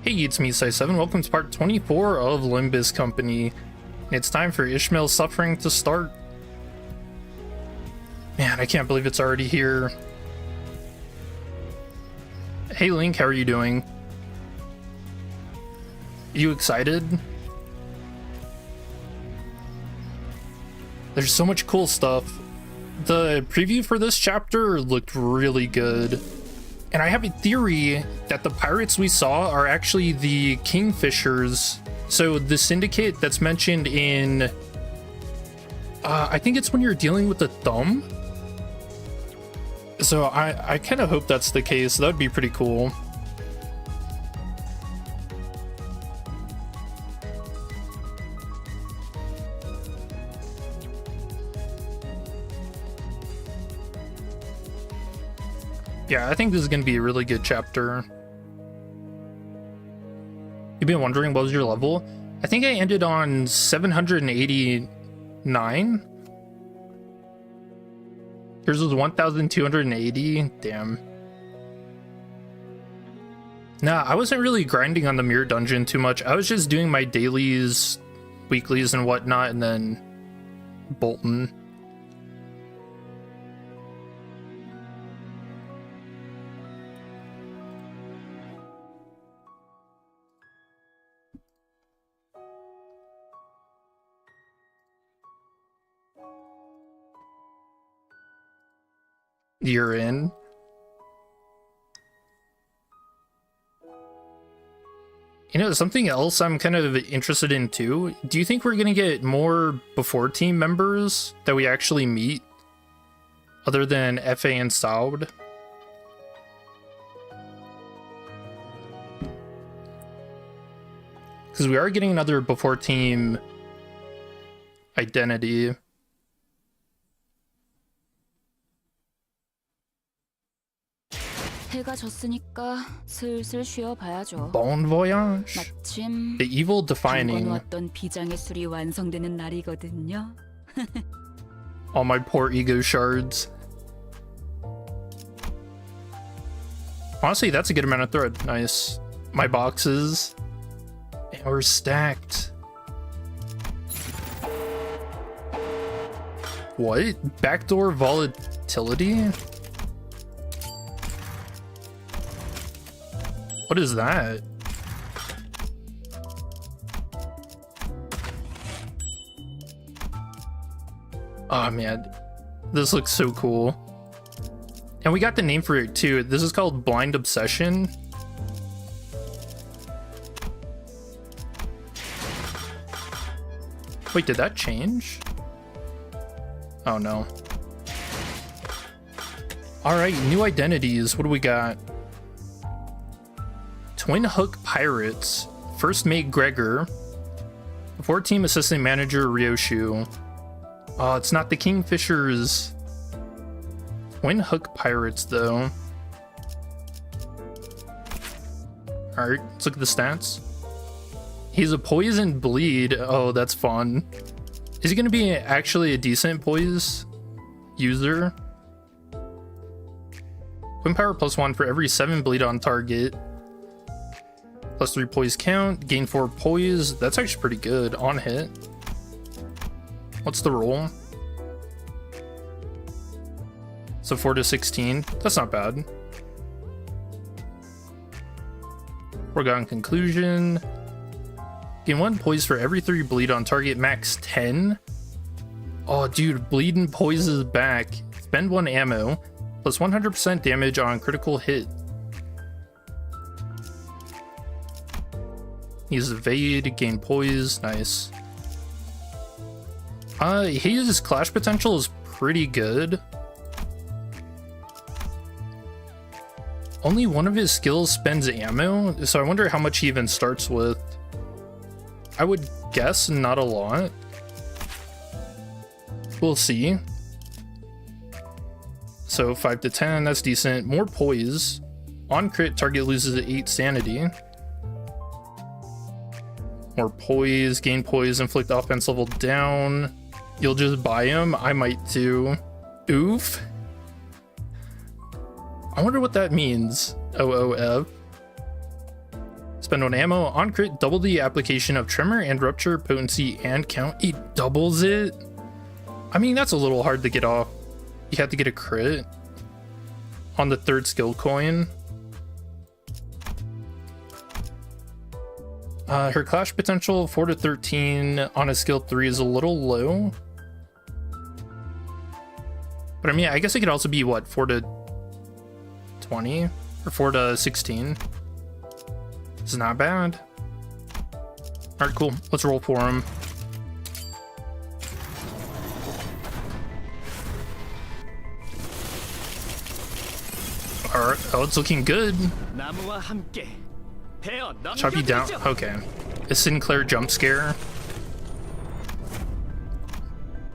Hey, it's me, Sai7. Welcome to part 24 of Limbus Company. It's time for Ishmael's suffering to start. Man, I can't believe it's already here. Hey, Link, how are you doing? You excited? There's so much cool stuff. The preview for this chapter looked really good. And I have a theory that the pirates we saw are actually the Kingfishers. So the syndicate that's mentioned in... I think it's when you're dealing with the thumb. So I kind of hope that's the case. That would be pretty cool. Yeah, I think this is going to be a really good chapter. You've been wondering what was your level? I think I ended on 789. Yours was 1,280. Damn. Nah, I wasn't really grinding on the mirror dungeon too much. I was just doing my dailies, weeklies, and whatnot, and then bolting. You're in. You know, something else I'm kind of interested in too. Do you think we're gonna get more before team members that we actually meet other than FA and Saud? Because we are getting another before team identity. 해가 졌으니까 슬슬 쉬어봐야죠. Bon Voyage? 마침 The evil defining. 담궈놓았던 비장의 술이 완성되는 날이거든요. All my poor ego shards. Honestly, that's a good amount of thread. Nice. My boxes. And we're stacked. What? Backdoor volatility? What is that? Oh man, this looks so cool. And we got the name for it too. This is called Blind Obsession. Wait, did that change? Oh no. Alright, new identities. What do we got? Twin Hook Pirates. First mate Gregor. Before team assistant manager Ryoshu. Oh, it's not the Kingfishers. Twin Hook Pirates though. Alright, let's look at the stats. He's a poison bleed. Oh, that's fun. Is he gonna be actually a decent poise user? Twin power +1 for every 7 bleed on target. +3 poise count, gain 4 poise. That's actually pretty good on hit. What's the roll? So 4 to 16. That's not bad. Foregone conclusion. Gain 1 poise for every 3 bleed on target, max 10. Oh, dude, bleed and poise is back. Spend 1 ammo, plus 100% damage on critical hit. Use evade, gain poise, nice. His clash potential is pretty good. Only one of his skills spends ammo, so I wonder how much he even starts with. I would guess not a lot. We'll see. So 5 to 10, that's decent. More poise. On crit, target loses 8 sanity. More poise, gain poise, inflict offense level down. You'll just buy him? I might too. Oof. I wonder what that means. OOF. Spend on ammo. On crit, double the application of tremor and rupture potency and count. It doubles it? I mean, that's a little hard to get off. You have to get a crit on the third skill coin. Her clash potential 4 to 13 on a skill 3 is a little low. But I mean, I guess it could also be what, 4 to 20 or 4 to 16. It's not bad. All right, cool. Let's roll for him. All right. Oh, it's looking good. Chop you down. Okay. A Sinclair jump scare.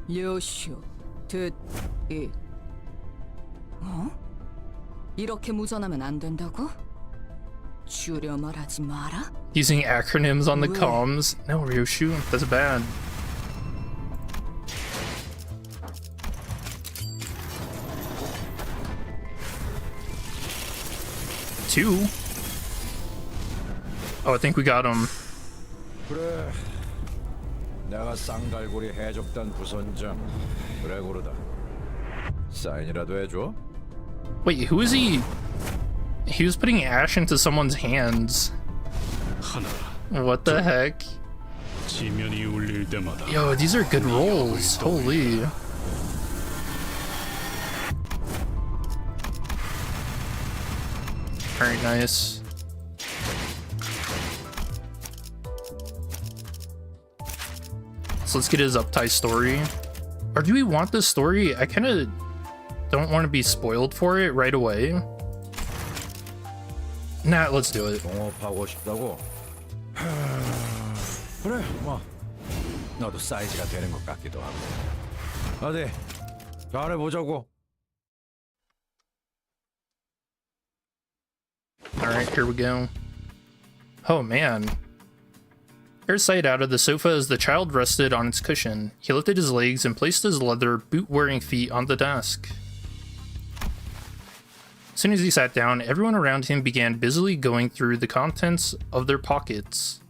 요슈, 듣이. 어? 이렇게 무전하면 안 된다고? 줄여 말하지 마라. Using acronyms on the comms. No, Ryoshu, that's bad. Two. Oh, I think we got him. 그래, 내가 쌍갈고리 해적단 부선장 그레고르다. 사인이라도 해줘. Wait, who is he? He was putting ash into someone's hands. What the heck? Yo, these are good rolls. Holy. Alright, nice. So let's get his uptie story. Or do we want this story? I kind of don't want to be spoiled for it right away. Nah, let's do it. 동업하고 싶다고? 그래, 뭐 너도 사이즈가 되는 것 같기도 하고. 어디 잘해보자고. Alright, here we go. Oh man. Airsight out of the sofa as the child rested on its cushion. He lifted his legs and placed his leather, boot-wearing feet on the desk. As soon as he sat down, everyone around him began busily going through the contents of their pockets.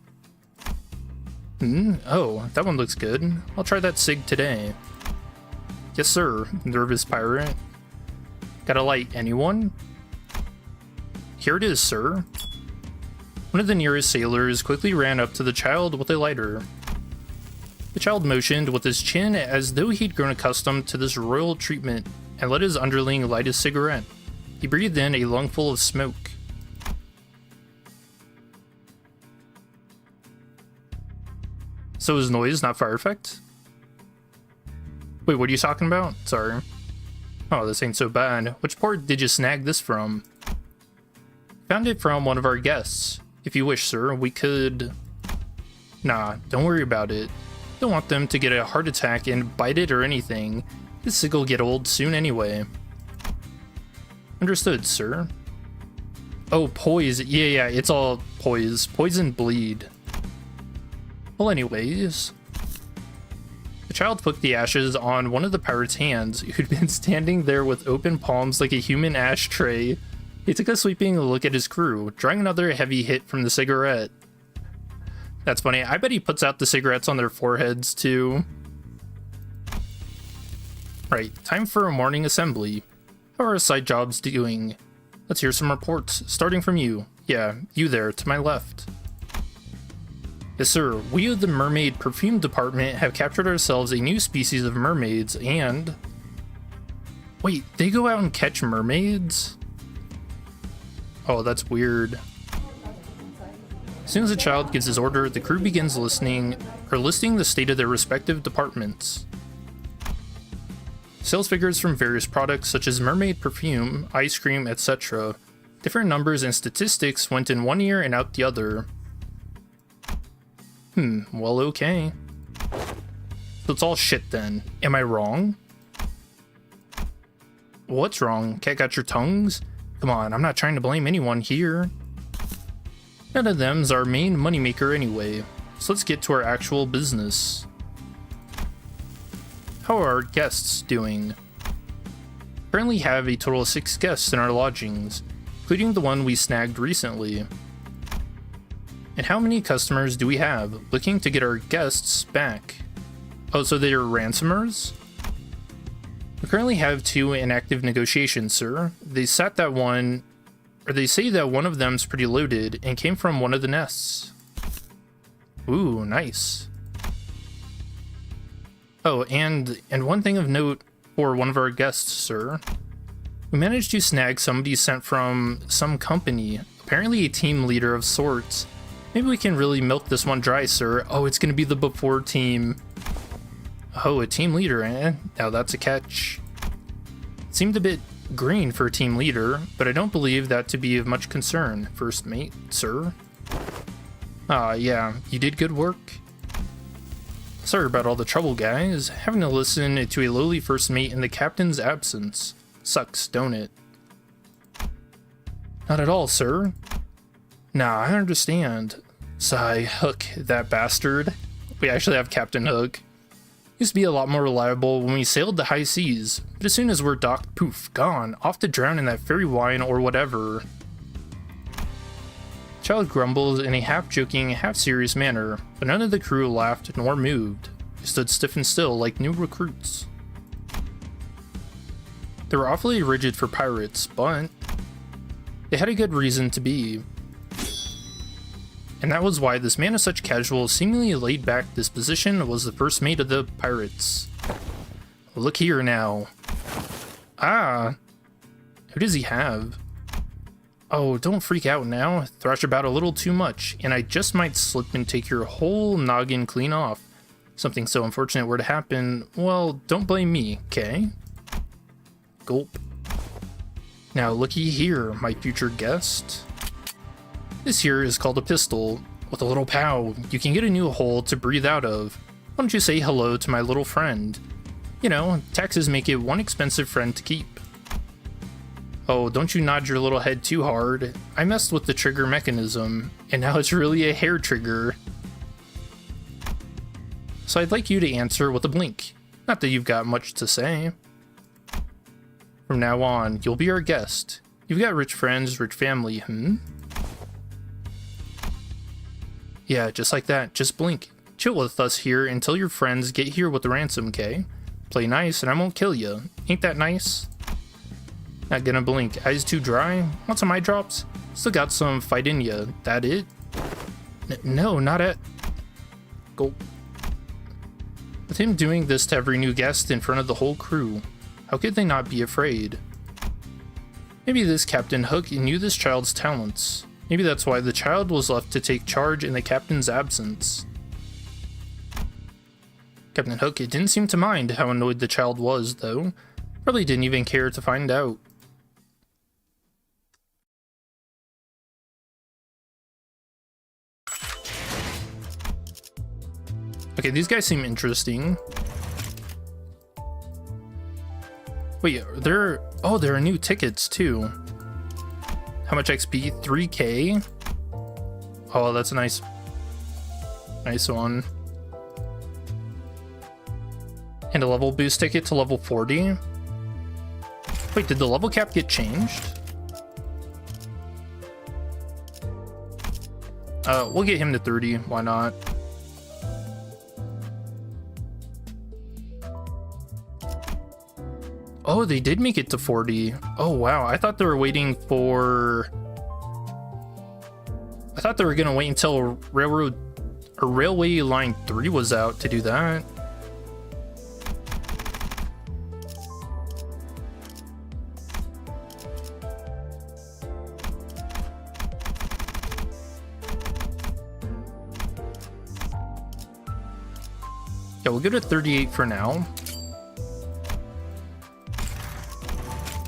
Oh, that one looks good. I'll try that cig today. Yes, sir, nervous pirate. Got a light, anyone? Here it is, sir. One of the nearest sailors quickly ran up to the child with a lighter. The child motioned with his chin as though he'd grown accustomed to this royal treatment and let his underling light his cigarette. He breathed in a lungful of smoke. So is noise not fire effect? Wait, what are you talking about? Sorry. Oh, this ain't so bad. Which port did you snag this from? Found it from one of our guests. If you wish, sir, we could... Nah, don't worry about it. Don't want them to get a heart attack and bite it or anything. This cig'll get old soon anyway. Understood, sir. Oh, poise. Yeah, it's all poise. Poison bleed. Well, anyways. The child put the ashes on one of the pirate's hands, who'd been standing there with open palms like a human ashtray. He took a sweeping look at his crew, drawing another heavy hit from the cigarette. That's funny. I bet he puts out the cigarettes on their foreheads, too. Right, time for a morning assembly. How are our side jobs doing? Let's hear some reports, starting from you. Yeah, you there, to my left. Yes, sir. We of the Mermaid Perfume Department have captured ourselves a new species of mermaids, and... Wait, they go out and catch mermaids? Oh, that's weird. As soon as the child gives his order, the crew begins listing the state of their respective departments. Sales figures from various products such as mermaid perfume, ice cream, etc. Different numbers and statistics went in one ear and out the other. Well, okay. So it's all shit then. Am I wrong? What's wrong? Cat got your tongues? Come on, I'm not trying to blame anyone here. None of them's our main moneymaker anyway, so let's get to our actual business. How are our guests doing? Currently have a total of 6 guests in our lodgings, including the one we snagged recently. And how many customers do we have looking to get our guests back? Oh, so they are ransomers? We currently have 2 in active negotiations, sir. They say that one of them's pretty loaded and came from one of the nests. Ooh, nice. Oh, and one thing of note for one of our guests, sir. We managed to snag somebody sent from some company, apparently a team leader of sorts. Maybe we can really milk this one dry, sir. Oh, it's gonna be the before team. Oh, a team leader, eh? Now that's a catch. Seemed a bit green for a team leader, but I don't believe that to be of much concern, first mate, sir. Yeah, you did good work. Sorry about all the trouble, guys. Having to listen to a lowly first mate in the captain's absence. Sucks, don't it? Not at all, sir. Nah, I understand. Sigh, Hook, that bastard. We actually have Captain Hook. Used to be a lot more reliable when we sailed the high seas, but as soon as we're docked, poof, gone, off to drown in that fairy wine or whatever. Child grumbled in a half-joking, half-serious manner, but none of the crew laughed nor moved. They stood stiff and still like new recruits. They were awfully rigid for pirates, but they had a good reason to be. And that was why this man of such casual, seemingly laid-back disposition was the first mate of the pirates. Look here now. Ah, who does he have? Oh, don't freak out now. Thrash about a little too much, and I just might slip and take your whole noggin clean off. Something so unfortunate were to happen, well, don't blame me, okay? Gulp. Now looky here, my future guest. This here is called a pistol. With a little pow, you can get a new hole to breathe out of. Why don't you say hello to my little friend? You know, taxes make it one expensive friend to keep. Oh, don't you nod your little head too hard. I messed with the trigger mechanism, and now it's really a hair trigger. So I'd like you to answer with a blink. Not that you've got much to say. From now on, you'll be our guest. You've got rich friends, rich family, Yeah, just like that. Just blink. Chill with us here until your friends get here with the ransom, okay? Play nice and I won't kill you. Ain't that nice? Not gonna blink. Eyes too dry? Want some eye drops? Still got some fight in ya. That it? No, not at... Gulp. With him doing this to every new guest in front of the whole crew, how could they not be afraid? Maybe this Captain Hook knew this child's talents. Maybe that's why the child was left to take charge in the captain's absence. Captain Hook didn't seem to mind how annoyed the child was, though. Probably didn't even care to find out. Okay, these guys seem interesting. Wait, there are new tickets too. How much XP? 3K? Oh, that's a nice one. And a level boost ticket to level 40. Wait, did the level cap get changed? We'll get him to 30, why not? Oh, they did make it to 40. Oh, wow. I thought they were waiting for... I thought they were going to wait until Railway Line 3 was out to do that. Yeah, we'll go to 38 for now.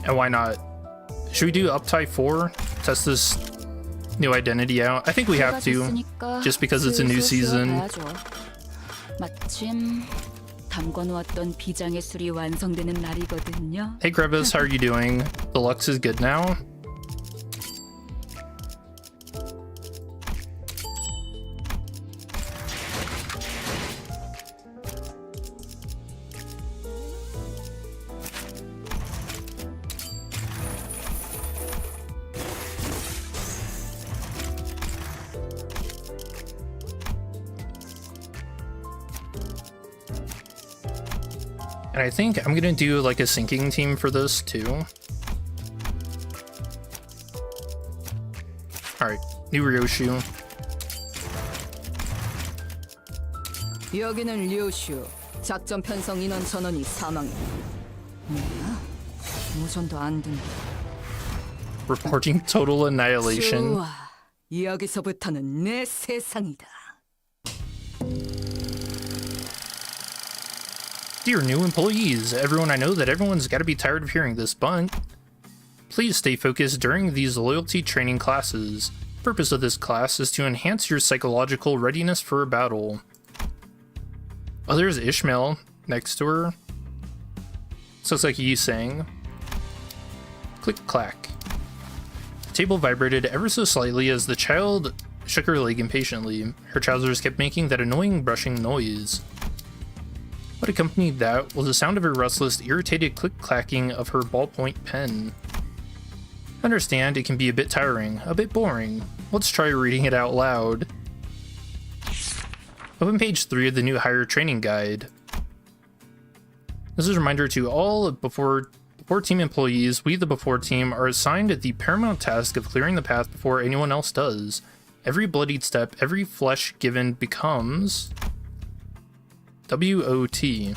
And why not? Should we do Uptie 4? Test this new identity out? I think we have to, just because it's a new season. Hey Krevis, how are you doing? The Lux is good now. And I think I'm gonna do like a sinking team for this too. Alright, new Ryoshu. 여기는 류슈. 작전 편성 인원 전원이 사망했다. 뭐야? 무전도 안 된다. Reporting total annihilation. 좋아. 여기서부터는 내 세상이다. Dear new employees, everyone, I know that everyone's got to be tired of hearing this, but please stay focused during these loyalty training classes. The purpose of this class is to enhance your psychological readiness for a battle. Oh, there's Ishmael next to her. This looks like he's saying. Click clack. The table vibrated ever so slightly as the child shook her leg impatiently. Her trousers kept making that annoying brushing noise. What accompanied that was the sound of a restless, irritated click-clacking of her ballpoint pen. I understand it can be a bit tiring, a bit boring. Let's try reading it out loud. Open page 3 of the new Hire Training Guide. This is a reminder to all Before Team employees. We, the Before Team, are assigned the paramount task of clearing the path before anyone else does. Every bloodied step, every flesh given becomes... W.O.T.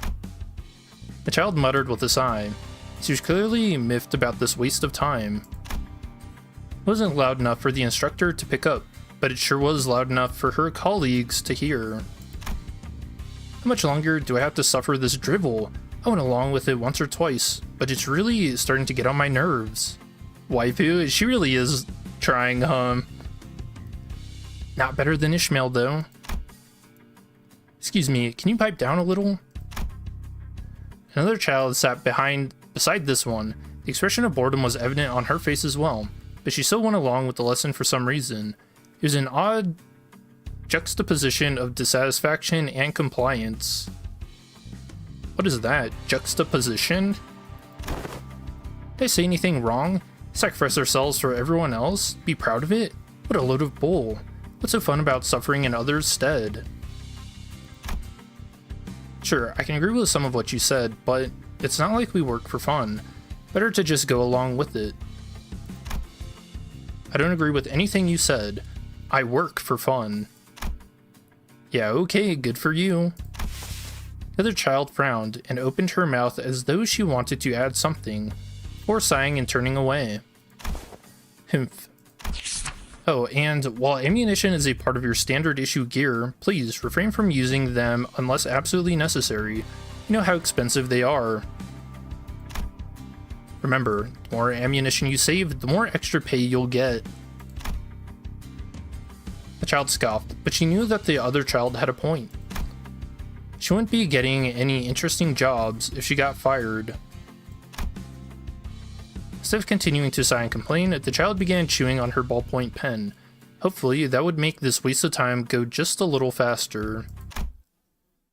The child muttered with a sigh. She was clearly miffed about this waste of time. It wasn't loud enough for the instructor to pick up, but it sure was loud enough for her colleagues to hear. How much longer do I have to suffer this drivel? I went along with it once or twice, but it's really starting to get on my nerves. Waifu, she really is trying, Not better than Ishmael, though. Excuse me, can you pipe down a little? Another child sat beside this one. The expression of boredom was evident on her face as well, but she still went along with the lesson for some reason. It was an odd juxtaposition of dissatisfaction and compliance. What is that? Juxtaposition? Did I say anything wrong? Sacrifice ourselves for everyone else? Be proud of it? What a load of bull. What's so fun about suffering in others' stead? Sure, I can agree with some of what you said, but it's not like we work for fun. Better to just go along with it. I don't agree with anything you said. I work for fun. Yeah, okay, good for you. The other child frowned and opened her mouth as though she wanted to add something, before sighing and turning away. Humph. Oh, and while ammunition is a part of your standard issue gear, please refrain from using them unless absolutely necessary. You know how expensive they are. Remember, the more ammunition you save, the more extra pay you'll get. The child scoffed, but she knew that the other child had a point. She wouldn't be getting any interesting jobs if she got fired. Instead of continuing to sigh and complain, the child began chewing on her ballpoint pen. Hopefully, that would make this waste of time go just a little faster.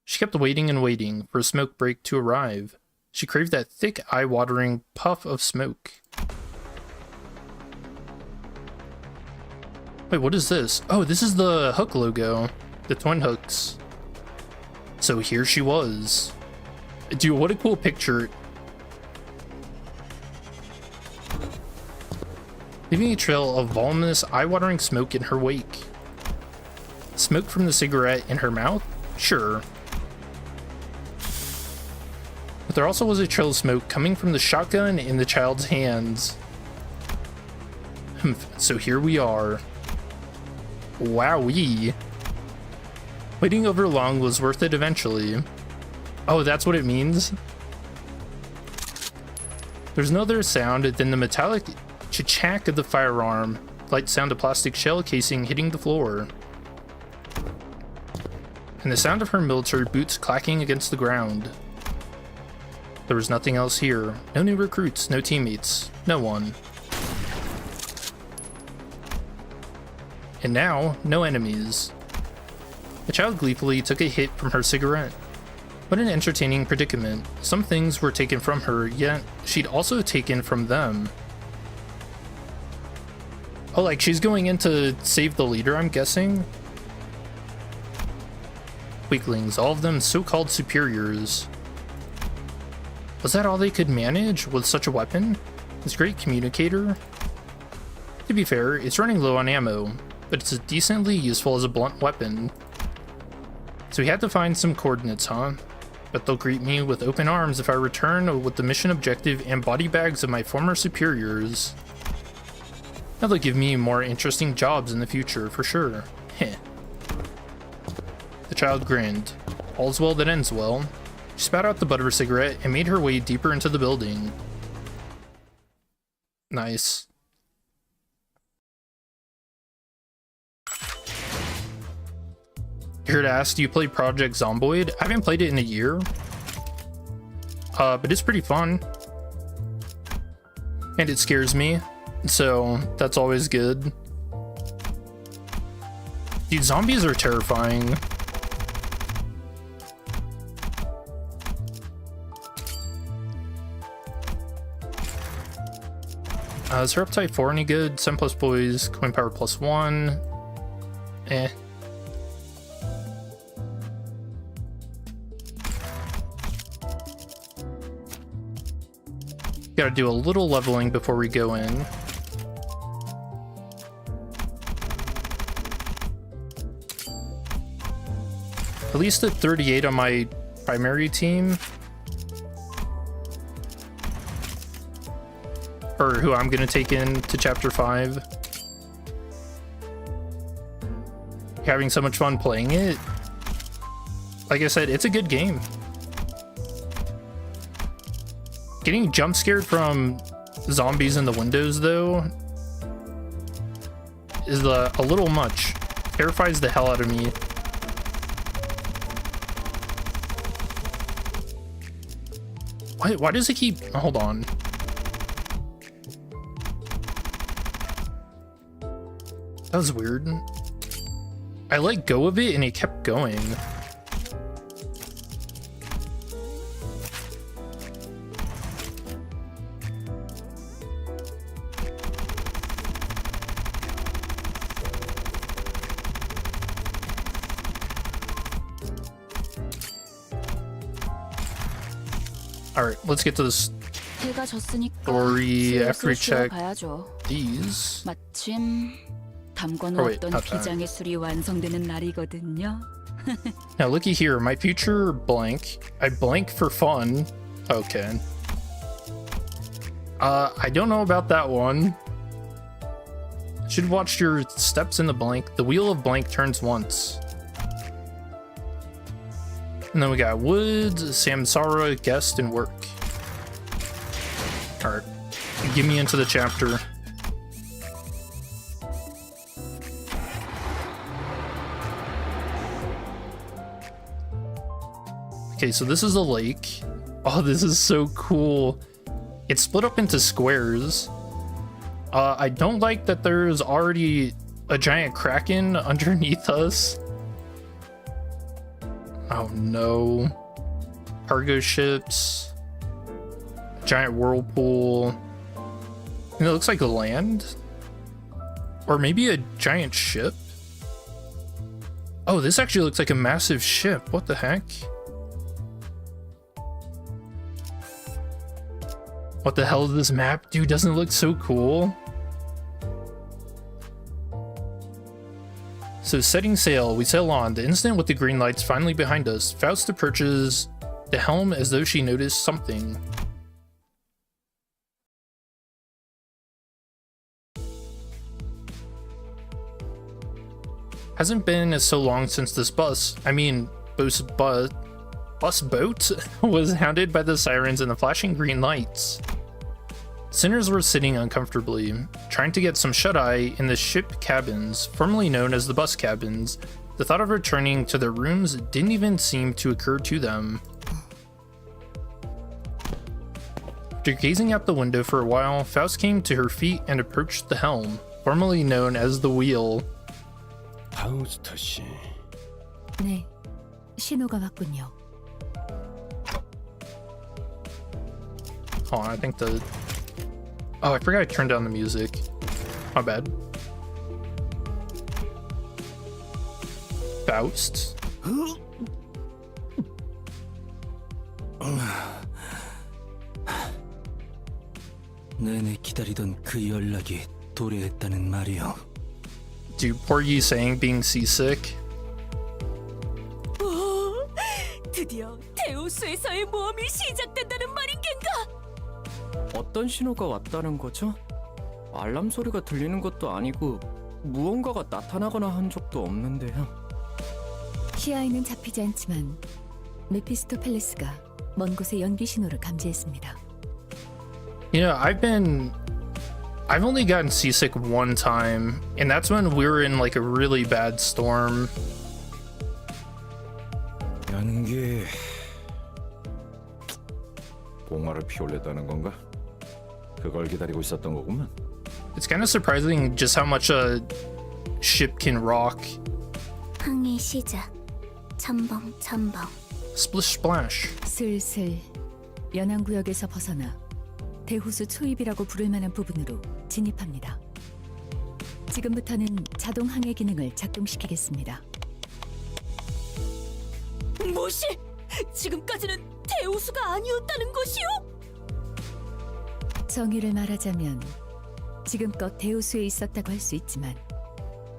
She kept waiting and waiting for a smoke break to arrive. She craved that thick, eye-watering puff of smoke. Wait, what is this? Oh, this is the hook logo. The twin hooks. So here she was. Dude, what a cool picture. Leaving a trail of voluminous, eye-watering smoke in her wake. Smoke from the cigarette in her mouth? Sure. But there also was a trail of smoke coming from the shotgun in the child's hands. So here we are. Wowee. Waiting over long was worth it eventually. Oh, that's what it means? There's no other sound than the metallic chack of the firearm, light sound of plastic shell casing hitting the floor, and the sound of her military boots clacking against the ground. There was nothing else here. No new recruits, no teammates, no one. And now, no enemies. The child gleefully took a hit from her cigarette. What an entertaining predicament. Some things were taken from her, yet she'd also taken from them. Oh, like she's going in to save the leader, I'm guessing? Weaklings, all of them so-called superiors. Was that all they could manage with such a weapon? This great communicator? To be fair, it's running low on ammo, but it's decently useful as a blunt weapon. So we had to find some coordinates, huh? But they'll greet me with open arms if I return with the mission objective and body bags of my former superiors. Now they'll give me more interesting jobs in the future, for sure. Heh. The child grinned. All's well that ends well. She spat out the butt of her cigarette and made her way deeper into the building. Nice. Here to ask, do you play Project Zomboid? I haven't played it in a year. But it's pretty fun. And it scares me, so that's always good. Dude, zombies are terrifying. Is her uptype 4 any good? 7 plus boys, coin power plus 1. Eh. Gotta do a little leveling before we go in. At least at 38 on my primary team. Or who I'm gonna take in to chapter 5. You're having so much fun playing it. Like I said, it's a good game. Getting jump scared from zombies in the windows, though, is a little much. Terrifies the hell out of me. Why does it keep... Hold on. That was weird. I let go of it and it kept going. Alright, let's get to this story after we check these. 담궈 Oh, wait, 놓았던 not that. 비장의 술이 완성되는 날이거든요. Now looky here, my future blank. I blank for fun. Okay. I don't know about that one. Should watch your steps in the blank. The wheel of blank turns once. And then we got Woods, Samsara, Guest, and Work. Alright. Give me into the chapter. Okay, so this is a lake. Oh, this is so cool. It's split up into squares. I don't like that there's already a giant kraken underneath us. Oh no. Cargo ships. Giant whirlpool. And it looks like land. Or maybe a giant ship. Oh, this actually looks like a massive ship. What the heck? What the hell is this map? Dude, doesn't it look so cool? So setting sail, we sail on. The instant with the green lights finally behind us, Faust approaches the helm as though she noticed something. Hasn't been so long since this bus boat was hounded by the sirens and the flashing green lights. Sinners were sitting uncomfortably, trying to get some shut-eye in the ship cabins, formerly known as the bus cabins. The thought of returning to their rooms didn't even seem to occur to them. After gazing out the window for a while, Faust came to her feet and approached the helm, formerly known as the wheel. 파우스트 씨. 네, 신호가 왔군요. Oh, I think the... Oh, I forgot I turned down the music. My bad. Faust. 내내 기다리던 그 연락이 도래했다는 말이오. Dude, poor you saying being seasick. 드디어 데우스에서의 모험이 시작된다는 말인 겐가? 어떤 신호가 왔다는 거죠? 알람 소리가 들리는 것도 아니고 무언가가 나타나거나 한 적도 없는데요. 시야에는 잡히지 않지만 메피스토펠레스가 먼 곳의 연기 신호를 감지했습니다. You know, I've only gotten seasick one time, and that's when we were in like a really bad storm. 연기 봉화를 피울랬다는 건가? 그걸 기다리고 있었던 거구만. It's kind of surprising just how much a ship can rock. 항해 시작. 첨벙 첨벙. Splish splash. 슬슬 연안구역에서 벗어나 대호수 초입이라고 부를 만한 부분으로 진입합니다. 지금부터는 자동 항해 기능을 작동시키겠습니다. 뭐시? 지금까지는 데우스가 아니었다는 것이오? 정의를 말하자면 지금껏 대호수에 있었다고 할 수 있지만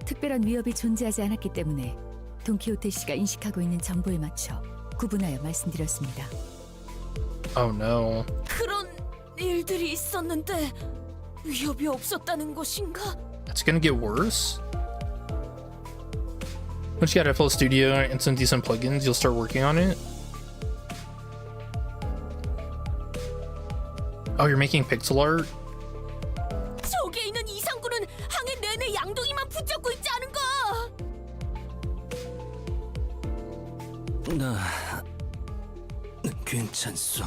특별한 위협이 존재하지 않았기 때문에 돈키호테 씨가 인식하고 있는 정보에 맞춰 구분하여 말씀드렸습니다. Oh no. 그런 일들이 있었는데 위협이 없었다는 것인가? It's gonna get worse. Once you got FL Studio and some decent plugins, you'll start working on it. Oh, you're making pixel art? 저기에 있는 이상구는 항해 내내 양동이만 붙잡고 있지 않은가? 나 괜찮소.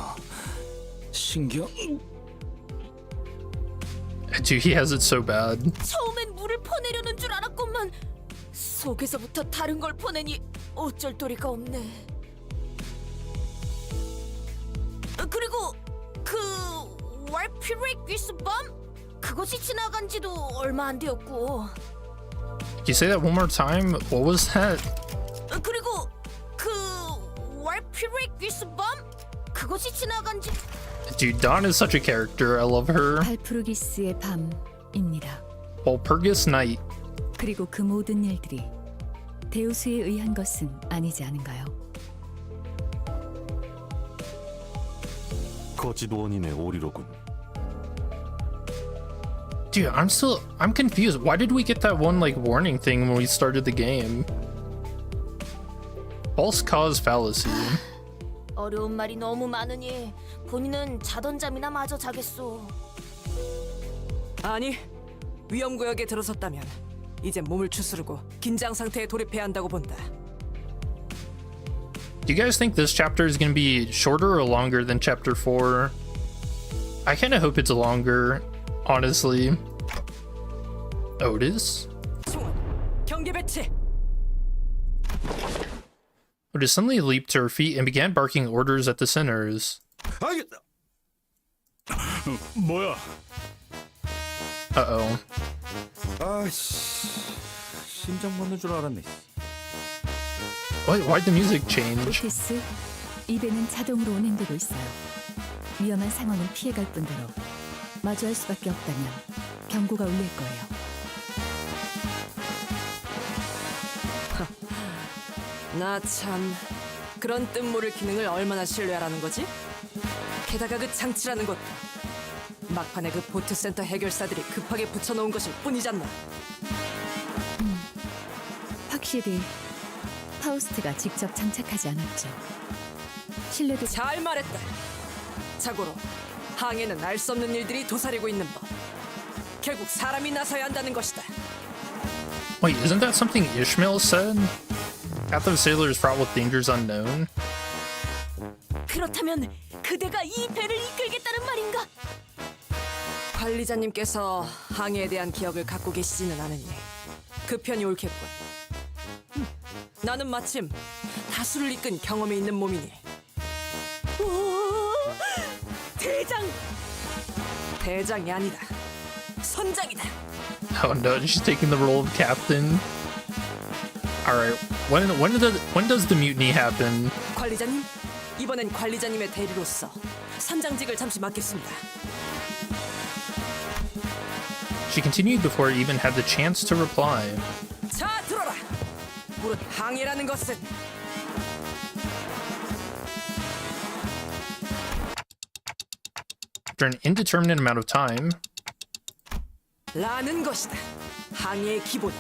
신경 Dude, he has it so bad. 처음엔 물을 퍼내려는 줄 알았건만 속에서부터 다른 걸 퍼내니 어쩔 도리가 없네. 그리고 그 월피릭 위스밤? 그것이 지나간 지도 얼마 안 되었고. Can you say that one more time? What was that? 그리고 그 월피릭 위스밤? 그것이 지나간 지 Dude, Dawn is such a character. I love her. 발푸르기스의 밤입니다. Walpurgis Night. 그리고 그 모든 일들이 데우스에 의한 것은 아니지 않은가요? 거짓원인의 오리로군. Dude, I'm confused. Why did we get that one like warning thing when we started the game? False cause fallacy. 어려운 말이 너무 많으니 본인은 자던 잠이나 마저 자겠소. 아니, 위험구역에 들어섰다면 이제 몸을 추스르고 긴장 상태에 돌입해야 한다고 본다. Do you guys think this chapter is going to be shorter or longer than chapter 4? I kind of hope it's longer, honestly. Otis? 총원, 경계 배치. Otis suddenly leaped to her feet and began barking orders at the sinners. 아이, 뭐야? Uh-oh. 아이씨, 심장 멎는 줄 알았네. Why'd the music change? 오티스, 입에는 자동으로 운행되고 있어요. 위험한 상황은 피해갈 뿐더러 마주할 수밖에 없다면 경고가 울릴 거예요. 나 참, 그런 뜬모를 기능을 얼마나 신뢰하라는 거지? 게다가 그 장치라는 것도 막판에 그 보트센터 해결사들이 급하게 붙여놓은 것일 뿐이잖아. 확실히 파우스트가 직접 장착하지 않았죠. 신뢰도 잘 말했다. 자고로 항해는 알 수 없는 일들이 도사리고 있는 법. 결국 사람이 나서야 한다는 것이다. Wait, isn't that something Ishmael said? Path of sailors fraught with dangers unknown? 그렇다면 그대가 이 배를 이끌겠다는 말인가? 관리자님께서 항해에 대한 기억을 갖고 계시지는 않으니 그 편이 옳겠군. 나는 마침 다수를 이끈 경험이 있는 몸이니. 오, 대장이 아니다. 선장이다. Oh no, she's taking the role of captain. Alright, when does the mutiny happen? 관리자님, 이번엔 관리자님의 대리로서 선장직을 잠시 맡겠습니다. She continued before I even had the chance to reply. 자, 들어라. 무릇 항해라는 것은 After an indeterminate amount of time, 라는 것이다. 항해의 기본.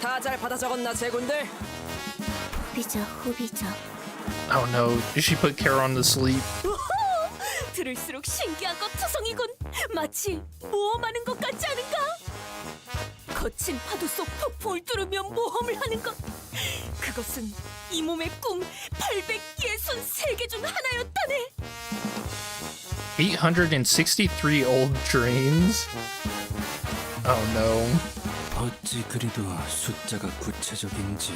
다 잘 받아 적었나, 제군들? 후비적 후비적. oh no, did she put Kara on to sleep? 들을수록 신기한 것 투성이군. 마치 모험하는 것 같지 않은가? 거친 파도 속 폭풍을 뚫으며 모험을 하는 것. 그것은 이 몸의 꿈 863개 중 하나였다네. 863 old dreams? Oh no. 어찌 그리도 숫자가 구체적인지.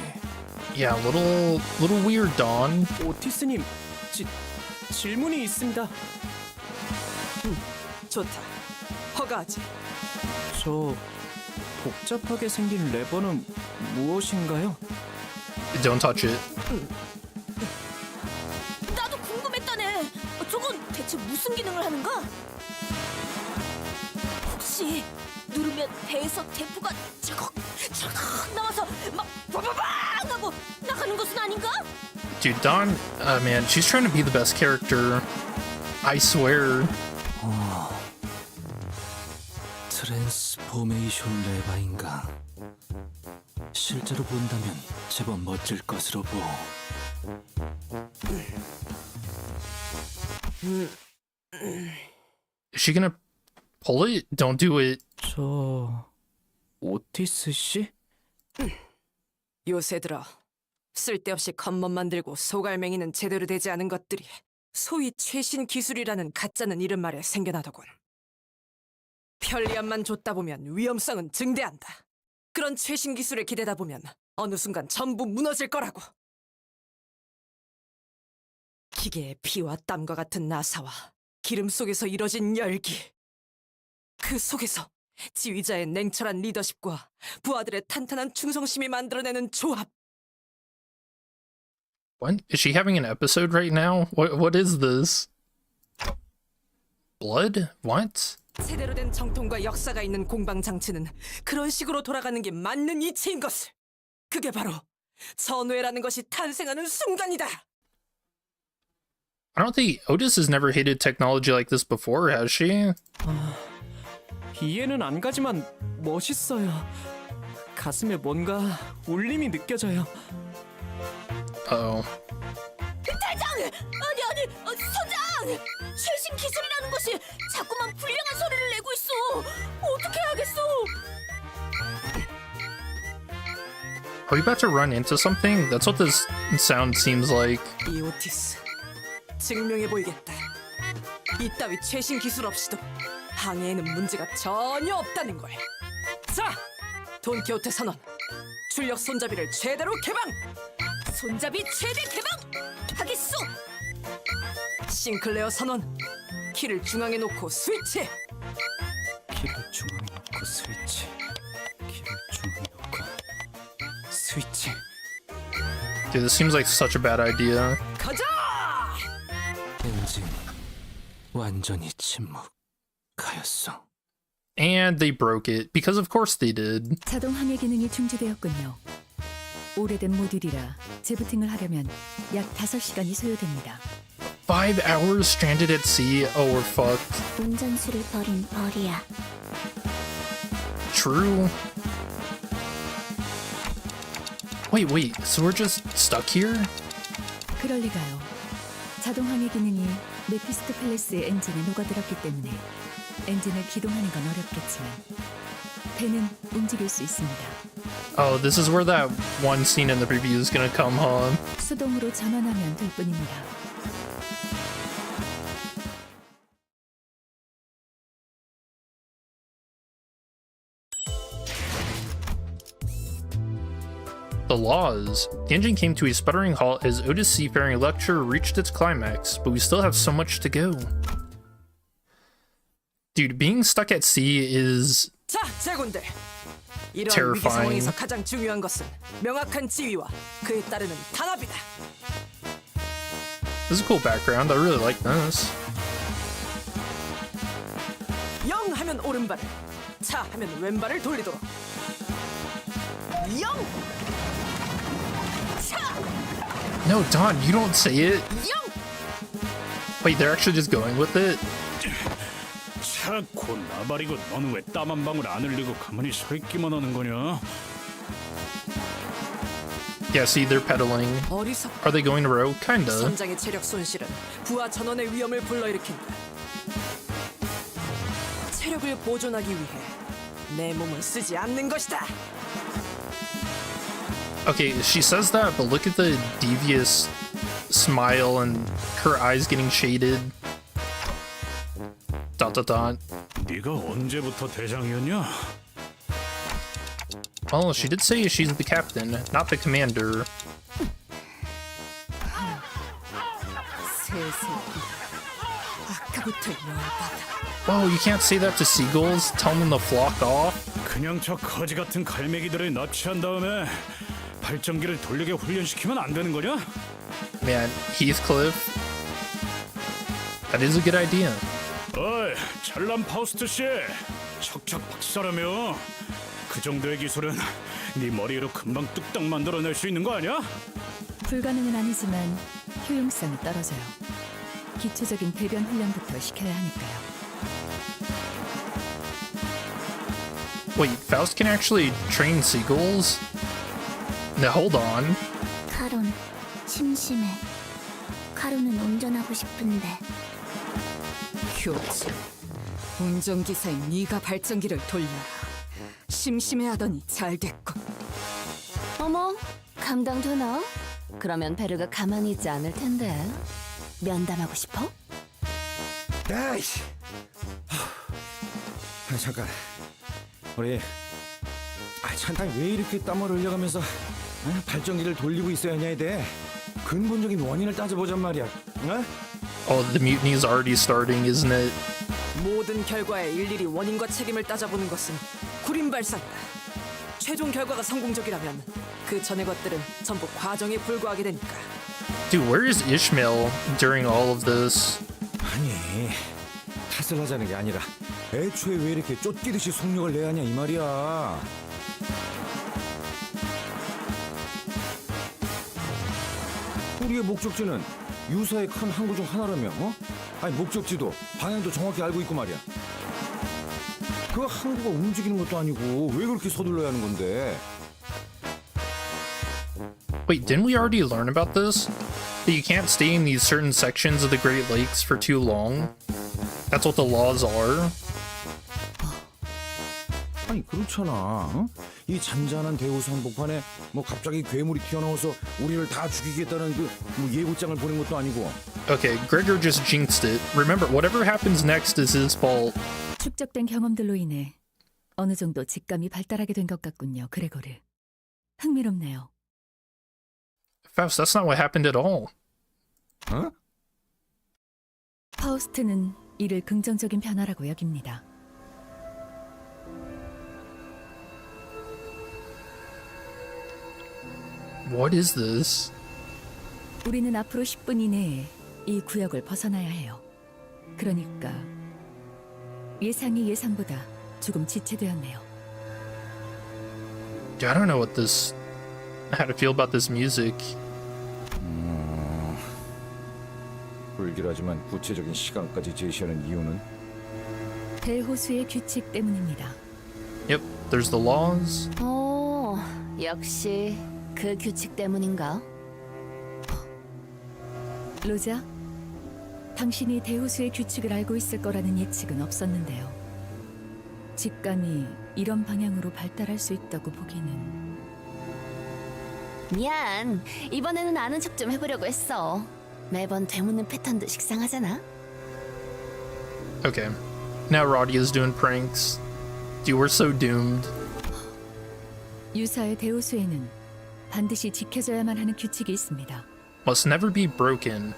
Yeah, little weird, Dawn. 오티스님, 질문이 있습니다. 좋다. 허가하지. 저 복잡하게 생긴 레버는 무엇인가요? Don't touch it. 나도 궁금했다네. 저건 대체 무슨 기능을 하는가? 혹시 누르면 배에서 대포가 차걱 나와서 막 빠바방 하고 나가는 것은 아닌가? Dude, Dawn, man, she's trying to be the best character. I swear. 트랜스포메이션 레바인가. 실제로 본다면 제법 멋질 것으로 보. Is she gonna pull it? Don't do it. 저 오티스 씨? 요새 들어 쓸데없이 겉멋만 들고 소갈맹이는 제대로 되지 않은 것들이 소위 최신 기술이라는 가짜는 이름 말에 생겨나더군. 편리함만 줬다 보면 위험성은 증대한다. 그런 최신 기술에 기대다 보면 어느 순간 전부 무너질 거라고. 기계의 피와 땀과 같은 나사와 기름 속에서 이뤄진 열기. 그 속에서 지휘자의 냉철한 리더십과 부하들의 탄탄한 충성심이 만들어내는 조합. What? Is she having an episode right now? What is this? Blood? What? 제대로 된 정통과 역사가 있는 공방 장치는 그런 식으로 돌아가는 게 맞는 이치인 것을. 그게 바로 전우회라는 것이 탄생하는 순간이다. I don't think Otis has never hated technology like this before, has she? 이해는 안 가지만 멋있어요. 가슴에 뭔가 울림이 느껴져요. Uh-oh. 대장! 아니, 선장! 최신 기술이라는 것이 자꾸만 불량한 소리를 내고 있어. 어떻게 해야겠어? Are we about to run into something? That's what this sound seems like. 이 오티스 증명해 보이겠다. 이따위 최신 기술 없이도 항해에는 문제가 전혀 없다는 걸. 자, 돈키호테 선언. 출력 손잡이를 최대로 개방. 손잡이 최대 개방! 하겠소! 싱클레어 선언. 키를 중앙에 놓고 스위치. 키를 중앙에 놓고 스위치. 키를 중앙에 놓고 스위치. Dude, this seems like such a bad idea. 가자! 엔진 완전히 침묵하였어. And they broke it, because of course they did. 자동 항해 기능이 중지되었군요. 오래된 모듈이라 재부팅을 하려면 약 5시간이 소요됩니다. 5 hours stranded at sea? Oh, we're fucked. 운전수를 버린 벌이야. True. Wait, so we're just stuck here? 그럴 리가요. 자동 항해 기능이 메피스토펠레스의 엔진에 녹아들었기 때문에 엔진을 기동하는 건 어렵겠지만 배는 움직일 수 있습니다. Oh, this is where that one scene in the preview is gonna come, huh? 수동으로 전환하면 될 뿐입니다. The laws. The engine came to a sputtering halt as Otis' seafaring lecture reached its climax, but we still have so much to go. Dude, being stuck at sea is 자, 제군들. 이런 위기 terrifying. 상황에서 가장 중요한 것은 명확한 지휘와 그에 따르는 단합이다. This is a cool background. I really like this. 영 하면 오른발을, 차 하면 왼발을 돌리도록. 영! 차! No, Don, you don't say it. 영! Wait, they're actually just going with it? 자꾸 나발이고 너는 왜 땀 한 방울 안 흘리고 가만히 서 있기만 하는 거냐? Yeah, see, they're pedaling. 어리석. Are they going to row? Kinda. 선장의 체력 손실은 부하 전원의 위험을 불러일으킨다. 체력을 보존하기 위해 내 몸을 쓰지 않는 것이다. Okay, she says that, but look at the devious smile and her eyes getting shaded. Dot dot dot. 네가 언제부터 대장이었냐? Well, she did say she's the captain, not the commander. 아까부터 열받아. Whoa, you can't say that to seagulls? Tell them to flock off? 그냥 저 거지 같은 갈매기들을 납치한 다음에 발전기를 돌리게 훈련시키면 안 되는 거냐? Man, Heathcliff. That is a good idea. 어이, 잘난 파우스트 씨, 척척 박사라며. 그 정도의 기술은 네 머리로 금방 뚝딱 만들어낼 수 있는 거 아니야? 불가능은 아니지만 효용성이 떨어져요. 기초적인 배변 훈련부터 시켜야 하니까요. Wait, Faust can actually train seagulls? Now, hold on. 카론, 심심해. 카론은 운전하고 싶은데. 교체. 운전기사인 네가 발전기를 돌려라. 심심해하더니 잘 됐군. 어머, 감당되나? 그러면 베르가 가만히 있지 않을 텐데. 면담하고 싶어? 야이씨. 잠깐. 우리 찬탕이 왜 이렇게 땀을 흘려가면서 발전기를 돌리고 있어야 하냐에 대해 근본적인 원인을 따져보잔 말이야. 어? Oh, the mutiny's already starting, isn't it? 모든 결과에 일일이 원인과 책임을 따져보는 것은 구림발산이다. 최종 결과가 성공적이라면 그 전의 것들은 전부 과정에 불과하게 되니까. Dude, where is Ishmael during all of this? 아니, 탓을 하자는 게 아니라 애초에 왜 이렇게 쫓기듯이 속력을 내야 하냐 이 말이야. 우리의 목적지는 유사의 큰 항구 중 하나라며, 어? 아니 목적지도 방향도 정확히 알고 있고 말이야. 그 항구가 움직이는 것도 아니고 왜 그렇게 서둘러야 하는 건데? Wait, didn't we already learn about this? That you can't stay in these certain sections of the Great Lakes for too long? That's what the laws are? 아니 그렇잖아. 어? 이 잔잔한 대호수 한복판에 뭐 갑자기 괴물이 튀어나와서 우리를 다 죽이겠다는 그 뭐 예고장을 보낸 것도 아니고. Okay, Gregor just jinxed it. Remember, whatever happens next is his fault. 축적된 경험들로 인해 어느 정도 직감이 발달하게 된 것 같군요, 그레고르. 흥미롭네요. Faust, that's not what happened at all. 어? 파우스트는 이를 긍정적인 변화라고 여깁니다. What is this? 우리는 앞으로 10분 이내에 이 구역을 벗어나야 해요. 그러니까 예상이 예상보다 조금 지체되었네요. Dude, I don't know how to feel about this music. 불길하지만 구체적인 시간까지 제시하는 이유는 대호수의 규칙 때문입니다. Yep, there's the laws. 오, 역시 그 규칙 때문인가? 로자, 당신이 대호수의 규칙을 알고 있을 거라는 예측은 없었는데요. 직감이 이런 방향으로 발달할 수 있다고 보기는... 미안, 이번에는 아는 척 좀 해보려고 했어. 매번 되묻는 패턴도 식상하잖아. Okay, now Rodia's doing pranks. Dude, we're so doomed. 유사의 대호수에는 반드시 지켜져야만 하는 규칙이 있습니다. Must never be broken.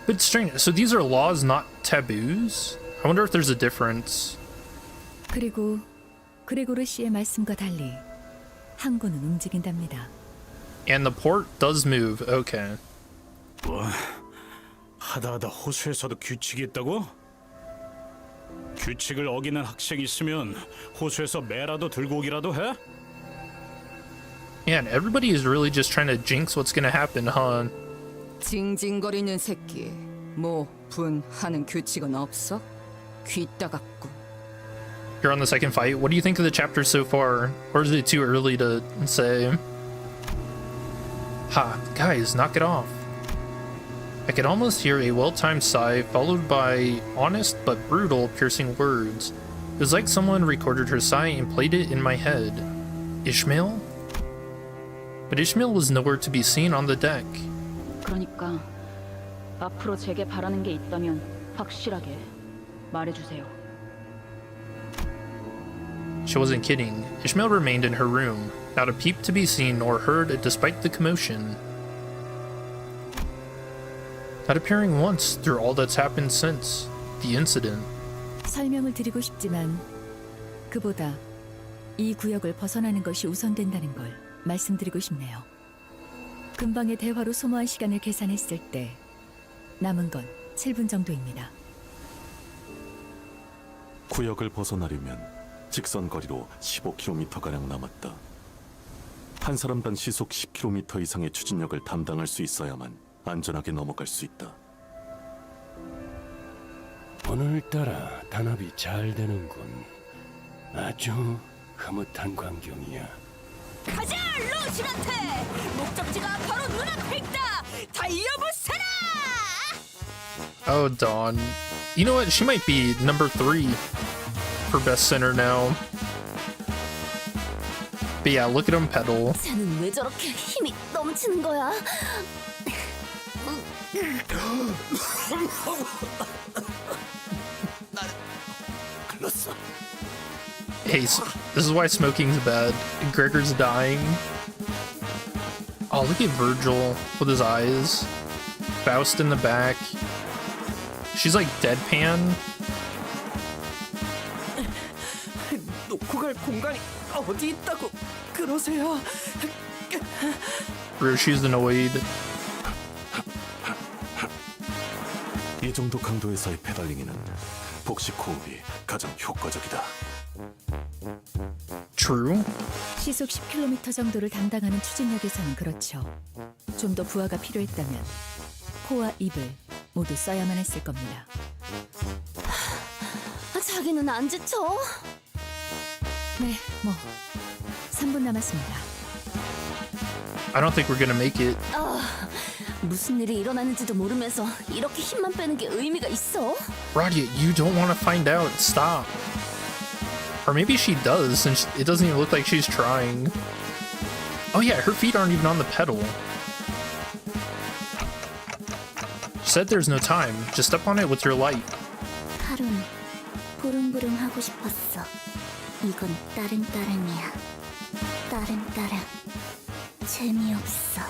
But it's strange. So these are laws, not taboos? I wonder if there's a difference. 그리고 그레고르 씨의 말씀과 달리 항구는 움직인답니다. And the port does move. Okay. 뭐? 하다하다 호수에서도 규칙이 있다고? 규칙을 어기는 학생이 있으면 호수에서 매라도 들고 오기라도 해? Man, everybody is really just trying to jinx what's gonna happen, huh? 징징거리는 새끼. 뭐 분하는 규칙은 없어? 귀 따갑고. You're on the second fight. What do you think of the chapter so far? Or is it too early to say? Ha, guys, knock it off. I could almost hear a well-timed sigh followed by honest but brutal piercing words. It was like someone recorded her sigh and played it in my head. Ishmael? But Ishmael was nowhere to be seen on the deck. 그러니까 앞으로 제게 바라는 게 있다면 확실하게 말해주세요. She wasn't kidding. Ishmael remained in her room, not a peep to be seen nor heard despite the commotion. Not appearing once through all that's happened since the incident. 설명을 드리고 싶지만 그보다 이 구역을 벗어나는 것이 우선된다는 걸 말씀드리고 싶네요. 금방의 대화로 소모한 시간을 계산했을 때 남은 건 7분 정도입니다. 구역을 벗어나려면 직선 거리로 15km가량 남았다. 한 사람당 시속 10km 이상의 추진력을 담당할 수 있어야만 안전하게 넘어갈 수 있다. 오늘따라 단합이 잘 되는군. 아주 흐뭇한 광경이야. 가자, 로시한테! 목적지가 바로 눈앞에 있다! 달려보세라! Oh, Dawn. You know what? She might be number 3 for best center now. But yeah, look at him pedal. 쟤는 왜 저렇게 힘이 넘치는 거야? Hey, this is why smoking's bad. Gregor's dying. Oh, look at Virgil with his eyes. Faust in the back. She's like deadpan. 놓고 갈 공간이 어디 있다고 그러세요? Roshi's annoyed. 이 정도 강도에서의 페달링에는 복식 호흡이 가장 효과적이다. True. 시속 10km 정도를 담당하는 추진력에서는 그렇죠. 좀 더 부하가 필요했다면 코와 입을 모두 써야만 했을 겁니다. 자기는 안 지쳐? 네, 뭐 3분 남았습니다. I don't think we're gonna make it. 무슨 일이 일어나는지도 모르면서 이렇게 힘만 빼는 게 의미가 있어? Radia, you don't want to find out. Stop. Or maybe she does, since it doesn't even look like she's trying. Oh yeah, her feet aren't even on the pedal. She said there's no time. Just step on it with your light. 하루는 부릉부릉 하고 싶었어. 이건 따릉따릉이야. 따릉따릉. 재미없어.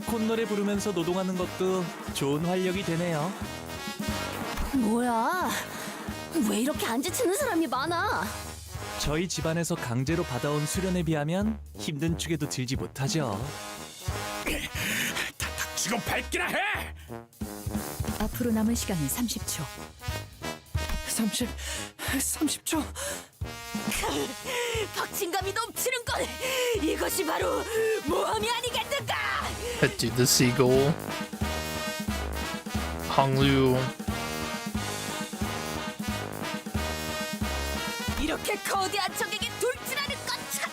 콧노래 부르면서 노동하는 것도 좋은 활력이 되네요. 뭐야? 왜 이렇게 안 지치는 사람이 많아? 저희 집안에서 강제로 받아온 수련에 비하면 힘든 축에도 들지 못하죠. 지금 밟기나 해! 앞으로 남은 시간은 30초. 30초. 박진감이 넘치는 건 이것이 바로 모험이 아니겠는가? Dude, the seagull. Honglu. 이렇게 거대한 적에게 돌진하는 건 참...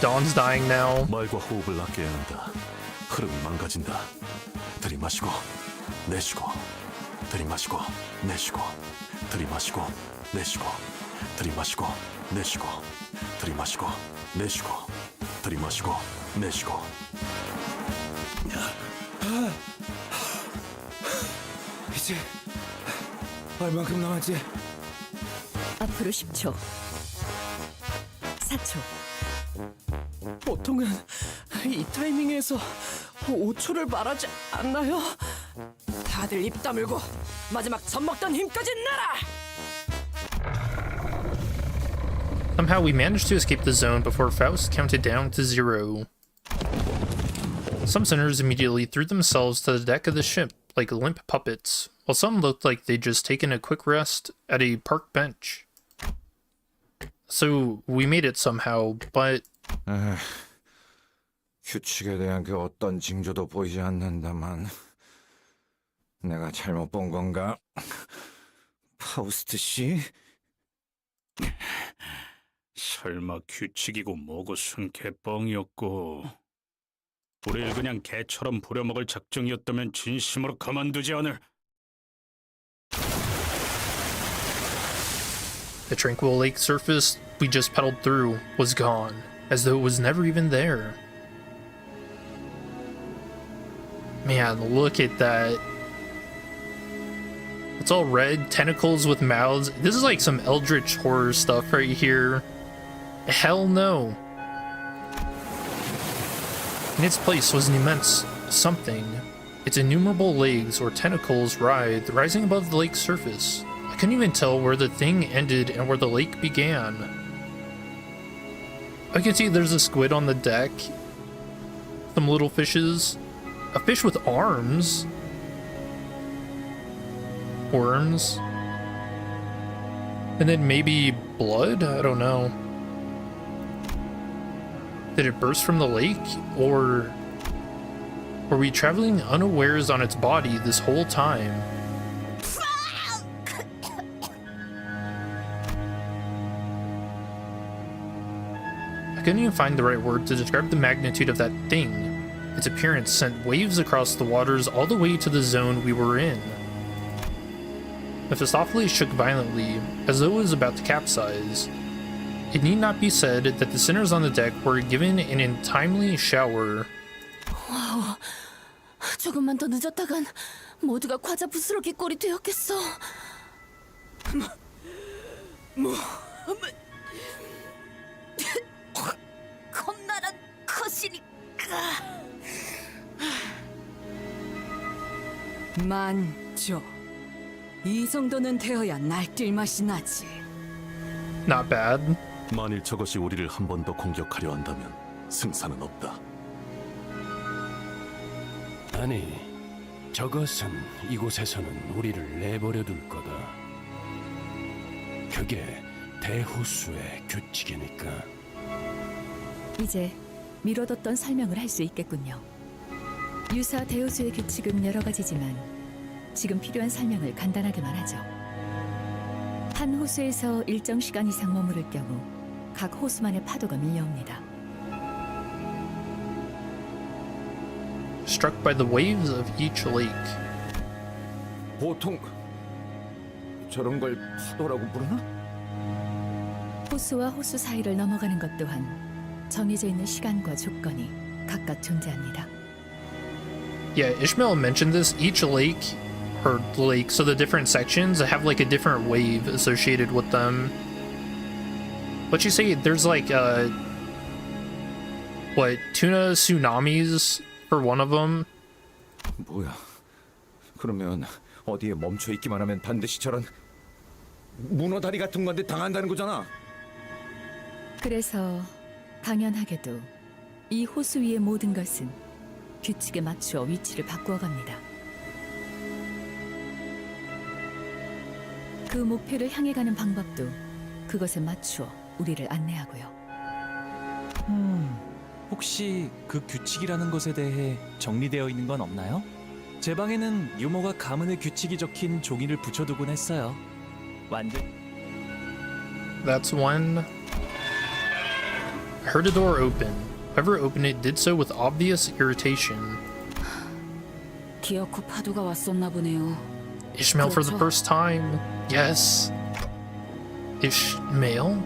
Dawn's dying now. 말과 호흡을 아껴야 한다. 흐름이 망가진다. 들이마시고 내쉬고 들이마시고 내쉬고 들이마시고 내쉬고 들이마시고 내쉬고 들이마시고 내쉬고 들이마시고 내쉬고. 이제 얼만큼 남았지? 앞으로 10초. 4초. 보통은 이 타이밍에서 5초를 말하지 않나요? 다들 입 다물고 마지막 젖먹던 힘까지 내라! Somehow we managed to escape the zone before Faust counted down to 0. Some sinners immediately threw themselves to the deck of the ship like limp puppets, while some looked like they'd just taken a quick rest at a park bench. So we made it somehow, but 규칙에 대한 그 어떤 징조도 보이지 않는다만 내가 잘못 본 건가? 파우스트 씨? 설마 규칙이고 뭐고 순 개뻥이었고 우릴 그냥 개처럼 부려먹을 작정이었다면 진심으로 가만두지 않을. the tranquil lake surface we just pedaled through was gone, as though it was never even there. Man, look at that. It's all red, tentacles with mouths. This is like some eldritch horror stuff right here. Hell no. In its place was an immense something. Its innumerable legs or tentacles writhed, rising above the lake's surface. I couldn't even tell where the thing ended and where the lake began. I can see there's a squid on the deck. Some little fishes. A fish with arms. Worms. And then maybe blood? I don't know. Did it burst from the lake? Or were we traveling unawares on its body this whole time? I couldn't even find the right word to describe the magnitude of that thing. Its appearance sent waves across the waters all the way to the zone we were in. Mephistopheles shook violently, as though it was about to capsize. It need not be said that the sinners on the deck were given an untimely shower. 와우, 조금만 더 늦었다간 모두가 과자 부스러기 꼴이 되었겠어. 겁나란 것이니까. 만족. 이 정도는 되어야 날뛸 맛이 나지. Not bad. 만일 저것이 우리를 한 번 더 공격하려 한다면 승산은 없다. 아니, 저것은 이곳에서는 우리를 내버려 둘 거다. 그게 대호수의 규칙이니까. 이제 미뤄뒀던 설명을 할 수 있겠군요. 유사 대호수의 규칙은 여러 가지지만 지금 필요한 설명을 간단하게만 하죠. 한 호수에서 일정 시간 이상 머무를 경우 각 호수만의 파도가 밀려옵니다. Struck by the waves of each lake. 보통 저런 걸 파도라고 부르나? 호수와 호수 사이를 넘어가는 것 또한 정해져 있는 시간과 조건이 각각 존재합니다. Yeah, Ishmael mentioned this. Each lake, or lake, so the different sections have like a different wave associated with them. What you say? There's like what, tuna tsunamis for one of them? 뭐야? 그러면 어디에 멈춰 있기만 하면 반드시 저런 문어 다리 같은 건데 당한다는 거잖아. 그래서 당연하게도 이 호수 위의 모든 것은 규칙에 맞추어 위치를 바꾸어 갑니다. 그 목표를 향해 가는 방법도 그것에 맞추어 우리를 안내하고요. 혹시 그 규칙이라는 것에 대해 정리되어 있는 건 없나요? 제 방에는 유머가 가문의 규칙이 적힌 종이를 붙여두곤 했어요. 완전. That's when I heard a door open. Whoever opened it did so with obvious irritation. 기어코 파도가 왔었나 보네요. Ishmael for the first time. Yes. Ishmael?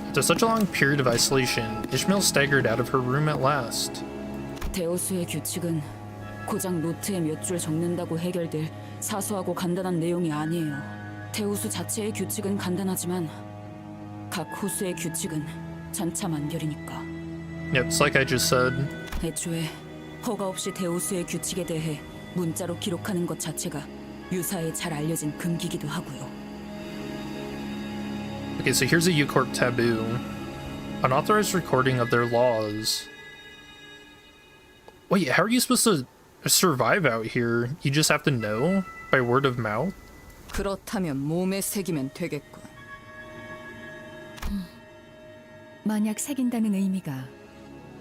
After such a long period of isolation, Ishmael staggered out of her room at last. 대호수의 규칙은 고작 노트에 몇 줄 적는다고 해결될 사소하고 간단한 내용이 아니에요. 대호수 자체의 규칙은 간단하지만 각 호수의 규칙은 천차만별이니까. Yep, it's like I just said. 애초에 허가 없이 대호수의 규칙에 대해 문자로 기록하는 것 자체가 유사에 잘 알려진 금기기도 하고요. Okay, so here's a U Corp taboo. Unauthorized recording of their laws. Wait, how are you supposed to survive out here? You just have to know by word of mouth? 그렇다면 몸에 새기면 되겠군. 만약 새긴다는 의미가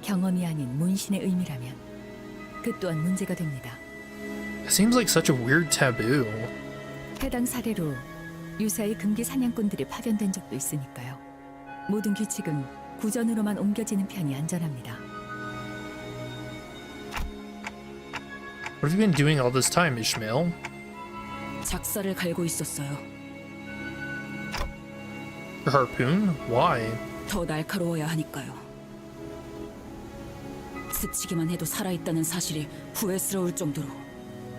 경험이 아닌 문신의 의미라면 그 또한 문제가 됩니다. It seems like such a weird taboo. 해당 사례로 유사의 금기 사냥꾼들이 파견된 적도 있으니까요. 모든 규칙은 구전으로만 옮겨지는 편이 안전합니다. What have you been doing all this time, Ishmael? 작사를 갈고 있었어요. Your harpoon? Why? 더 날카로워야 하니까요. 스치기만 해도 살아있다는 사실이 후회스러울 정도로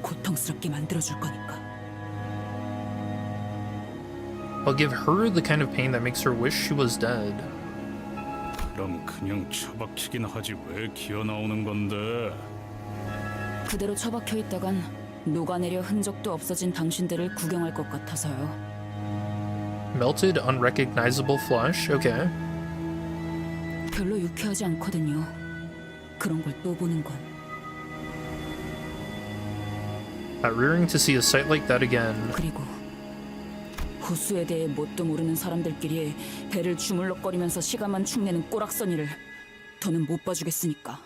고통스럽게 만들어줄 거니까. I'll give her the kind of pain that makes her wish she was dead. 그럼 그냥 처박히긴 하지 왜 기어 나오는 건데? 그대로 처박혀 있다간 녹아내려 흔적도 없어진 당신들을 구경할 것 같아서요. Melted, unrecognizable flesh? Okay. 별로 유쾌하지 않거든요. 그런 걸 또 보는 건. Not rearing to see a sight like that again. 그리고 호수에 대해 뭣도 모르는 사람들끼리 배를 주물럭거리면서 시간만 축내는 꼬락서니를 더는 못 봐주겠으니까.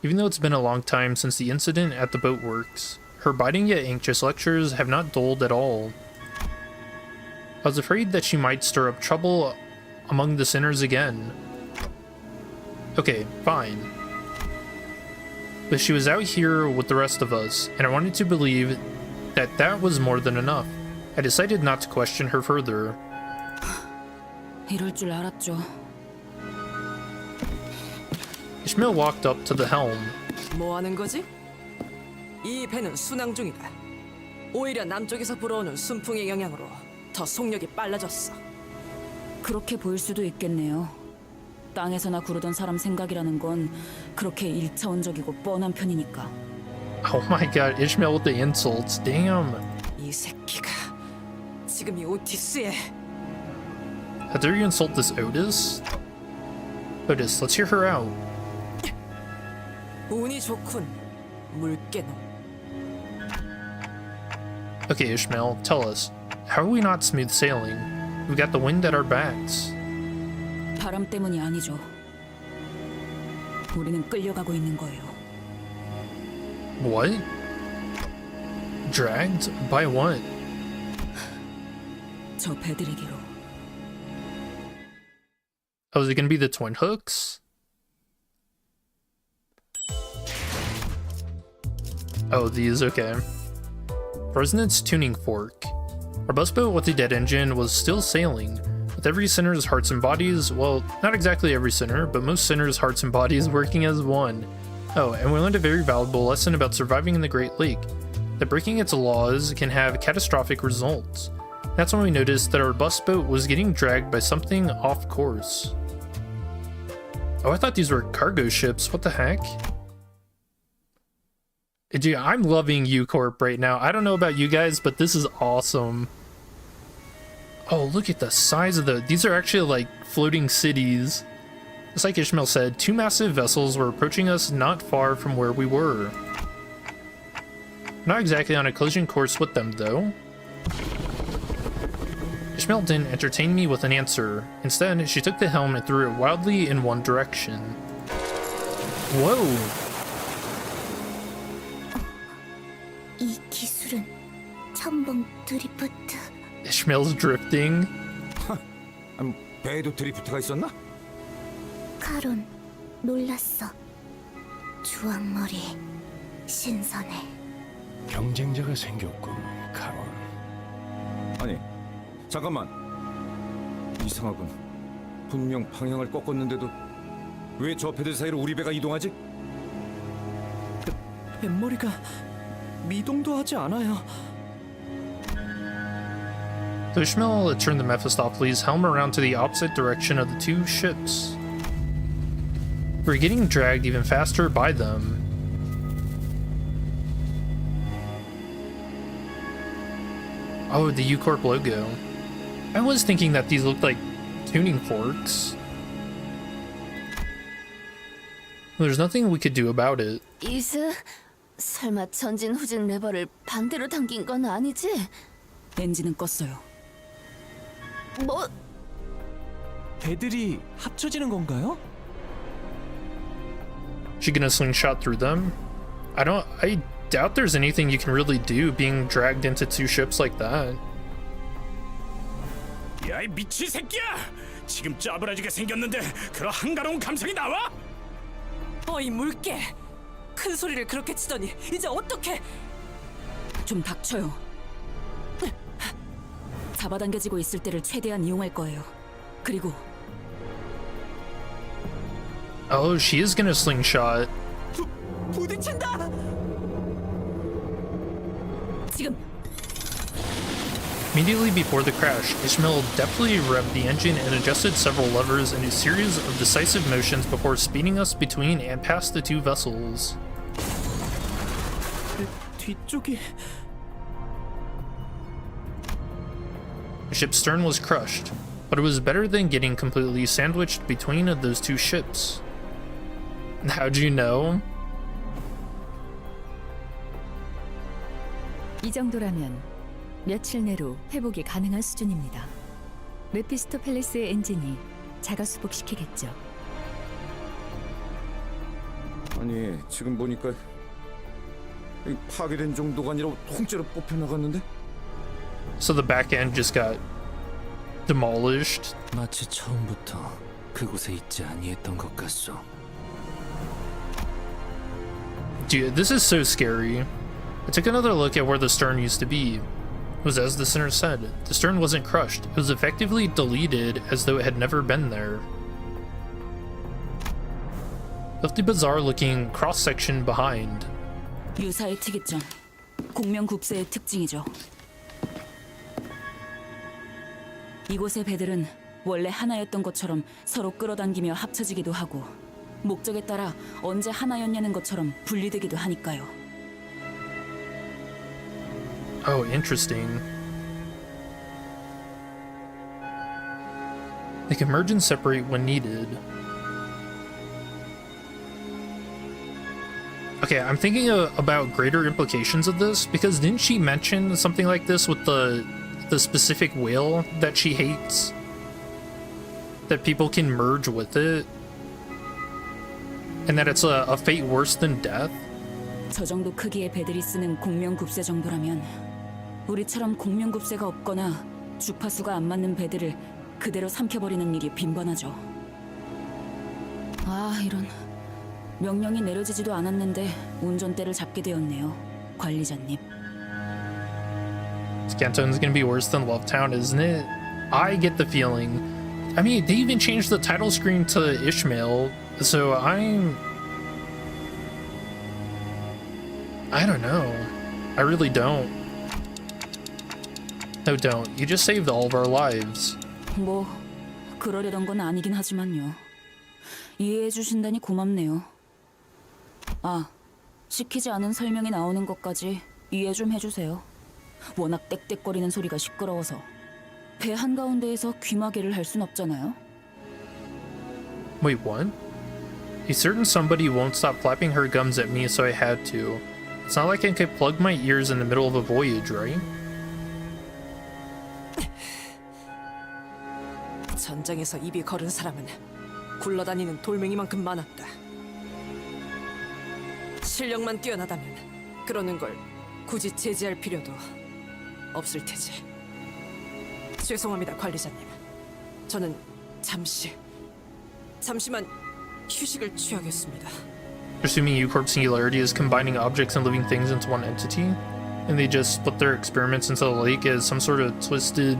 Even though it's been a long time since the incident at the boatworks, her biting yet anxious lectures have not dulled at all. I was afraid that she might stir up trouble among the sinners again. Okay, fine. But she was out here with the rest of us, and I wanted to believe that that was more than enough. I decided not to question her further. 이럴 줄 알았죠. Ishmael walked up to the helm. 뭐 하는 거지? 이 배는 순항 중이다. 오히려 남쪽에서 불어오는 순풍의 영향으로 더 속력이 빨라졌어. 그렇게 보일 수도 있겠네요. 땅에서나 구르던 사람 생각이라는 건 그렇게 일차원적이고 뻔한 편이니까. Oh my god, Ishmael with the insults. Damn. 이 새끼가 지금 이 오티스에 How dare you insult this Otis? Otis, let's hear her out. 운이 좋군, 물개놈. Okay, Ishmael, tell us. How are we not smooth sailing? We've got the wind at our backs. 바람 때문이 아니죠. 우리는 끌려가고 있는 거예요. What? Dragged? By what? 저 배들에게로. Oh, is it gonna be the twin hooks? Oh, these, okay. Resonance tuning fork. Our bus boat with the dead engine was still sailing, with every sinner's hearts and bodies, well, not exactly every sinner, but most sinners' hearts and bodies working as one. Oh, and we learned a very valuable lesson about surviving in the Great Lake, that breaking its laws can have catastrophic results. That's when we noticed that our bus boat was getting dragged by something off course. Oh, I thought these were cargo ships, what the heck? Dude, I'm loving U Corp right now. I don't know about you guys, but this is awesome. Oh, look at the size of these are actually like floating cities. Just like Ishmael said, two massive vessels were approaching us not far from where we were. Not exactly on a collision course with them, though. Ishmael didn't entertain me with an answer. Instead, she took the helm and threw it wildly in one direction. Whoa! 이 기술은 첨벙 드리프트. Ishmael's drifting. 배에도 드리프트가 있었나? 카론, 놀랐어. 주황머리, 신선해. 경쟁자가 생겼군, 카론. 아니, 잠깐만. 이상하군. 분명 방향을 꺾었는데도 왜 저 배들 사이로 우리 배가 이동하지? 뱃머리가 미동도 하지 않아요. So Ishmael turned the Mephistopheles helm around to the opposite direction of the two ships. We're getting dragged even faster by them. Oh, the U Corp logo. I was thinking that these looked like tuning forks. There's nothing we could do about it. 이스, 설마 전진 후진 레버를 반대로 당긴 건 아니지? 엔진은 껐어요. 뭐? 배들이 합쳐지는 건가요? She gonna slingshot through them? I doubt there's anything you can really do being dragged into two ships like that. 야, 이 미친 새끼야! 지금 짜부라지게 생겼는데 그런 한가로운 감상이 나와? 어이 물개! 큰 소리를 그렇게 치더니 이제 어떡해? 좀 닥쳐요. 잡아당겨지고 있을 때를 최대한 이용할 거예요. 그리고 Oh, she is gonna slingshot. 부딪힌다! 지금 Immediately before the crash, Ishmael deftly revved the engine and adjusted several levers in a series of decisive motions before speeding us between and past the two vessels. 뒤쪽이 The ship's stern was crushed, but it was better than getting completely sandwiched between those two ships. How'd you know? 이 정도라면 며칠 내로 회복이 가능한 수준입니다. 메피스토 팰리스의 엔진이 자가 수복시키겠죠. 아니 지금 보니까 이 파괴된 정도가 아니라 통째로 뽑혀 나갔는데? So the back end just got demolished. 마치 처음부터 그곳에 있지 아니했던 것 같소. Dude, this is so scary. I took another look at where the stern used to be. It was as the center said. The stern wasn't crushed. It was effectively deleted as though it had never been there. Left the bizarre looking cross-section behind. 유사의 특이점, 공명급세의 특징이죠. 이곳의 배들은 원래 하나였던 것처럼 서로 끌어당기며 합쳐지기도 하고 목적에 따라 언제 하나였냐는 것처럼 분리되기도 하니까요. Oh, interesting. They can merge and separate when needed. Okay, I'm thinking about greater implications of this, because didn't she mention something like this with the specific whale that she hates? That people can merge with it? And that it's a fate worse than death? 저 정도 크기의 배들이 쓰는 공명급세 정도라면 우리처럼 공명급세가 없거나 주파수가 안 맞는 배들을 그대로 삼켜버리는 일이 빈번하죠. 아, 이런. 명령이 내려지지도 않았는데 운전대를 잡게 되었네요, 관리자님. Scantone's gonna be worse than Lovetown, isn't it? I get the feeling. I mean, they even changed the title screen to Ishmael, so I don't know. I really don't. No, don't. You just saved all of our lives. 뭐 그러려던 건 아니긴 하지만요. 이해해 주신다니 고맙네요. 아, 시키지 않은 설명이 나오는 것까지 이해 좀 해주세요. 워낙 떽떽거리는 소리가 시끄러워서 배 한가운데에서 귀마개를 할 순 없잖아요. Wait, what? A certain somebody won't stop flapping her gums at me, so I had to. It's not like I could plug my ears in the middle of a voyage, right? 전장에서 입이 거른 사람은 굴러다니는 돌멩이만큼 많았다. 실력만 뛰어나다면 그러는 걸 굳이 제지할 필요도 없을 테지. 죄송합니다, 관리자님. 저는 잠시만 휴식을 취하겠습니다. Assuming U Corp Singularity is combining objects and living things into one entity, and they just split their experiments into the lake as some sort of twisted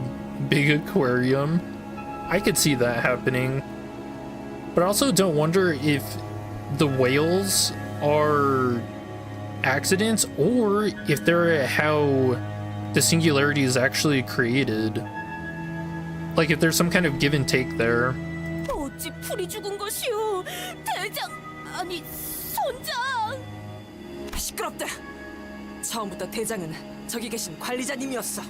big aquarium. I could see that happening. But I also don't wonder if the whales are accidents or if they're how the singularity is actually created. Like if there's some kind of give and take there. 어찌 풀이 죽은 것이오? 대장, 아니 선장. 시끄럽다. 처음부터 대장은 저기 계신 관리자님이었어.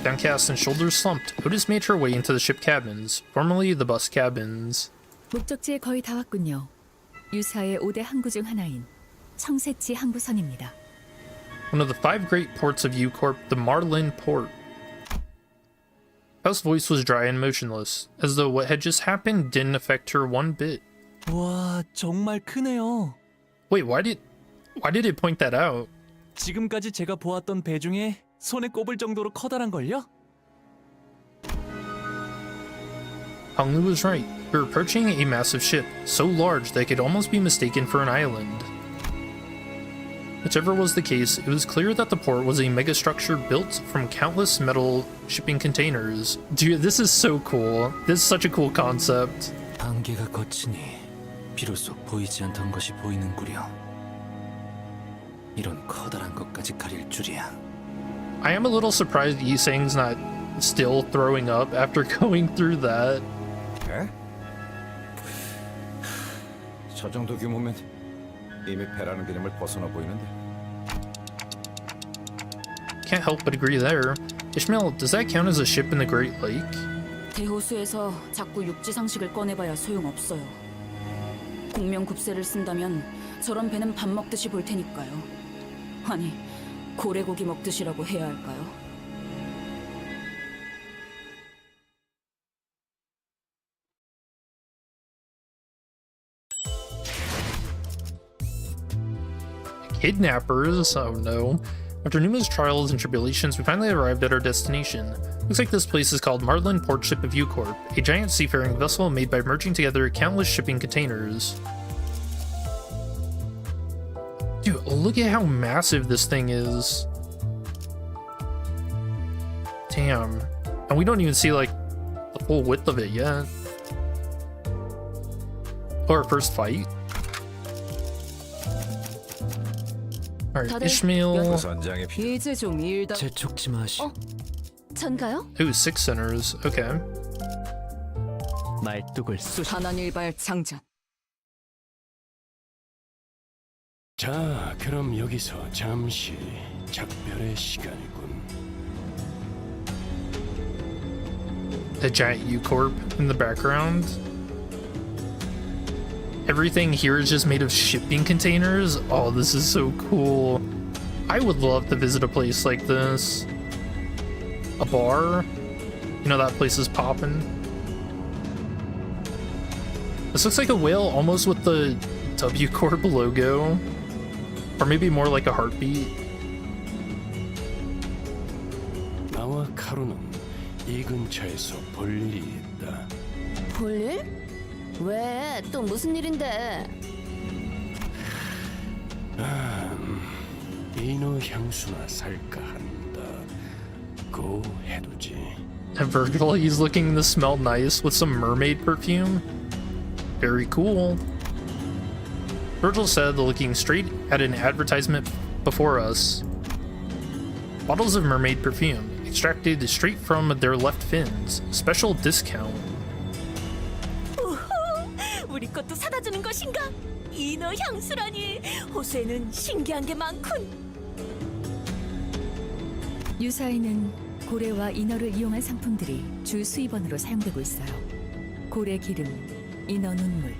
Downcast and shoulders slumped, Otis made her way into the ship cabins, formerly the bus cabins. 목적지에 거의 다 왔군요. 유사의 5대 항구 중 하나인 청새치 항구선입니다. One of the 5 great ports of U Corp, the Marlin Port. How's voice was dry and motionless, as though what had just happened didn't affect her one bit. 와, 정말 크네요. Wait, why did it point that out? 지금까지 제가 보았던 배 중에 손에 꼽을 정도로 커다란걸요? Honglu was right. We were approaching a massive ship, so large that it could almost be mistaken for an island. Whichever was the case, it was clear that the port was a megastructure built from countless metal shipping containers. Dude, this is so cool. This is such a cool concept. 안개가 걷히니 비로소 보이지 않던 것이 보이는구려. 이런 커다란 것까지 가릴 줄이야. I am a little surprised Yisang's not still throwing up after going through that. 배? 저 정도 규모면 이미 배라는 개념을 벗어나 보이는데. Can't help but agree there. Ishmael, does that count as a ship in the Great Lake? 대호수에서 자꾸 육지 상식을 꺼내봐야 소용없어요. 공명급세를 쓴다면 저런 배는 밥 먹듯이 볼 테니까요. 아니, 고래고기 먹듯이라고 해야 할까요? Kidnappers? Oh no. After numerous trials and tribulations, we finally arrived at our destination. Looks like this place is called Marlin Port Ship of U Corp, a giant seafaring vessel made by merging together countless shipping containers. Dude, look at how massive this thing is. Damn. And we don't even see, like, the full width of it yet. Or our first fight. Alright, Ishmael. 이제 좀 일다. 재촉지 마시. 전가요? Ooh, 6 centers. Okay. 말뚝을 쑤시. 한한일발 장전. 자, 그럼 여기서 잠시 작별의 시간이군. The giant U Corp in the background. Everything here is just made of shipping containers. Oh, this is so cool. I would love to visit a place like this. A bar. You know, that place is poppin'. This looks like a whale almost with the W Corp logo. Or maybe more like a heartbeat. 나와 카루는 이 근처에서 볼 일이 있다. 볼일? 왜? 또 무슨 일인데? 인어 향수나 살까 한다. 고 해두지. And Virgil, he's looking to smell nice with some mermaid perfume. Very cool. Virgil said, looking straight at an advertisement before us. Bottles of mermaid perfume, extracted straight from their left fins. Special discount. 우리 것도 사다 주는 것인가? 인어 향수라니. 호수에는 신기한 게 많군. 유사에는 고래와 인어를 이용한 상품들이 주 수입원으로 사용되고 있어요. 고래 기름, 인어 눈물,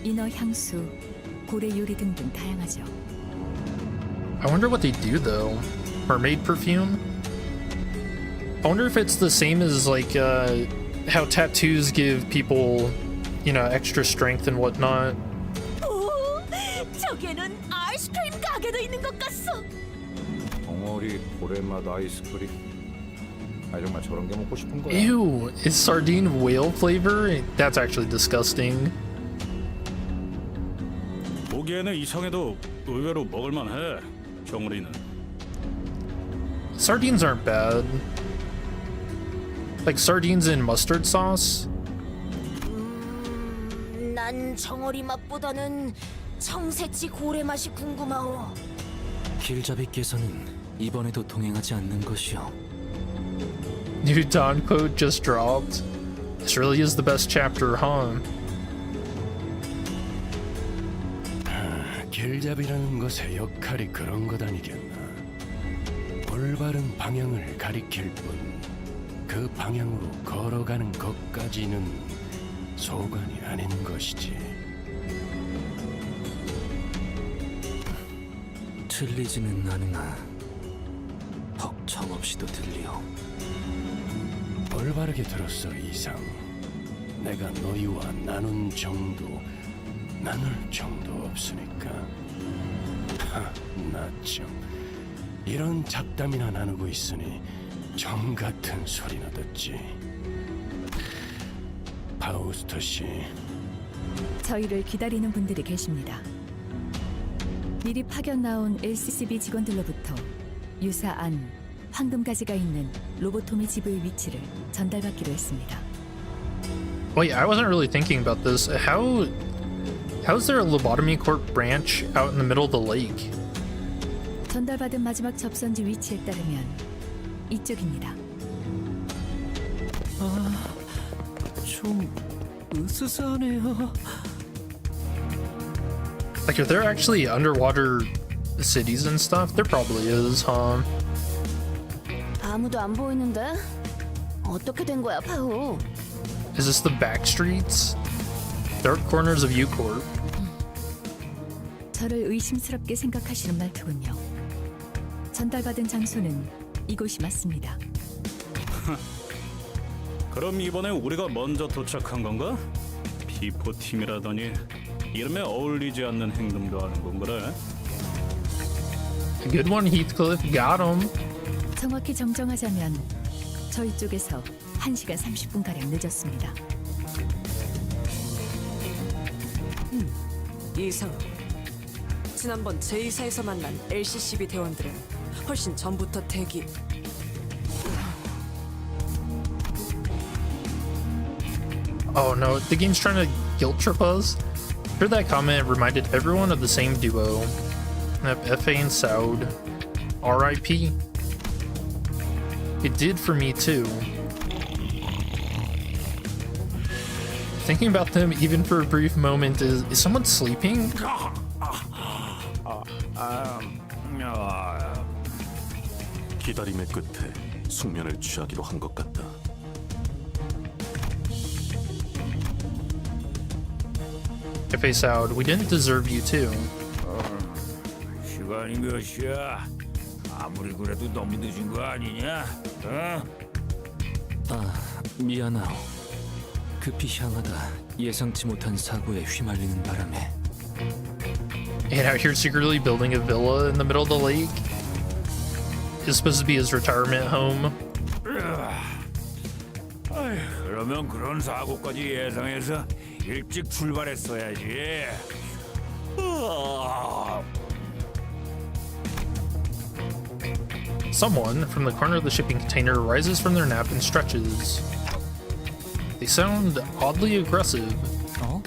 인어 향수, 고래 요리 등등 다양하죠. I wonder what they do though. Mermaid perfume? I wonder if it's the same as like how tattoos give people, you know, extra strength and whatnot. 오, 저기에는 아이스크림 가게도 있는 것 같소. 덩어리 고래맛 아이스크림. 아 정말 저런 게 먹고 싶은 거야. Ew, is sardine whale flavor? That's actually disgusting. 보기에는 이상해도 의외로 먹을만해. 정우리는. Sardines aren't bad. Like sardines in mustard sauce? 난 정어리 맛보다는 청새치 고래 맛이 궁금하오. 길잡이께서는 이번에도 동행하지 않는 것이요. New Dawn quote just dropped. This really is the best chapter, huh? 길잡이라는 것의 역할이 그런 것 아니겠나. 올바른 방향을 가리킬 뿐 그 방향으로 걸어가는 것까지는 소관이 아닌 것이지. 틀리지는 않으나 벅청 없이도 들려. 올바르게 들었어, 이상. 내가 너희와 나눌 정도 없으니까. 나 참 이런 잡담이나 나누고 있으니 정 같은 소리나 듣지. 파우스터 씨, 저희를 기다리는 분들이 계십니다. 미리 파견 나온 LCCB 직원들로부터 유사 안 황금가지가 있는 로보토미 지부의 위치를 전달받기로 했습니다. Wait, I wasn't really thinking about this. How's there a lobotomy corp branch out in the middle of the lake? 전달받은 마지막 접선지 위치에 따르면 이쪽입니다. 좀 으스스하네요. Like, if there are actually underwater cities and stuff, there probably is, huh? 아무도 안 보이는데? 어떻게 된 거야, 파우? Is this the back streets? Dark corners of U Corp. 저를 의심스럽게 생각하시는 말투군요. 전달받은 장소는 이곳이 맞습니다. 그럼 이번에 우리가 먼저 도착한 건가? P4팀이라더니 이름에 어울리지 않는 행동도 하는군 그래? A good one, Heathcliff. Got him. 정확히 정정하자면 저희 쪽에서 1시간 30분가량 늦었습니다. 이상. 지난번 제2사에서 만난 LCCB 대원들은 훨씬 전부터 대기. Oh no, the game's trying to guilt trip us. Heard that comment reminded everyone of the same duo. F.A. and Saud. R.I.P. It did for me too. Thinking about them even for a brief moment is someone sleeping? 기다림의 끝에 숙면을 취하기로 한 것 같다. F.A. Saud, we didn't deserve you too. 시간이 몇 시야? 아무리 그래도 너무 늦은 거 아니냐? 미안하오. 급히 향하다 예상치 못한 사고에 휘말리는 바람에. And out here secretly building a villa in the middle of the lake. It's supposed to be his retirement home. 그러면 그런 사고까지 예상해서 일찍 출발했어야지. Someone from the corner of the shipping container rises from their nap and stretches. They sound oddly aggressive. 어?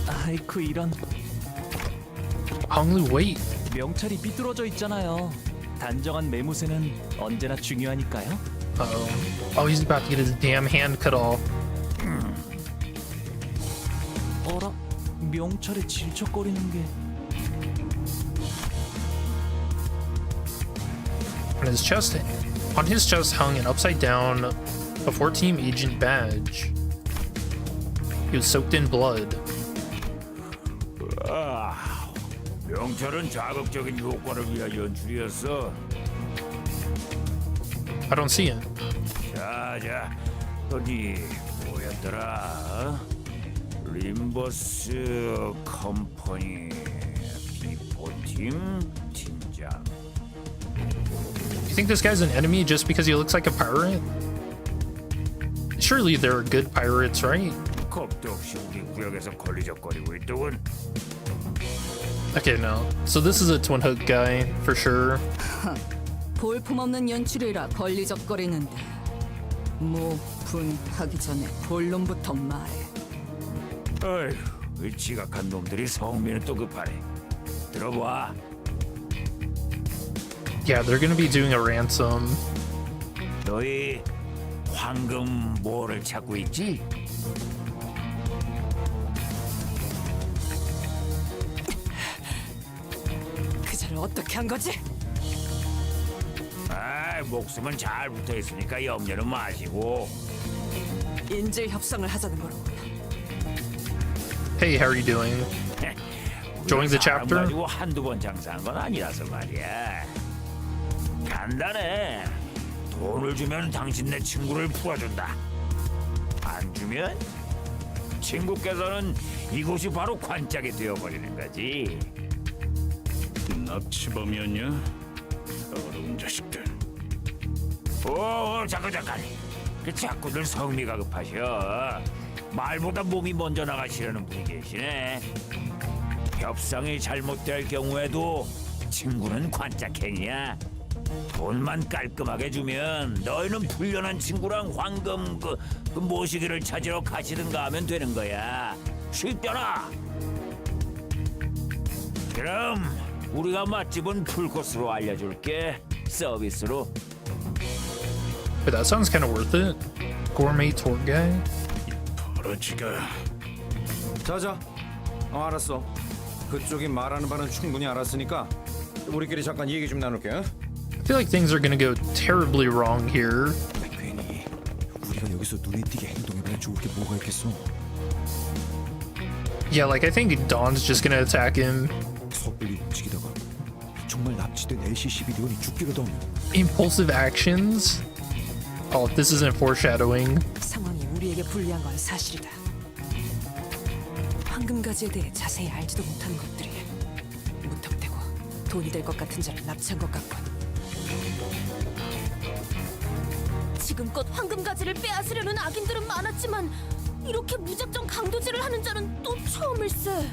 아이쿠 이런. Honglu, wait. 명찰이 삐뚤어져 있잖아요. 단정한 매무새는 언제나 중요하니까요. Uh-oh. Oh, he's about to get his damn hand cut off. 어라? 명찰에 질척거리는 게. On his chest hung an upside down a 4-team agent badge. He was soaked in blood. 명찰은 자극적인 효과를 위한 연출이었어. I don't see it. 자, 어디 뭐였더라? 림버스 컴퍼니 P4팀 팀장. You think this guy's an enemy just because he looks like a pirate? Surely there are good pirates, right? 겁도 없이 우리 구역에서 걸리적거리고 있더군. Okay, no. So this is a twin hook guy for sure. 볼품없는 연출이라 걸리적거리는데 뭐 분하기 전에 본론부터 말해. 어휴, 이 지각한 놈들이 성미는 또 급하네. 들어봐. Yeah, they're gonna be doing a ransom. 너희 황금 뭐를 찾고 있지? 그자를 어떻게 한 거지? 목숨은 잘 붙어 있으니까 염려는 마시고. 인질 협상을 하자는 거로. Hey, how are you doing? Enjoying the chapter? 가지고 한두 번 장사한 건 아니라서 말이야. 간단해. 돈을 주면 당신네 친구를 풀어준다. 안 주면 친구께서는 이곳이 바로 관짝이 되어버리는 거지. 납치범이었냐? 더러운 자식들. 오, 잠깐. 그 자꾸들 성미가 급하셔. 말보다 몸이 먼저 나가시려는 분이 계시네. 협상이 잘못될 경우에도 친구는 관짝행이야. 돈만 깔끔하게 주면 너희는 불련한 친구랑 황금 그 모시기를 찾으러 가시든가 하면 되는 거야. 쉽잖아. 그럼 우리가 맛집은 풀코스로 알려줄게. 서비스로. But that sounds kind of worth it. Gourmet tour guide. 버러지가. 자자. 알았어. 그쪽이 말하는 바는 충분히 알았으니까 우리끼리 잠깐 얘기 좀 나눌게. 어? I feel like things are gonna go terribly wrong here. 괜히 우리가 여기서 눈에 띄게 행동해봐야 좋을 게 뭐가 있겠어. Yeah, like I think Dawn's just gonna attack him. 섣불리 움직이다가 정말 납치된 LC-12대원이 죽기라도 하면. Impulsive actions. Oh, this isn't foreshadowing. 상황이 우리에게 불리한 건 사실이다. 황금가지에 대해 자세히 알지도 못하는 것들이 무턱대고 돈이 될 것 같은 자를 납치한 것 같군. 지금껏 황금가지를 빼앗으려는 악인들은 많았지만 이렇게 무작정 강도질을 하는 자는 또 처음일세.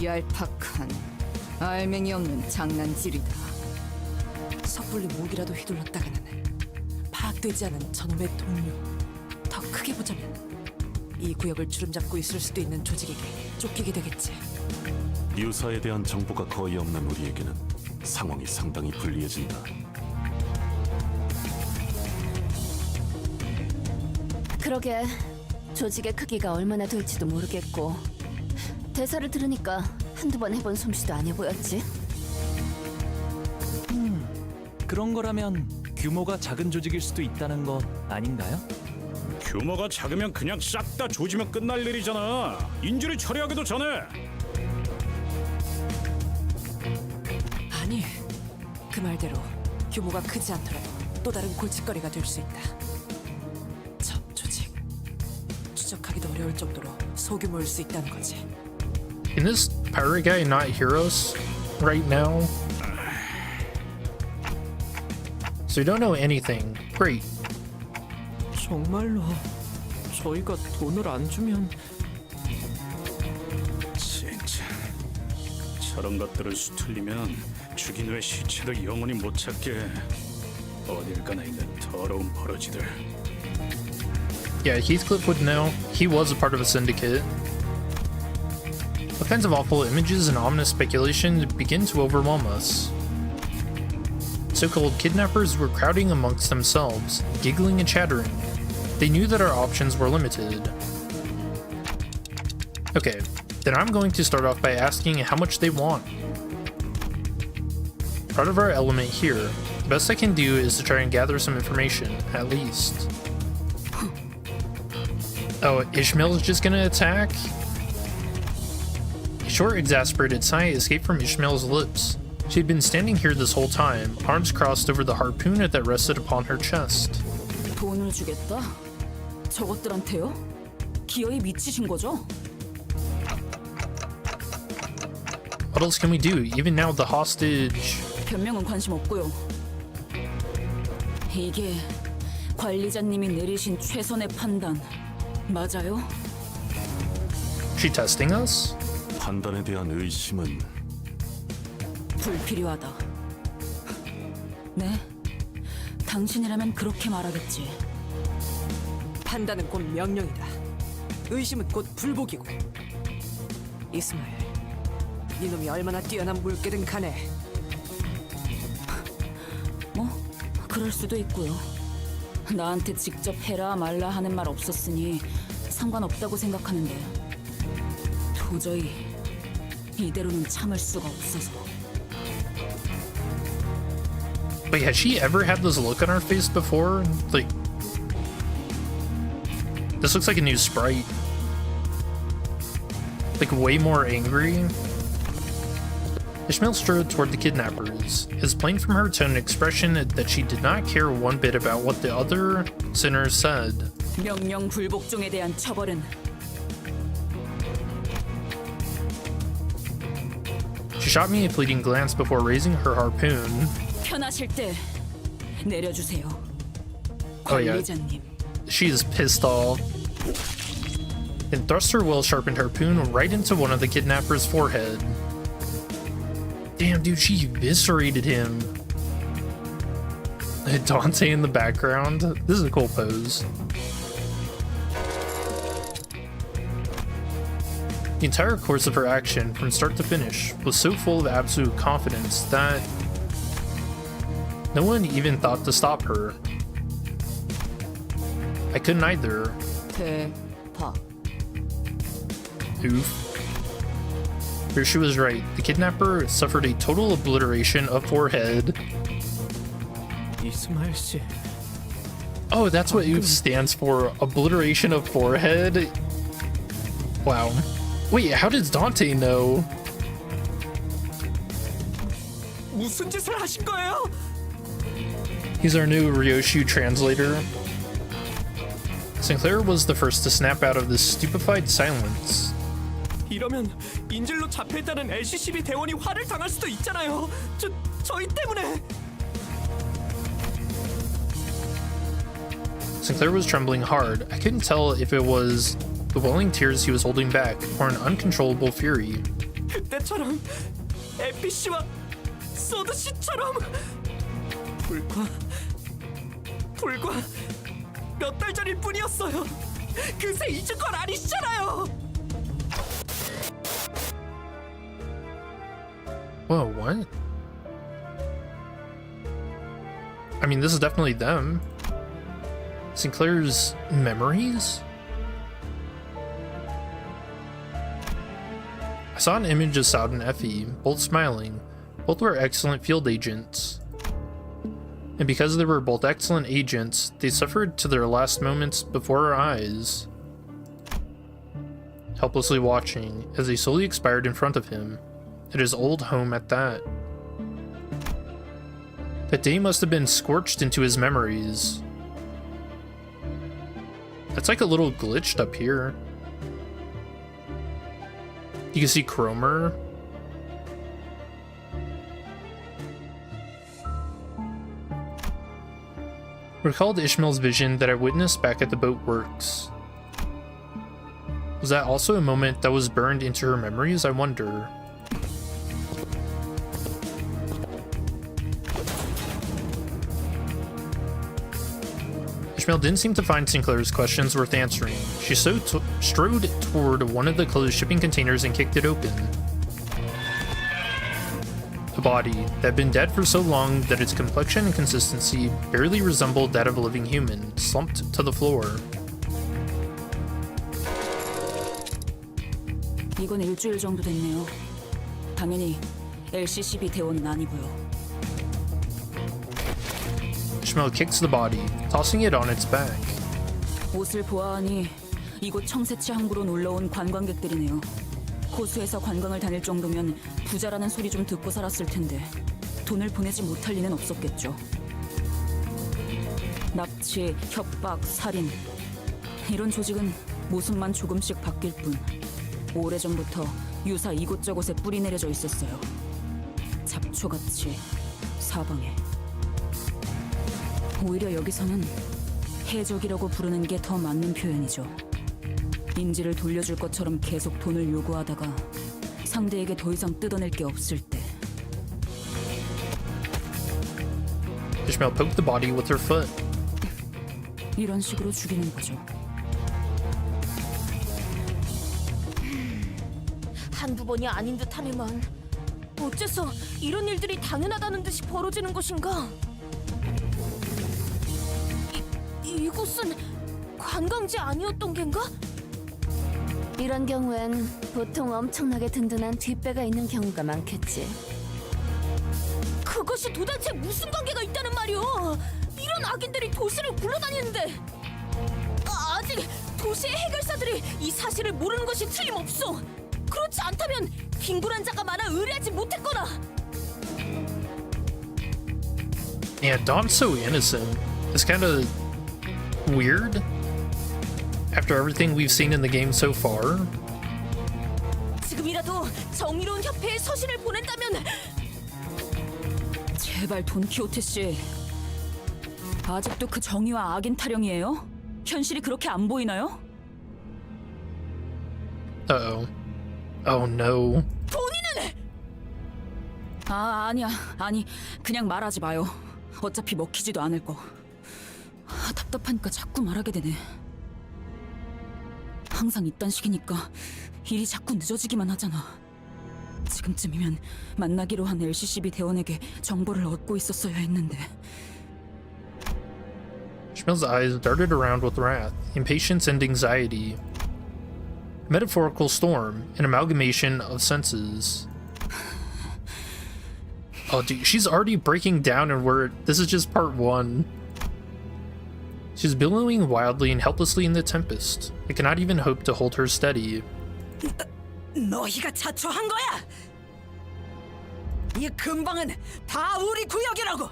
얄팍한 알맹이 없는 장난질이다. 섣불리 목이라도 휘둘렀다가는 파악되지 않은 저놈의 동료. 더 크게 보자면 이 구역을 주름잡고 있을 수도 있는 조직에게 쫓기게 되겠지. 유사에 대한 정보가 거의 없는 우리에게는 상황이 상당히 불리해진다. 그러게 조직의 크기가 얼마나 될지도 모르겠고 대사를 들으니까 한두 번 해본 솜씨도 아니어 보였지. 그런 거라면 규모가 작은 조직일 수도 있다는 거 아닌가요? 규모가 작으면 그냥 싹 다 조지면 끝날 일이잖아. 인질을 처리하기도 전에. 아니, 그 말대로 규모가 크지 않더라도 또 다른 골칫거리가 될 수 있다. 저 조직 추적하기도 어려울 정도로 소규모일 수 있다는 거지. Can this pirate guy not hear us right now? So you don't know anything. Great. 정말로 저희가 돈을 안 주면 진짜 저런 것들을 수틀리면 죽인 후에 시체를 영원히 못 찾게 어딜 가나 있는 더러운 버러지들. Yeah, Heathcliff would know. He was a part of a syndicate. What kinds of awful images and ominous speculation begin to overwhelm us? So-called kidnappers were crowding amongst themselves, giggling and chattering. They knew that our options were limited. Okay, then I'm going to start off by asking how much they want. Part of our element here, the best I can do is to try and gather some information, at least. Oh, Ishmael's just gonna attack? A short, exasperated sigh escaped from Ishmael's lips. She had been standing here this whole time, arms crossed over the harpoon that rested upon her chest. 돈을 주겠다? 저것들한테요? 기어이 미치신 거죠? What else can we do? Even now the hostage... 변명은 관심 없고요. 이게 관리자님이 내리신 최선의 판단 맞아요? She testing us? 판단에 대한 의심은 불필요하다. 네? 당신이라면 그렇게 말하겠지. 판단은 곧 명령이다. 의심은 곧 불복이고. 이스마엘, 이놈이 얼마나 뛰어난 물개든 간에. 뭐? 그럴 수도 있고요. 나한테 직접 해라 말라 하는 말 없었으니 상관없다고 생각하는데 도저히 이대로는 참을 수가 없어서. Wait, has she ever had this look on her face before? Like, This looks like a new sprite. Like way more angry. Ishmael strode toward the kidnappers. It was plain from her tone and expression that she did not care one bit about what the other sinners said. 명령 불복종에 대한 처벌은 She shot me a fleeting glance before raising her harpoon. 편하실 때 내려주세요. Oh yeah, 관리자님. she is pissed off. And thrust her well-sharpened harpoon right into one of the kidnappers' forehead. Damn, dude, she eviscerated him. Dante in the background. This is a cool pose. The entire course of her action, from start to finish, was so full of absolute confidence that no one even thought to stop her. I couldn't either. 대박. Oof. Here she was right. The kidnapper suffered a total obliteration of forehead. 이스마엘 씨. Oh, that's what OOF stands for. Obliteration of forehead? Wow. Wait, how does Dante know? 무슨 짓을 하신 거예요? He's our new Ryoshu translator. Sinclair was the first to snap out of this stupefied silence. 이러면 인질로 잡혀있다는 LCCB 대원이 화를 당할 수도 있잖아요. 저희 때문에. Sinclair was trembling hard. I couldn't tell if it was the welling tears he was holding back or an uncontrollable fury. 그때처럼 NPC와 소드 씨처럼 불과 몇 달 전일 뿐이었어요. 그새 잊은 건 아니시잖아요. Whoa, what? I mean, this is definitely them. Sinclair's memories? I saw an image of Saud and Effie, both smiling. Both were excellent field agents. And because they were both excellent agents, they suffered to their last moments before our eyes. Helplessly watching as they slowly expired in front of him, at his old home at that. That day must have been scorched into his memories. That's like a little glitched up here. You can see Cromer. Recalled Ishmael's vision that I witnessed back at the boat works. Was that also a moment that was burned into her memories, I wonder? Ishmael didn't seem to find Sinclair's questions worth answering. She strode toward one of the closed shipping containers and kicked it open. A body that had been dead for so long that its complexion and consistency barely resembled that of a living human, slumped to the floor. 이건 일주일 정도 됐네요. 당연히 LCCB 대원은 아니고요. Ishmael kicks the body, tossing it on its back. 옷을 보아하니 이곳 청새치 항구로 놀러온 관광객들이네요. 호수에서 관광을 다닐 정도면 부자라는 소리 좀 듣고 살았을 텐데 돈을 보내지 못할 리는 없었겠죠. 납치, 협박, 살인 이런 조직은 모습만 조금씩 바뀔 뿐 오래전부터 유사 이곳저곳에 뿌리 내려져 있었어요. 잡초같이 사방에. 오히려 여기서는 해적이라고 부르는 게 더 맞는 표현이죠. 인지를 돌려줄 것처럼 계속 돈을 요구하다가 상대에게 더 이상 뜯어낼 게 없을 때. Ishmael poked the body with her foot. 이런 식으로 죽이는 거죠. 한두 번이 아닌 듯하네만. 어째서 이런 일들이 당연하다는 듯이 벌어지는 것인가? 이곳은 관광지 아니었던 겐가? 이런 경우엔 보통 엄청나게 든든한 뒷배가 있는 경우가 많겠지. 그것이 도대체 무슨 관계가 있다는 말이오? 이런 악인들이 도시를 굴러다니는데 아직 도시의 해결사들이 이 사실을 모르는 것이 틀림없어. 그렇지 않다면 빙굴한 자가 많아 의뢰하지 못했거나. Yeah, Dawn's so innocent. It's kind of weird after everything we've seen in the game so far. 지금이라도 정의로운 협회에 서신을 보낸다면. 제발 돈키호테 씨. 아직도 그 정의와 악인 타령이에요? 현실이 그렇게 안 보이나요? Uh-oh. Oh no. 본인은 아니야. 아니, 그냥 말하지 마요. 어차피 먹히지도 않을 거. 답답하니까 자꾸 말하게 되네. 항상 이딴 식이니까 일이 자꾸 늦어지기만 하잖아. 지금쯤이면 만나기로 한 LCCB 대원에게 정보를 얻고 있었어야 했는데. Ishmael's eyes darted around with wrath, impatience, and anxiety. Metaphorical storm, an amalgamation of senses. Oh, dude, she's already breaking down, and this is just part 1. She's billowing wildly and helplessly in the tempest. I cannot even hope to hold her steady. 너희가 자초한 거야. 이 근방은 다 우리 구역이라고.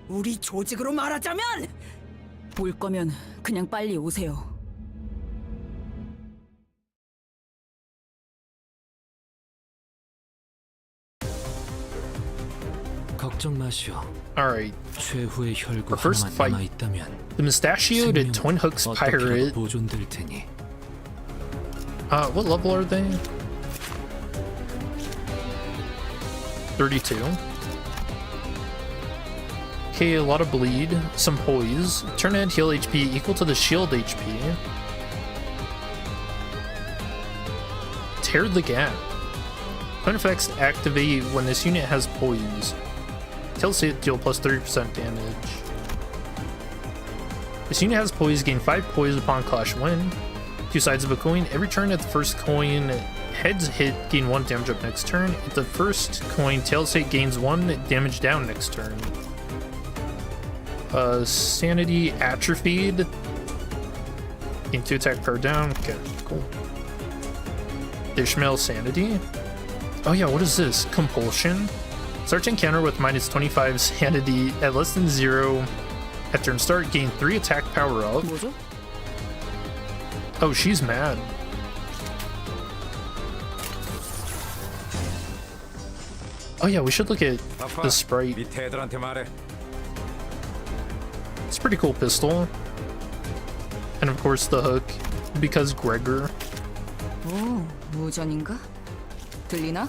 우리 조직으로 말하자면 올 거면 그냥 빨리 오세요. 걱정 마시오. Alright, 최후의 혈구 our first 하나만 fight. 남아 있다면 The mustachioed Twin Hooks pirate. 보존될 테니. What level are they? 32. Okay, a lot of bleed, some poise. Turn and heal HP equal to the shield HP. Tear the gap. Twin effects activate when this unit has poise. Kills hit deal plus 30% damage. This unit has poise, gain 5 poise upon clash win. 2 sides of a coin. Every turn at the first coin, heads hit, gain 1 damage up next turn. If the first coin tails hit, gains 1 damage down next turn. Sanity atrophied. Gain 2 attack power down. Okay, cool. Ishmael sanity. Oh yeah, what is this? Compulsion. Start encounter with minus 25 sanity at less than 0 at turn start. Gain 3 attack power up. Oh, she's mad. Oh yeah, we should look at the sprite. 밑에 애들한테 말해. It's a pretty cool pistol. And of course the hook, because Gregor. 오, 무전인가? 들리나?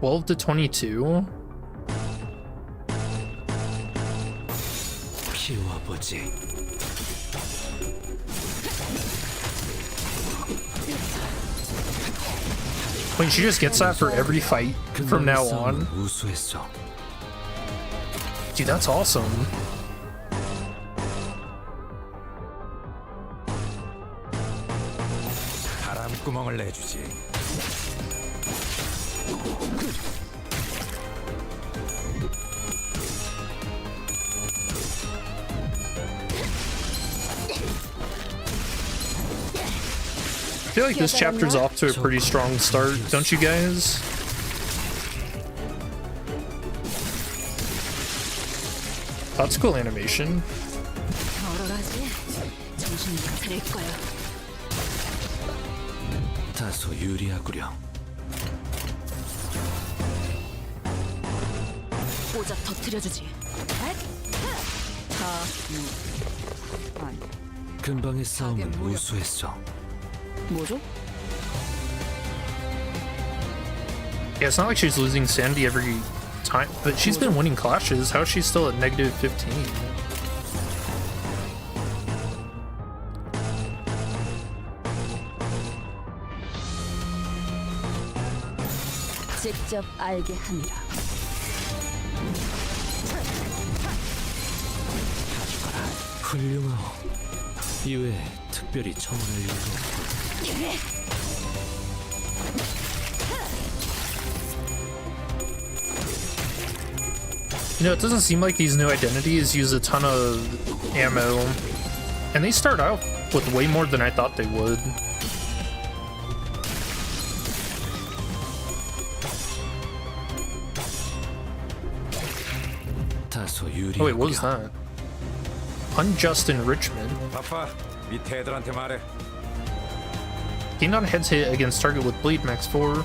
$12 to $22. 키워보지. Wait, she just gets that for every fight from now on? 우수했어. Dude, that's awesome. 바람구멍을 내주지. I feel like this chapter's off to a pretty strong start, don't you guys? That's cool animation. 다소 유리하구려. 꼬작 터뜨려주지. 근방의 싸움은 우수했어. 뭐죠? Yeah, it's not like she's losing sanity every time, but she's been winning clashes. How is she still at negative 15? 직접 알게 함이라. 훌륭하오. 이외에 특별히 첨언할 일도 없고. You know, it doesn't seem like these new identities use a ton of ammo, and they start out with way more than I thought they would. Oh wait, what was that? Unjust enrichment. 바빠. 밑에 애들한테 말해. Gain on heads hit against target with blade max 4.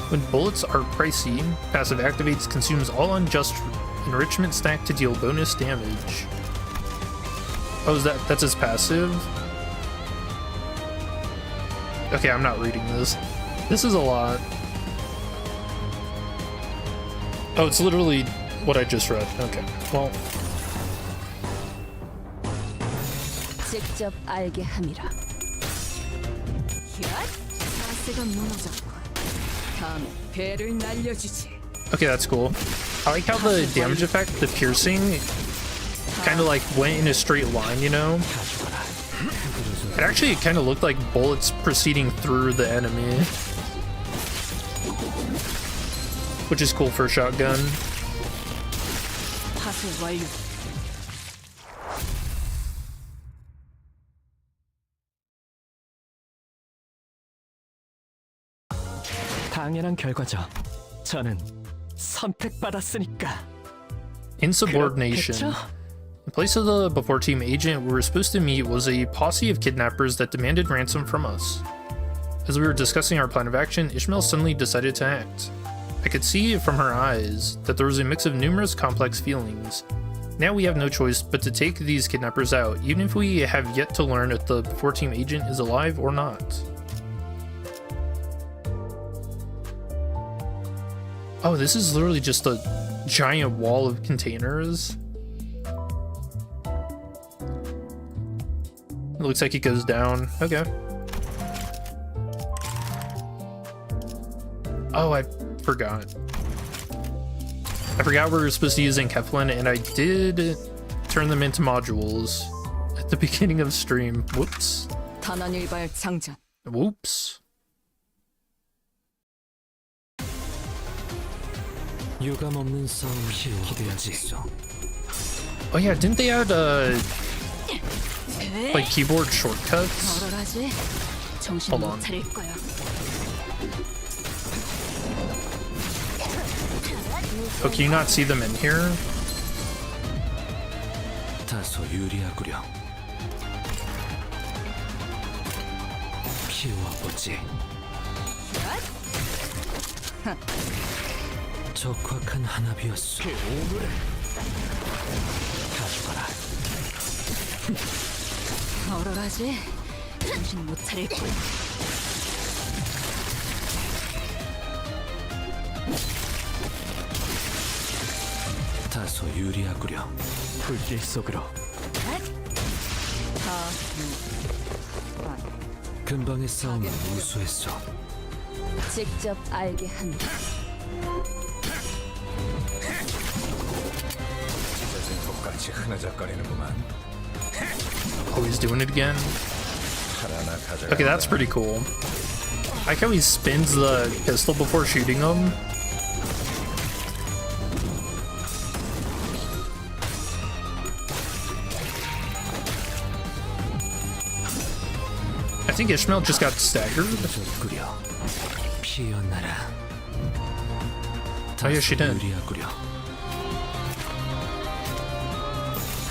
When bullets are pricey, passive activates, consumes all unjust enrichment stack to deal bonus damage. Oh, that's his passive? Okay, I'm not reading this. This is a lot. Oh, it's literally what I just read. Okay, well. 직접 알게 함이라. 자세가 무너졌고 다음에 배를 날려주지. Okay, that's cool. I like how the damage effect, the piercing, kind of like went in a straight line, you know? It actually kind of looked like bullets proceeding through the enemy, which is cool for a shotgun. 파쇄 완료. 당연한 결과죠. 저는 선택받았으니까. Insubordination. 그렇겠죠? In place of the before team agent we were supposed to meet was a posse of kidnappers that demanded ransom from us. As we were discussing our plan of action, Ishmael suddenly decided to act. I could see from her eyes that there was a mix of numerous complex feelings. Now we have no choice but to take these kidnappers out, even if we have yet to learn if the before team agent is alive or not. Oh, this is literally just a giant wall of containers. It looks like it goes down. Okay. Oh, I forgot. I forgot we were supposed to use Enkeflin, and I did turn them into modules at the beginning of stream. Whoops. 단한일발 장전. Whoops. 유감 없는 싸움을 기대하지. Oh yeah, didn't they add like keyboard shortcuts? 얼얼하지? 정신 Hold 못 on. 차릴 거야. Oh, can you not see them in here? 다소 유리하구려. 피워보지. 적확한 한압이었소. 가져가라. 얼얼하지? 정신 못 차릴 거야. 다소 유리하구려. 불길 속으로. 근방의 싸움은 우수했어. 직접 알게 함이라. 찢어진 독같이 흐느적거리는구만. Oh, he's doing it again. 하나하나 가져가. Okay, that's pretty cool. I like how he spins the pistol before shooting him. I think Ishmael just got staggered. Oh yeah, she did.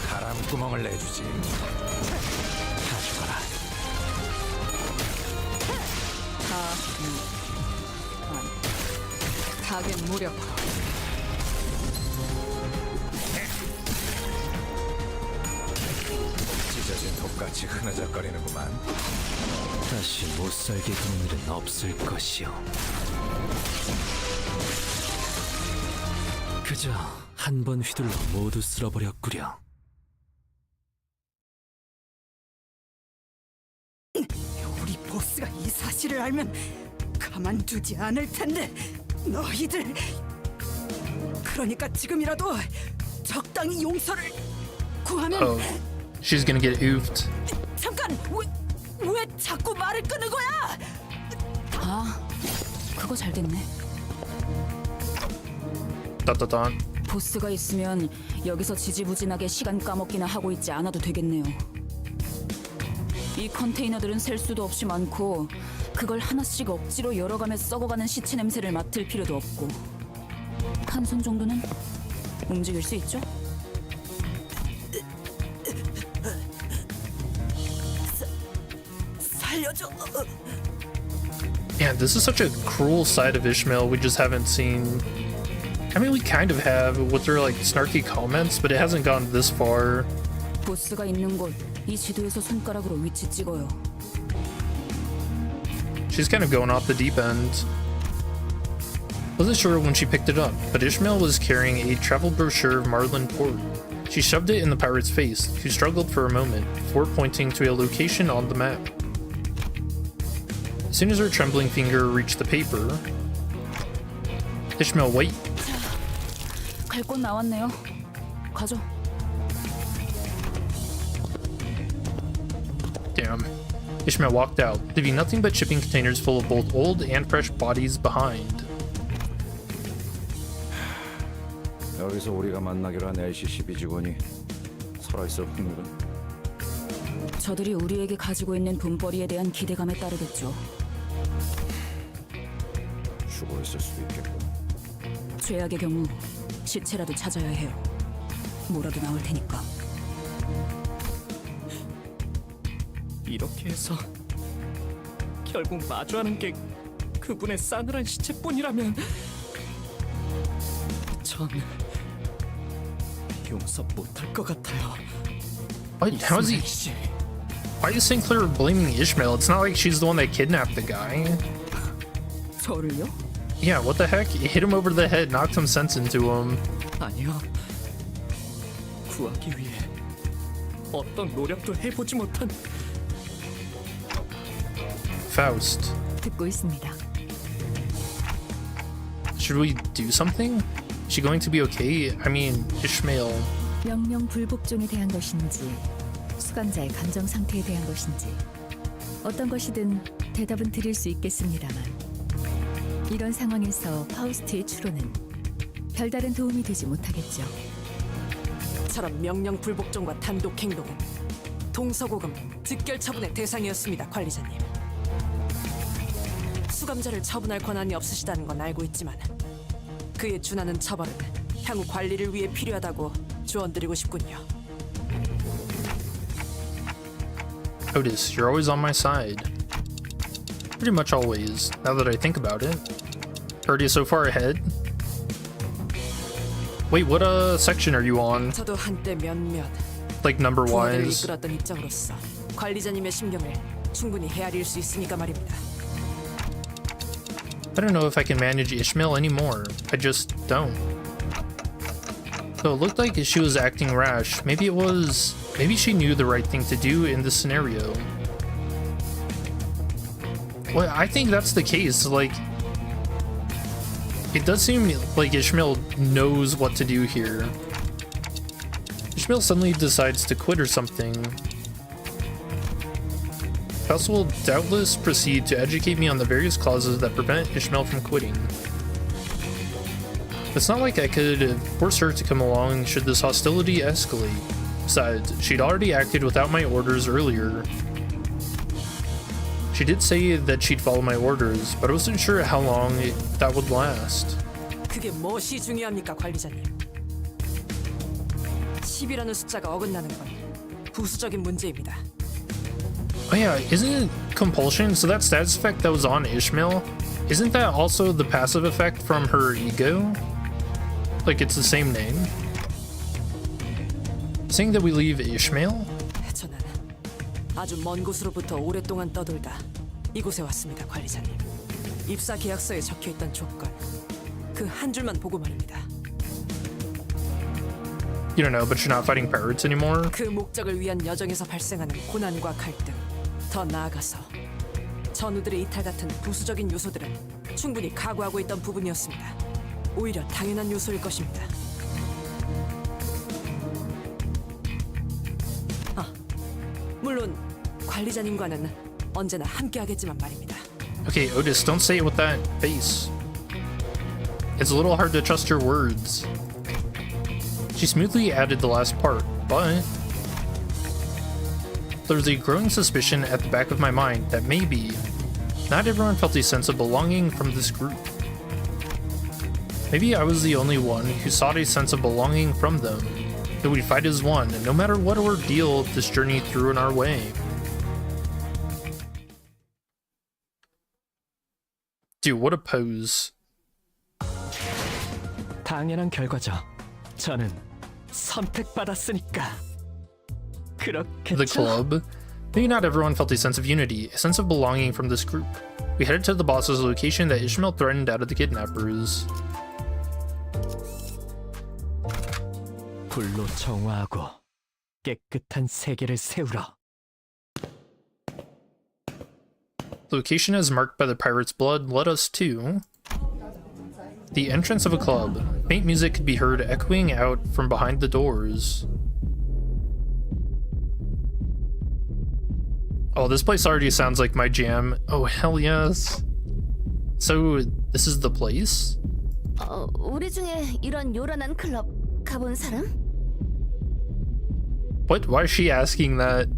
바람구멍을 내주지. 가져가라. 타겟 무력화. 찢어진 독같이 흐느적거리는구만. 다시 못살게 두는 일은 없을 것이오. 그저 한 번 휘둘러 모두 쓸어버렸구려. 우리 보스가 이 사실을 알면 가만두지 않을 텐데 너희들. 그러니까 지금이라도 적당히 용서를 구하면. Oh, she's gonna get oofed. 잠깐, 왜 자꾸 말을 끊는 거야? 아, 그거 잘 됐네. Dot dot dot. 보스가 있으면 여기서 지지부진하게 시간 까먹기나 하고 있지 않아도 되겠네요. 이 컨테이너들은 셀 수도 없이 많고 그걸 하나씩 억지로 열어가며 썩어가는 시체 냄새를 맡을 필요도 없고 한 손 정도는 움직일 수 있죠? 살려줘. Yeah, this is such a cruel side of Ishmael we just haven't seen. I mean, we kind of have with their like snarky comments, but it hasn't gone this far. 보스가 있는 곳, 이 지도에서 손가락으로 위치 찍어요. She's kind of going off the deep end. Wasn't sure when she picked it up, but Ishmael was carrying a travel brochure of Marlin Port. She shoved it in the pirate's face, who struggled for a moment, before pointing to a location on the map. As soon as her trembling finger reached the paper, Ishmael, wait. 갈 곳 나왔네요. 가죠. Damn. Ishmael walked out, leaving nothing but shipping containers full of both old and fresh bodies behind. 여기서 우리가 만나기로 한 LCCB 직원이 살아있을 확률은? 저들이 우리에게 가지고 있는 돈벌이에 대한 기대감에 따르겠죠. 죽어있을 수도 있겠고. 최악의 경우 시체라도 찾아야 해요. 뭐라도 나올 테니까. 이렇게 해서 결국 마주하는 게 그분의 싸늘한 시체뿐이라면 전 용서 못할 것 같아요. How is he? Why is Sinclair blaming Ishmael? It's not like she's the one that kidnapped the guy. 저를요? Yeah, what the heck? He hit him over the head, knocked some sense into him. 아니요. 구하기 위해 어떤 노력도 해보지 못한 Faust. 듣고 있습니다. Should we do something? Is she going to be okay? I mean, Ishmael. 명령 불복종에 대한 것인지 수감자의 감정 상태에 대한 것인지 어떤 것이든 대답은 드릴 수 있겠습니다만 이런 상황에서 파우스트의 추론은 별다른 도움이 되지 못하겠죠. 저런 명령 불복종과 단독 행동은 동서고금 즉결 처분의 대상이었습니다, 관리자님. 수감자를 처분할 권한이 없으시다는 건 알고 있지만 그에 준하는 처벌은 향후 관리를 위해 필요하다고 조언드리고 싶군요. Otis, you're always on my side. Pretty much always, now that I think about it. Already so far ahead? Wait, what section are you on? 저도 한때 몇몇 Like number 부하들을 wise? 이끌었던 입장으로서 관리자님의 심경을 충분히 헤아릴 수 있으니까 말입니다. I don't know if I can manage Ishmael anymore. I just don't. So it looked like she was acting rash. Maybe she knew the right thing to do in this scenario. Well, I think that's the case. Like, it does seem like Ishmael knows what to do here. Ishmael suddenly decides to quit or something. Faust will doubtless proceed to educate me on the various clauses that prevent Ishmael from quitting. It's not like I could force her to come along should this hostility escalate. Besides, she'd already acted without my orders earlier. She did say that she'd follow my orders, but I wasn't sure how long that would last. 그게 무엇이 중요합니까, 관리자님? 10이라는 숫자가 어긋나는 건 부수적인 문제입니다. Oh yeah, isn't it compulsion? So that status effect that was on Ishmael, isn't that also the passive effect from her ego? Like it's the same name? Saying that we leave Ishmael? 저는 아주 먼 곳으로부터 오랫동안 떠돌다 이곳에 왔습니다, 관리자님. 입사 계약서에 적혀있던 조건, 그 한 줄만 보고 말입니다. You don't know, but you're not fighting pirates anymore? 그 목적을 위한 여정에서 발생하는 고난과 갈등, 더 나아가서 전우들의 이탈 같은 부수적인 요소들은 충분히 각오하고 있던 부분이었습니다. 오히려 당연한 요소일 것입니다. 물론 관리자님과는 언제나 함께하겠지만 말입니다. Okay, Otis, don't say it with that face. It's a little hard to trust your words. She smoothly added the last part, but there's a growing suspicion at the back of my mind that maybe not everyone felt a sense of belonging from this group. Maybe I was the only one who sought a sense of belonging from them, that we'd fight as one, no matter what ordeal this journey threw in our way. Dude, what a pose. 당연한 결과죠. 저는 선택받았으니까. 그렇겠죠? The club. Maybe not everyone felt a sense of unity, a sense of belonging from this group. We headed to the boss's location that Ishmael threatened out of the kidnappers. 불로 정화하고 깨끗한 세계를 세우라. The location as marked by the pirate's blood led us to the entrance of a club. Faint music could be heard echoing out from behind the doors. Oh, this place already sounds like my jam. Oh, hell yes. So, this is the place? 우리 중에 이런 요란한 클럽 가본 사람? What? Why is she asking that?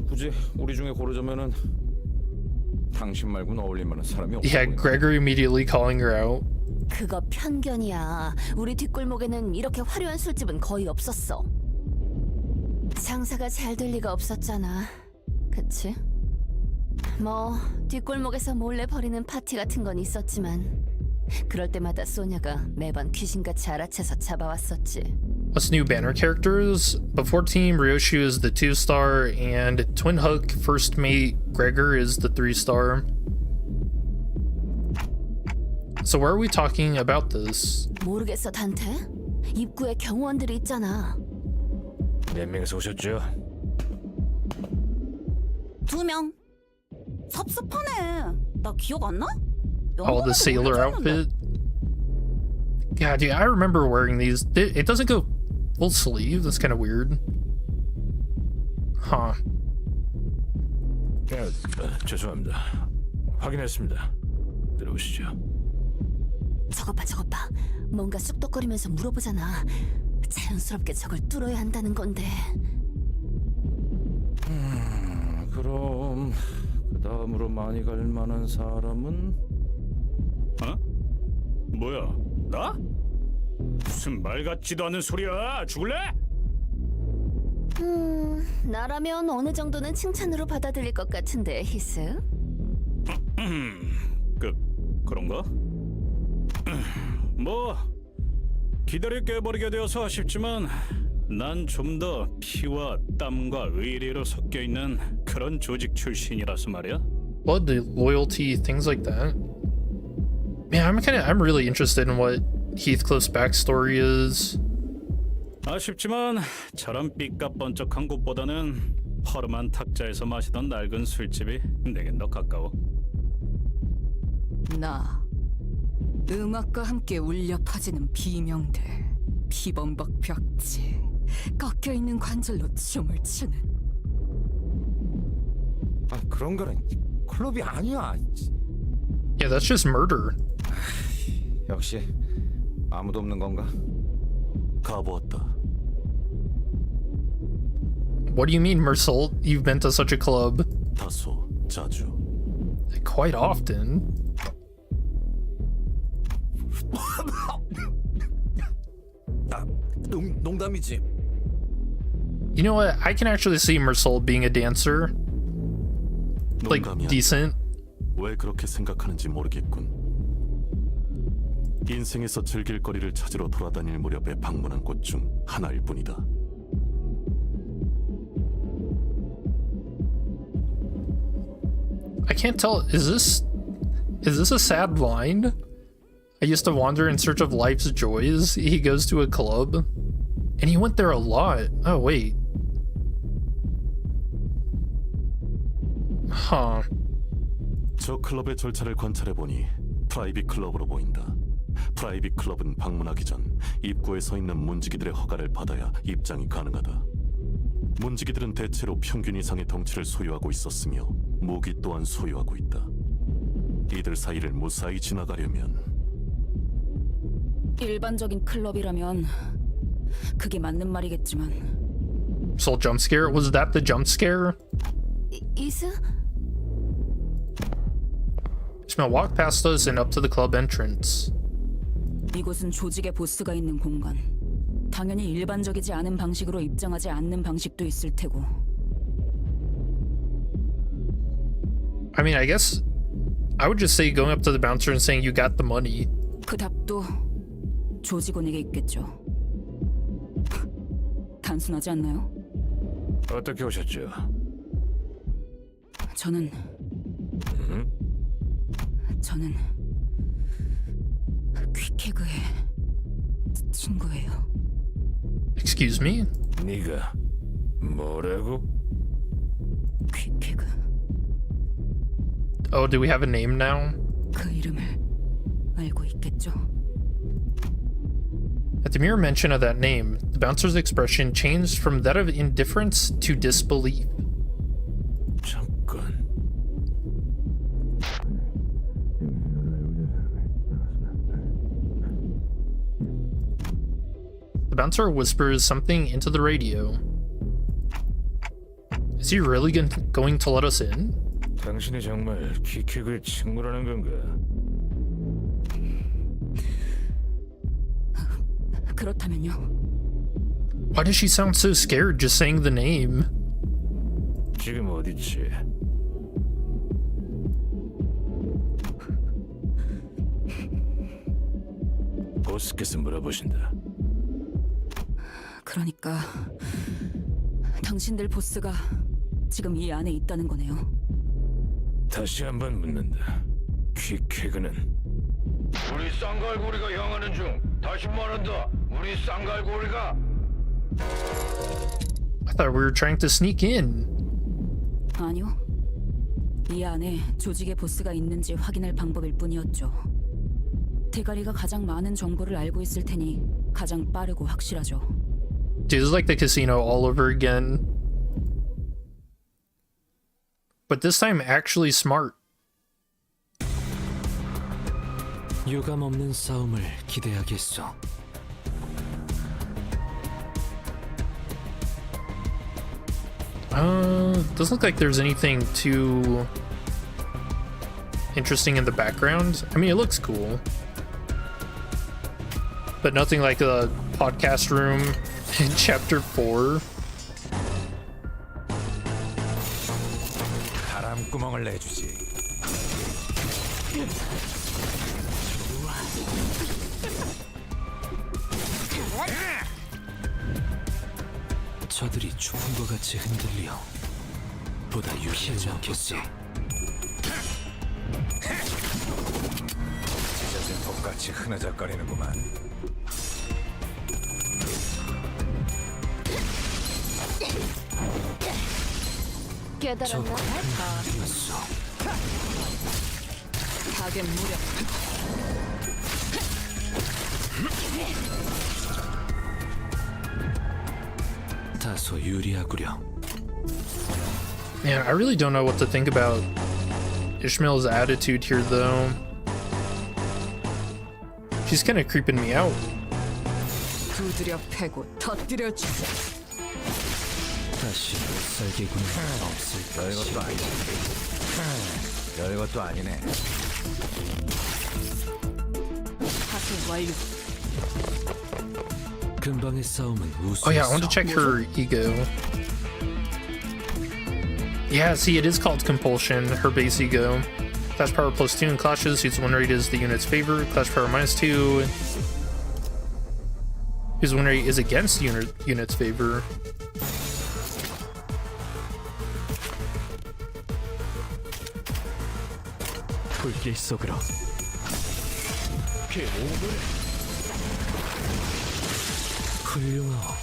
굳이 우리 중에 고르자면은 당신 말고는 어울릴 만한 사람이 없어. Yeah, Gregory immediately calling her out. 그거 편견이야. 우리 뒷골목에는 이렇게 화려한 술집은 거의 없었어. 장사가 잘 될 리가 없었잖아. 그치? 뭐 뒷골목에서 몰래 벌이는 파티 같은 건 있었지만 그럴 때마다 소냐가 매번 귀신같이 알아채서 잡아왔었지. What's new banner characters? Before Team, Ryoshu is the 2-star, and Twin Hook first mate Gregor is the 3-star. So where are we talking about this? 모르겠어, 단테? 입구에 경호원들이 있잖아. 몇 명이서 오셨죠? 2명. 섭섭하네. 나 기억 안 나? Oh, the sailor outfit. Yeah, dude, I remember wearing these. It doesn't go full sleeve. That's kind of weird. Huh. 죄송합니다. 확인했습니다. 들어오시죠. 저것 봐. 뭔가 쑥덕거리면서 물어보잖아. 자연스럽게 저걸 뚫어야 한다는 건데. 그럼 그 다음으로 많이 갈 만한 사람은? 어? 뭐야? 나? 무슨 말 같지도 않은 소리야. 죽을래? 나라면 어느 정도는 칭찬으로 받아들일 것 같은데, 히스? 그런가? 뭐 기다릴 게 버리게 되어서 아쉽지만 난 좀 더 피와 땀과 의리로 섞여 있는 그런 조직 출신이라서 말이야. Blood, loyalty, things like that. Man, I'm really interested in what Heathcliff's backstory is. 아쉽지만 저런 삐까번쩍한 곳보다는 허름한 탁자에서 마시던 낡은 술집이 내겐 더 가까워. 나 음악과 함께 울려 퍼지는 비명들, 피범벅 벽지, 꺾여있는 관절로 춤을 추는. 아, 그런 거는 클럽이 아니야. Yeah, that's just murder. 역시 아무도 없는 건가? 가보았다. What do you mean, Mersault? You've been to such a club? 다소, 자주. Quite often. 농담이지. You know what? I can actually see Mersault being a dancer. Like, 농담이야. decent. 왜 그렇게 생각하는지 모르겠군. 인생에서 즐길 거리를 찾으러 돌아다닐 무렵에 방문한 곳 중 하나일 뿐이다. I can't tell. Is this a sad line? I used to wander in search of life's joys. He goes to a club, and he went there a lot. Oh wait. Huh. 저 클럽의 절차를 관찰해보니 프라이빗 클럽으로 보인다. 프라이빗 클럽은 방문하기 전 입구에 서 있는 문지기들의 허가를 받아야 입장이 가능하다. 문지기들은 대체로 평균 이상의 덩치를 소유하고 있었으며 무기 또한 소유하고 있다. 이들 사이를 무사히 지나가려면 일반적인 클럽이라면 그게 맞는 말이겠지만 Soul jump scare? Was that the jump scare? 이스? Ishmael walked past us and up to the club entrance. 이곳은 조직의 보스가 있는 공간. 당연히 일반적이지 않은 방식으로 입장하지 않는 방식도 있을 테고. I mean, I guess I would just say going up to the bouncer and saying you got the money. 그 답도 조직원에게 있겠죠. 단순하지 않나요? 어떻게 오셨죠? 저는 퀵해그의 친구예요. Excuse me? 네가 뭐라고? 퀵해그. Oh, do we have a name now? 그 이름을 알고 있겠죠? At the mere mention of that name, the bouncer's expression changed from that of indifference to disbelief. 잠깐. The bouncer whispers something into the radio. Is he really going to let us in? 당신이 정말 퀵해그의 친구라는 건가? 그렇다면요. Why does she sound so scared just saying the name? 지금 어디지? 보스께서 물어보신다. 그러니까 당신들 보스가 지금 이 안에 있다는 거네요. 다시 한번 묻는다. 퀵해그는 우리 쌍갈고리가 향하는 중. 다시 말한다. 우리 쌍갈고리가. I thought we were trying to sneak in. 아니요. 이 안에 조직의 보스가 있는지 확인할 방법일 뿐이었죠. 대가리가 가장 많은 정보를 알고 있을 테니 가장 빠르고 확실하죠. Dude, this is like the casino all over again. But this time actually smart. 유감 없는 싸움을 기대하겠소. Doesn't look like there's anything too interesting in the background. I mean, it looks cool. But nothing like a podcast room in chapter 4. 바람구멍을 내주지. 저들이 죽은 것 같이 흔들려 보다 유리하지 않겠어. 찢어진 독같이 흐느적거리는구만. 깨달았나? 가겐 무력. 다소 유리하구려. Man, I really don't know what to think about Ishmael's attitude here, though. She's kind of creeping me out. 두드려 패고 터뜨려 주세요. 다시 못살게군요. 없을 별것도 아니네. 별것도 아니네. 하수 완료. 근방의 싸움은 우수. Oh yeah, I want to check her ego. Yeah, see, it is called Compulsion, her base ego. Clash power +2 in clashes, whose win rate is the unit's favor. Clash power -2, whose win rate is against the unit's favor. 불길 속으로. 훌륭하오.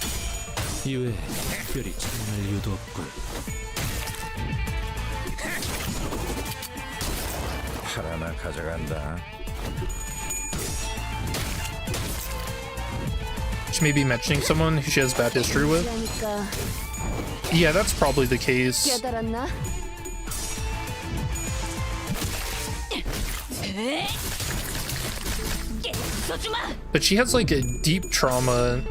이외에 특별히 참할 이유도 없군. 하나 가져간다. She may be mentioning someone who she has bad history with. 그러니까 Yeah, that's probably the case. 깨달았나? But she has like a deep trauma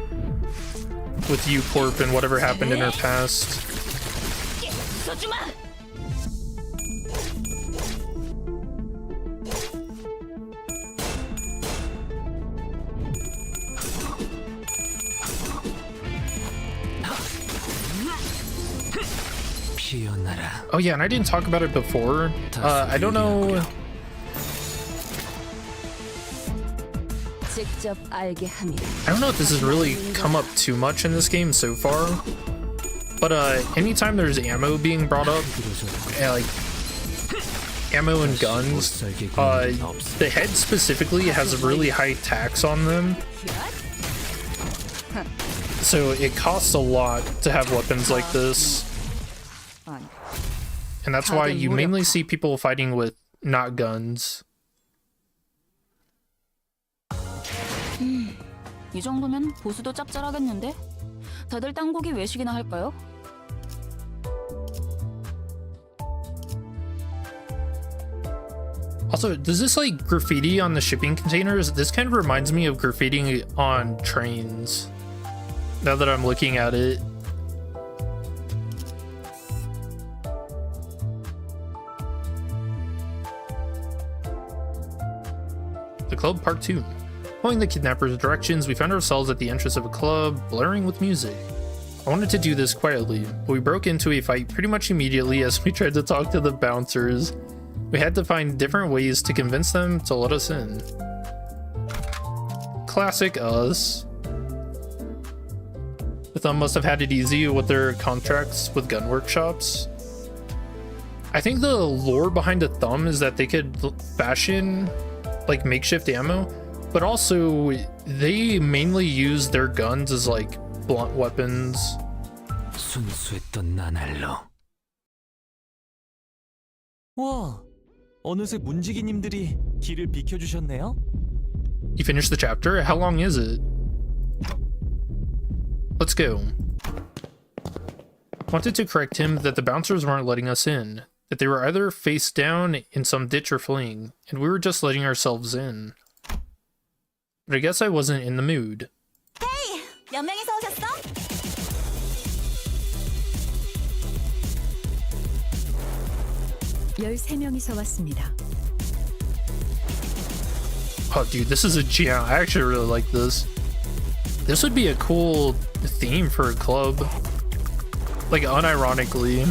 with U Corp and whatever happened in her past. Oh yeah, and I didn't talk about it before. I don't know. I don't know if this has really come up too much in this game so far, but anytime there's ammo being brought up, like ammo and guns, the head specifically has a really high tax on them, so it costs a lot to have weapons like this. And that's why you mainly see people fighting with not guns. 이 정도면 보수도 짭짤하겠는데? 다들 땅고기 외식이나 할까요? Also, does this like graffiti on the shipping containers? This kind of reminds me of graffiti on trains. Now that I'm looking at it. The Club Part 2. Following the kidnappers' directions, we found ourselves at the entrance of a club, blaring with music. I wanted to do this quietly, but we broke into a fight pretty much immediately as we tried to talk to the bouncers. We had to find different ways to convince them to let us in. Classic us. The Thumb must have had it easy with their contracts with gun workshops. I think the lore behind the Thumb is that they could fashion like makeshift ammo, but also they mainly use their guns as like blunt weapons. 순수했던 나날로. 와, 어느새 문지기님들이 길을 비켜주셨네요. You finished the chapter? How long is it? Let's go. Wanted to correct him that the bouncers weren't letting us in, that they were either face down in some ditch or fleeing, and we were just letting ourselves in. But I guess I wasn't in the mood. Hey! 몇 명이서 오셨어? 13명이서 왔습니다. Oh, dude, this is a jam. I actually really like this. This would be a cool theme for a club. Like, unironically.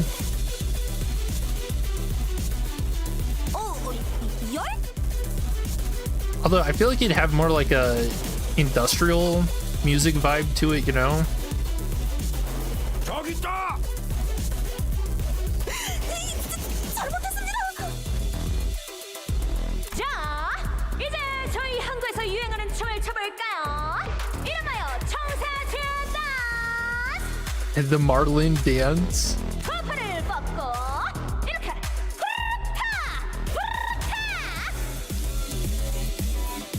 Although, I feel like it'd have more like a industrial music vibe to it, you know? 저기 있다! 자, 이제 저희 한국에서 유행하는 춤을 춰볼까요? 이름하여 청사춘 댄스! And the Marlin dance. 허파를 벗고 이렇게 후루타! 후루타!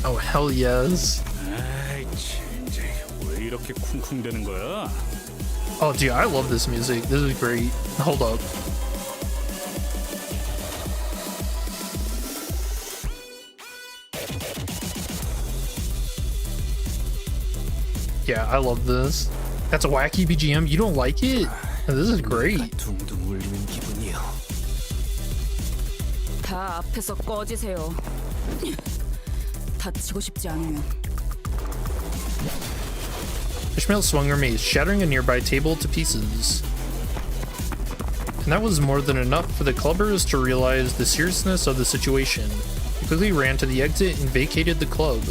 Oh, hell yes. 아이, 진짜 왜 이렇게 쿵쿵대는 거야? Oh, dude, I love this music. This is great. Hold up. Yeah, I love this. That's a wacky BGM. You don't like it? This is great. 둥둥 울리는 기분이요. 다 앞에서 꺼지세요. 다치고 싶지 않으면. Ishmael swung her mace, shattering a nearby table to pieces. And that was more than enough for the clubbers to realize the seriousness of the situation. They quickly ran to the exit and vacated the club.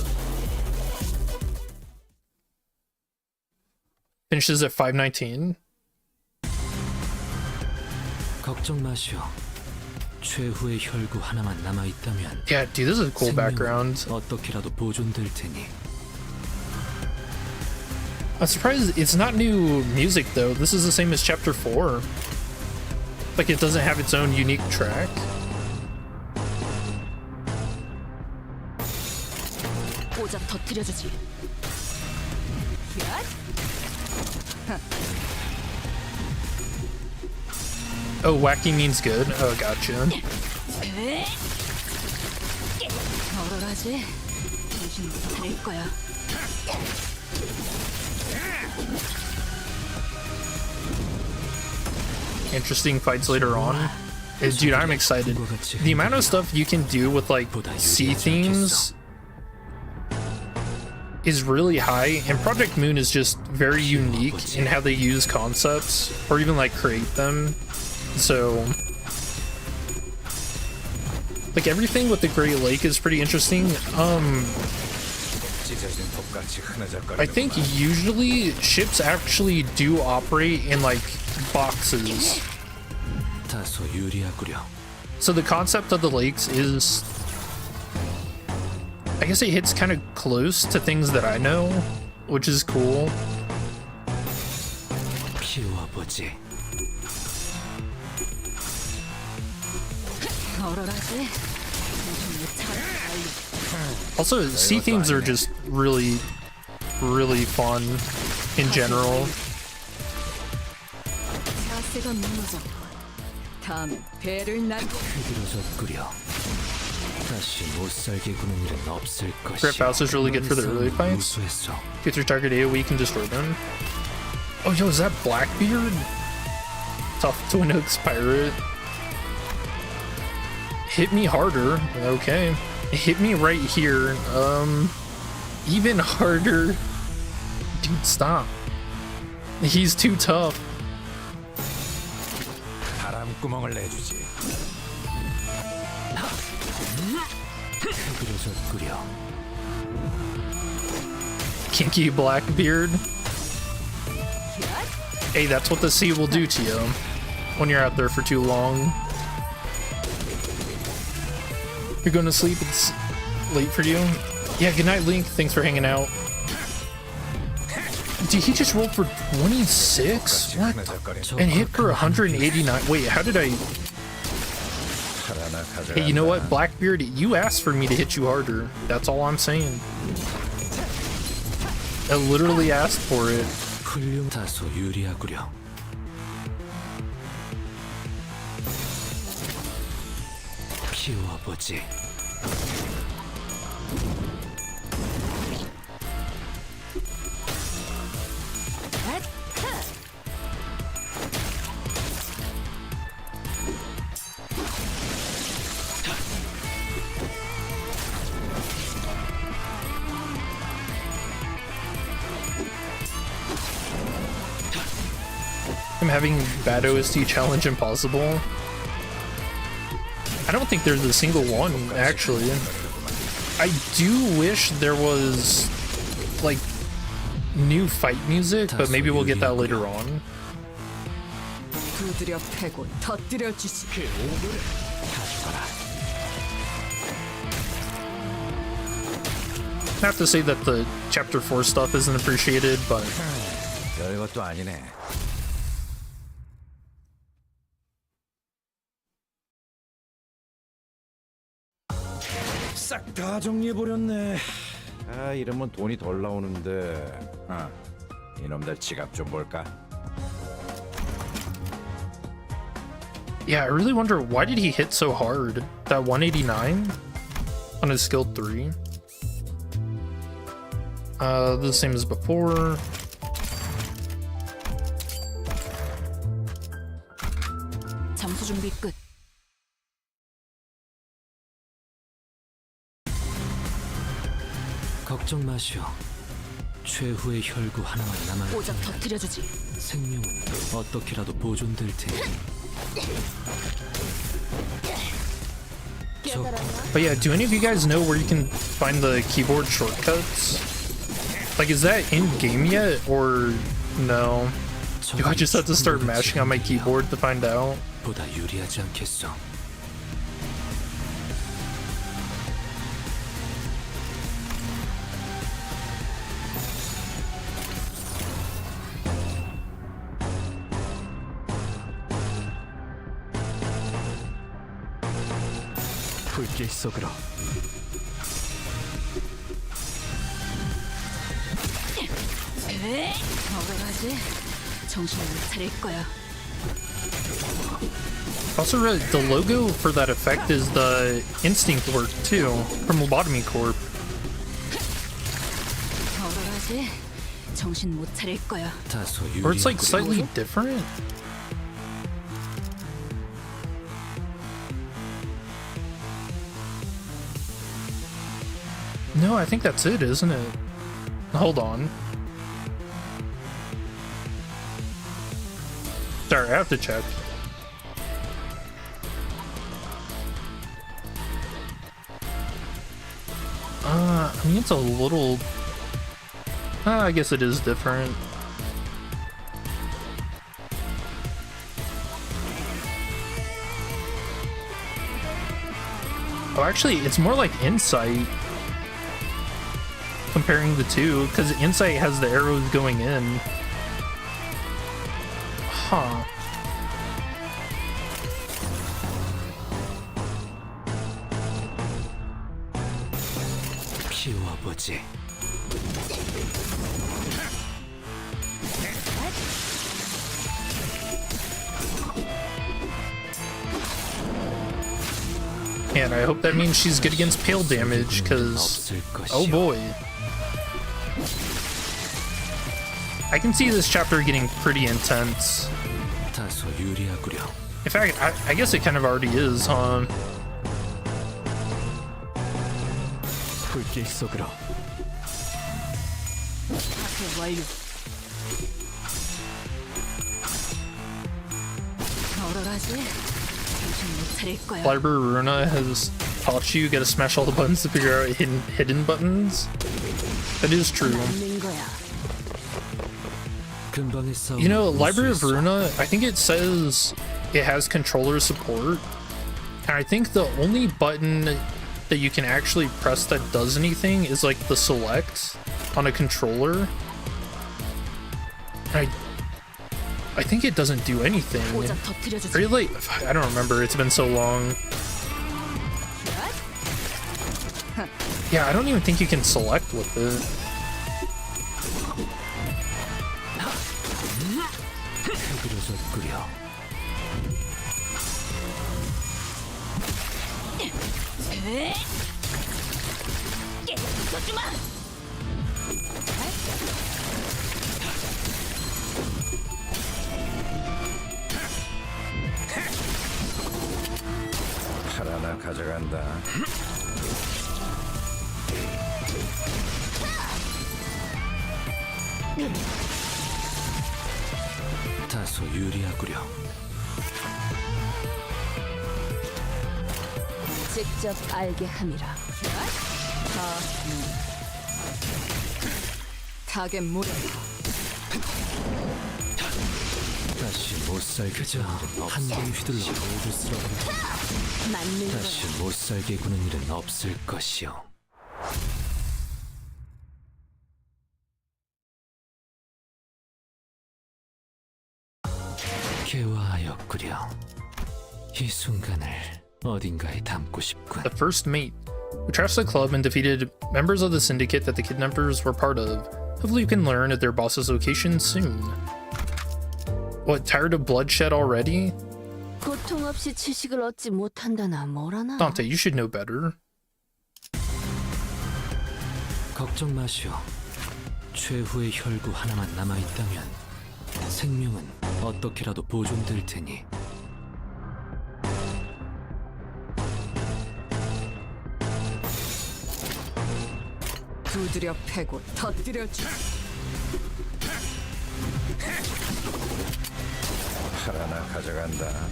Finishes at 5:19. 걱정 마시오. 최후의 혈구 하나만 남아 있다면. Yeah, dude, this is a cool background. 어떻게라도 보존될 테니. I'm surprised it's not new music though. This is the same as chapter 4. Like it doesn't have its own unique track. 꼬잡 터뜨려주지. Oh, wacky means good. Oh, gotcha. 얼얼하지? 정신 못 차릴 거야. interesting fights later on. Dude, I'm excited. The amount of stuff you can do with like sea themes is really high, and Project Moon is just very unique in how they use concepts or even like create them. So like everything with the Great Lake is pretty interesting. I think usually ships actually do operate in like boxes. So the concept of the lakes is, I guess it hits kind of close to things that I know, which is cool. Also, sea themes are just really, really fun in general. Grip House is really good for the early fights. Get your target AoE can destroy them. Oh, yo, is that Blackbeard? Tough Twin Hooks Pirate. Hit me harder. Okay. Hit me right here. Even harder. Dude, stop. He's too tough. Kinky Blackbeard. Hey, that's what the sea will do to you when you're out there for too long. You're going to sleep, it's late for you. Yeah, good night, Link. Thanks for hanging out. Did he just roll for 26? What? And hit for 189. Wait, how did I... Hey, you know what, Blackbeard? You asked for me to hit you harder. That's all I'm saying. I literally asked for it. I'm having bad OST challenge impossible. I don't think there's a single one, actually. I do wish there was, like, new fight music, but maybe we'll get that later on. Not to say that the Chapter 4 stuff isn't appreciated, but... 싹 다 정리해버렸네. 아, 이러면 돈이 덜 나오는데. 이놈들 지갑 좀 볼까? Yeah, I really wonder, why did he hit so hard? That 189 on his skill 3. The same as before. 잠수 준비 끝. 걱정 마시오. 최후의 혈구 하나만 남아. 오작 터뜨려주지. 생명은 어떻게라도 보존될 테니. But yeah, do any of you guys know where you can find the keyboard shortcuts? Like, is that in game yet, or no? Do I just have to start mashing on my keyboard to find out? 보다 유리하지 않겠어. 불길 속으로. 어떡하지? 정신을 못 차릴 거야. Also read the logo for that effect is the instinct work too, from Lobotomy Corp. 어떡하지? 정신 못 차릴 거야. Or it's like slightly different. No, I think that's it, isn't it? Hold on. Sorry, I have to check. I mean, it's a little... I guess it is different. Oh, actually, it's more like Insight. Comparing the two, because Insight has the arrows going in. Huh. 키워보지. And I hope that means she's good against pale damage, because... Oh boy. I can see this chapter getting pretty intense. In fact, I guess it kind of already is, huh? 불길 속으로. 완료. 얼얼하지? 정신 못 차릴 거야. Library Runa has taught you gotta smash all the buttons to figure out hidden buttons. That is true. You know, Library of Runa, I think it says it has controller support. And I think the only button that you can actually press that does anything is like the select on a controller. And I think it doesn't do anything. Really? I don't remember. It's been so long. Yeah, I don't even think you can select with it. 팔 하나 가져간다. 다소 유리하구려. 직접 알게 함이라. 타겟 무력. 다시 못 살겠죠. 한번 휘둘러 모두 쓸어버려. 맞는 다시 못 살게 구는 일은 없을 것이요. 개화하였구려. 이 순간을 어딘가에 담고 싶군. The first mate, who trashed the club and defeated members of the syndicate that the kidnappers were part of. Hopefully you can learn at their boss's location soon. What, tired of bloodshed already? 고통 없이 지식을 얻지 못한다나 뭐라나. Dante, you should know better. 걱정 마시오. 최후의 혈구 하나만 남아있다면 생명은 어떻게라도 보존될 테니. 두드려 패고 터뜨려줘. 팔 하나 가져간다.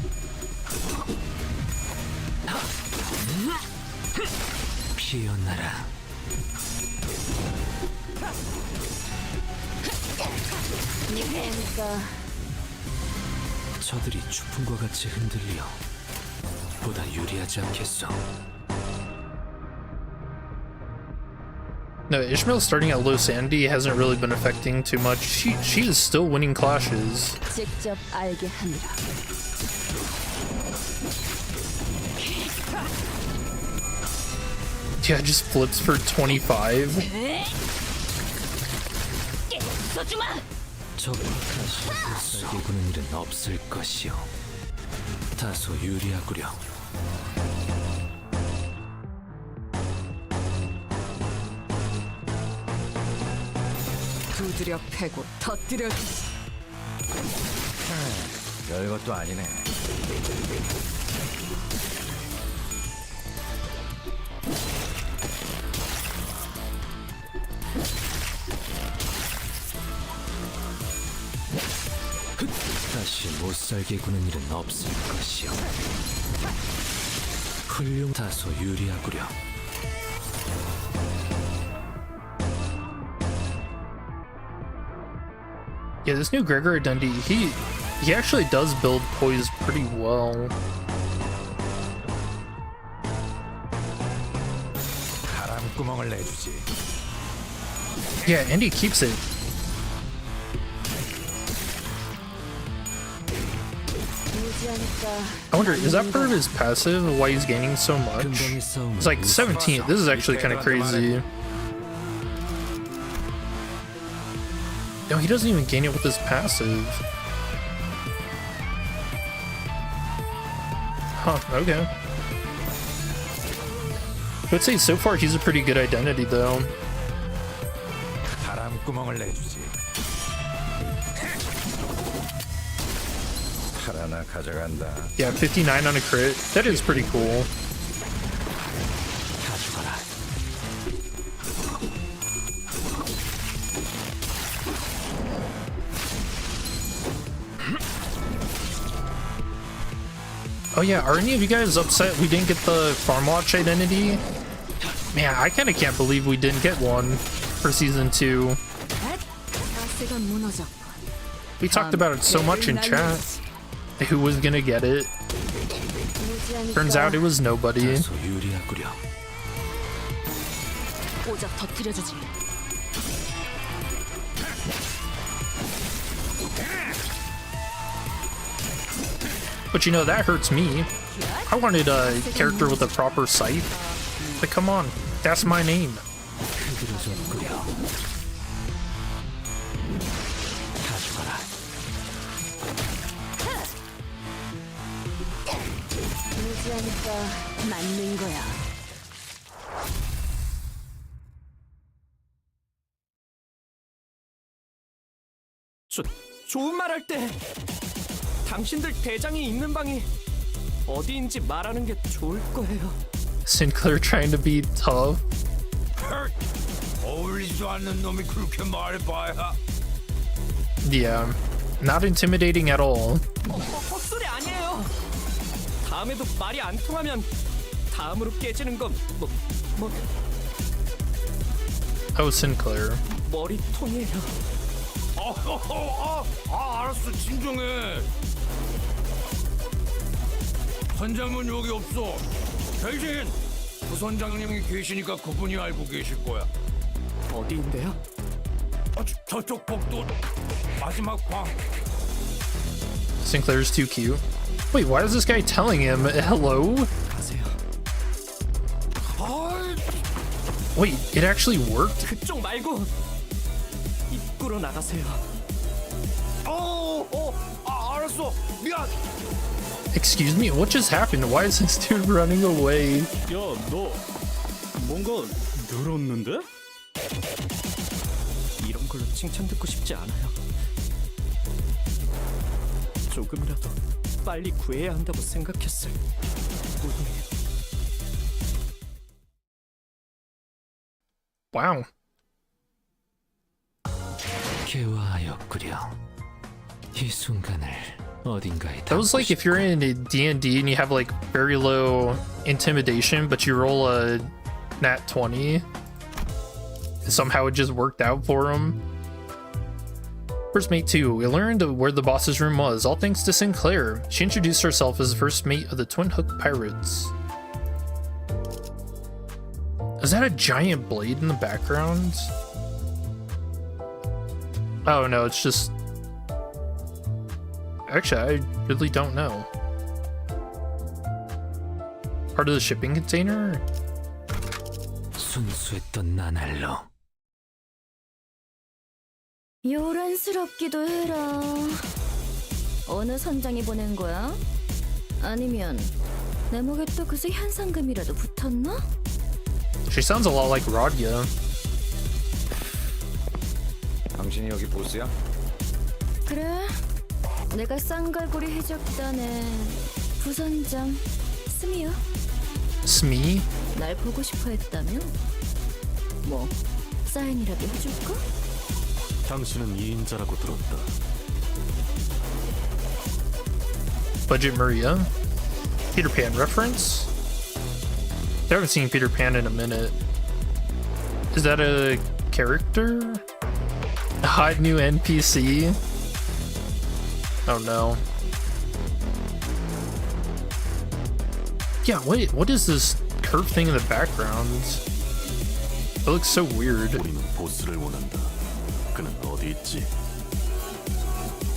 피어나라. 그러니까 저들이 추풍과 같이 흔들려 보다 유리하지 않겠어. No, Ishmael starting at low sanity hasn't really been affecting too much. She is still winning clashes. 직접 알게 함이라. Yeah, just flips for 25. 적박하시 살게 구는 일은 없을 것이요. 다소 유리하구려. 두드려 패고 터뜨려줘. 별것도 아니네. 다시 못살게 구는 일은 없을 것이오. 훌륭 다소 유리하구려. Yeah, this new Gregor identity, he actually does build poise pretty well. 바람구멍을 내주지. Yeah, and he keeps it. I wonder, is that part of his passive, why he's gaining so much? It's like 17. This is actually kind of crazy. No, he doesn't even gain it with his passive. Huh, okay. I would say so far he's a pretty good identity though. 바람구멍을 내주지. 칼 하나 가져간다. Yeah, 59 on a crit. That is pretty cool. Oh yeah, are any of you guys upset we didn't get the Farm Watch identity? Man, I kind of can't believe we didn't get one for season 2. We talked about it so much in chat. Who was gonna get it? Turns out it was nobody. 오작 터뜨려주지. But you know, that hurts me. I wanted a character with a proper sight. But come on, that's my name. 맞는 거야. 좋은 말 할 때 당신들 대장이 있는 방이 어디인지 말하는 게 좋을 거예요. Sinclair trying to be tough. 어울리지도 않는 놈이 그렇게 말해봐야. Yeah, not intimidating at all. 헛소리 아니에요. 다음에도 말이 안 통하면 다음으로 깨지는 건 뭐 Oh, Sinclair. 머리통이에요. 알았어, 진정해. 선장은 여기 없어. 대신 부선장님이 계시니까 그분이 알고 계실 거야. 어디인데요? 저쪽 복도 마지막 방. Sinclair's too cute. Wait, why is this guy telling him hello? 가세요. Wait, it actually worked? 그쪽 말고 입구로 나가세요. 알았어. 미안. Excuse me, what just happened? Why is this dude running away? 야, 너 뭔가 늘었는데? 이런 걸로 칭찬 듣고 싶지 않아요. 조금이라도 빨리 구해야 한다고 생각했을 뿐이에요. Wow. 개화하였구려. 이 순간을 어딘가에 That was like if you're in a D&D and you have like very low intimidation, but you roll a nat 20. Somehow it just worked out for him. First mate 2, we learned where the boss's room was, all thanks to Sinclair. She introduced herself as the first mate of the Twin Hook Pirates. Is that a giant blade in the background? Oh no, it's just... Actually, I really don't know. Part of the shipping container? 순수했던 나날로. 요란스럽기도 해라. 어느 선장이 보낸 거야? 아니면 내 목에 또 그새 현상금이라도 붙었나? She sounds a lot like Radia. 당신이 여기 보스야? 그래, 내가 쌍갈고리 해적단의 부선장 스미야. Smee? 날 보고 싶어 했다며? 뭐 사인이라도 해줄까? 당신은 2인자라고 들었다. Budget Maria. Peter Pan reference? I haven't seen Peter Pan in a minute. Is that a character? A hot new NPC? Oh no. Yeah, what is this curved thing in the background? It looks so weird. 우리는 보스를 원한다. 그는 어디 있지?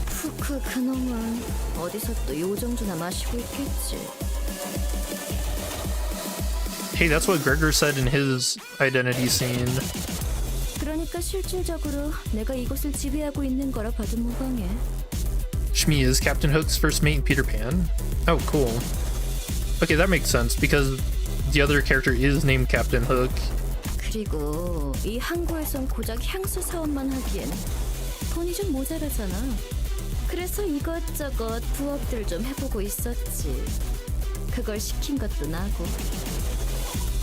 푸크 그놈은 어디서 또 요정주나 마시고 있겠지. Hey, that's what Gregor said in his identity scene. 그러니까 실질적으로 내가 이곳을 지배하고 있는 거라 봐도 무방해. Shmi is Captain Hook's first mate in Peter Pan. Oh, cool. Okay, that makes sense because the other character is named Captain Hook. 그리고 이 항구에선 고작 향수 사업만 하기엔 돈이 좀 모자라잖아. 그래서 이것저것 부업들 좀 해보고 있었지. 그걸 시킨 것도 나고.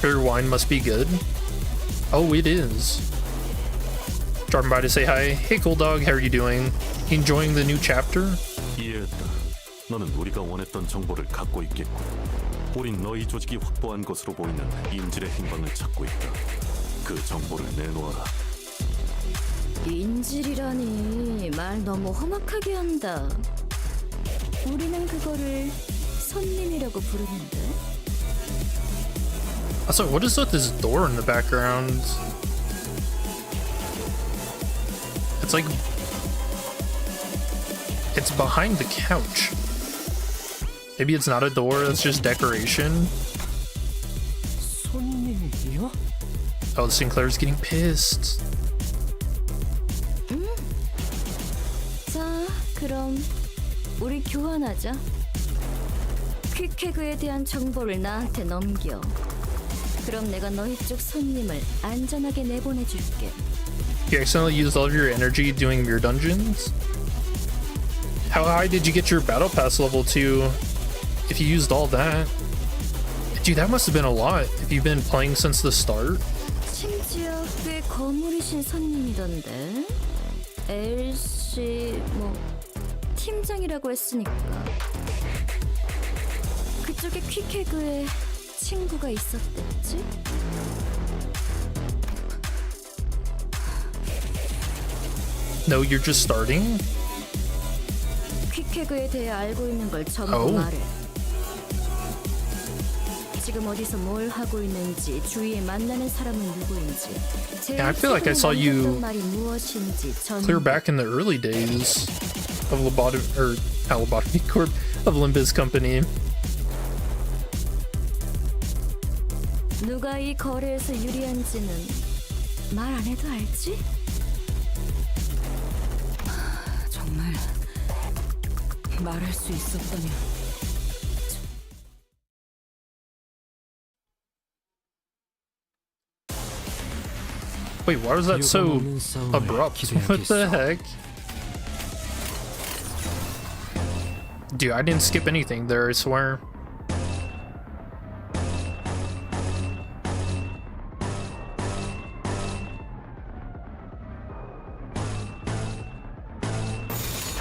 Her wine must be good. Oh, it is. Dropping by to say hi. Hey, cool dog, how are you doing? Enjoying the new chapter? 이해했다. 너는 우리가 원했던 정보를 갖고 있겠고, 우린 너희 조직이 확보한 것으로 보이는 인질의 행방을 찾고 있다. 그 정보를 내놓아라. 인질이라니 말 너무 험악하게 한다. 우리는 그거를 손님이라고 부르는데. Also, what is with this door in the background? It's like... it's behind the couch. Maybe it's not a door, it's just decoration. 손님이요? Oh, Sinclair's getting pissed. 자, 그럼 우리 교환하자. 퀵해그에 대한 정보를 나한테 넘겨. 그럼 내가 너희 쪽 손님을 안전하게 내보내줄게. You accidentally used all of your energy doing mirror dungeons? How high did you get your battle pass level to if you used all that? Dude, that must have been a lot if you've been playing since the start. 심지어 꽤 거물이신 손님이던데. 엘씨 뭐 팀장이라고 했으니까. 그쪽에 퀵해그에 친구가 있었댔지? No, you're just starting? 퀵해그에 대해 알고 있는 걸 전부 Oh. 말해. 지금 어디서 뭘 하고 있는지, 주위에 만나는 사람은 누구인지, Yeah, I feel like I saw you 말이 무엇인지 clear back in the early days of Lobotomy Corp of Limbus Company. 누가 이 거래에서 유리한지는 말 안 해도 알지? 정말 말할 수 있었다면. Wait, why was that so abrupt? What the heck? Dude, I didn't skip anything there, I swear.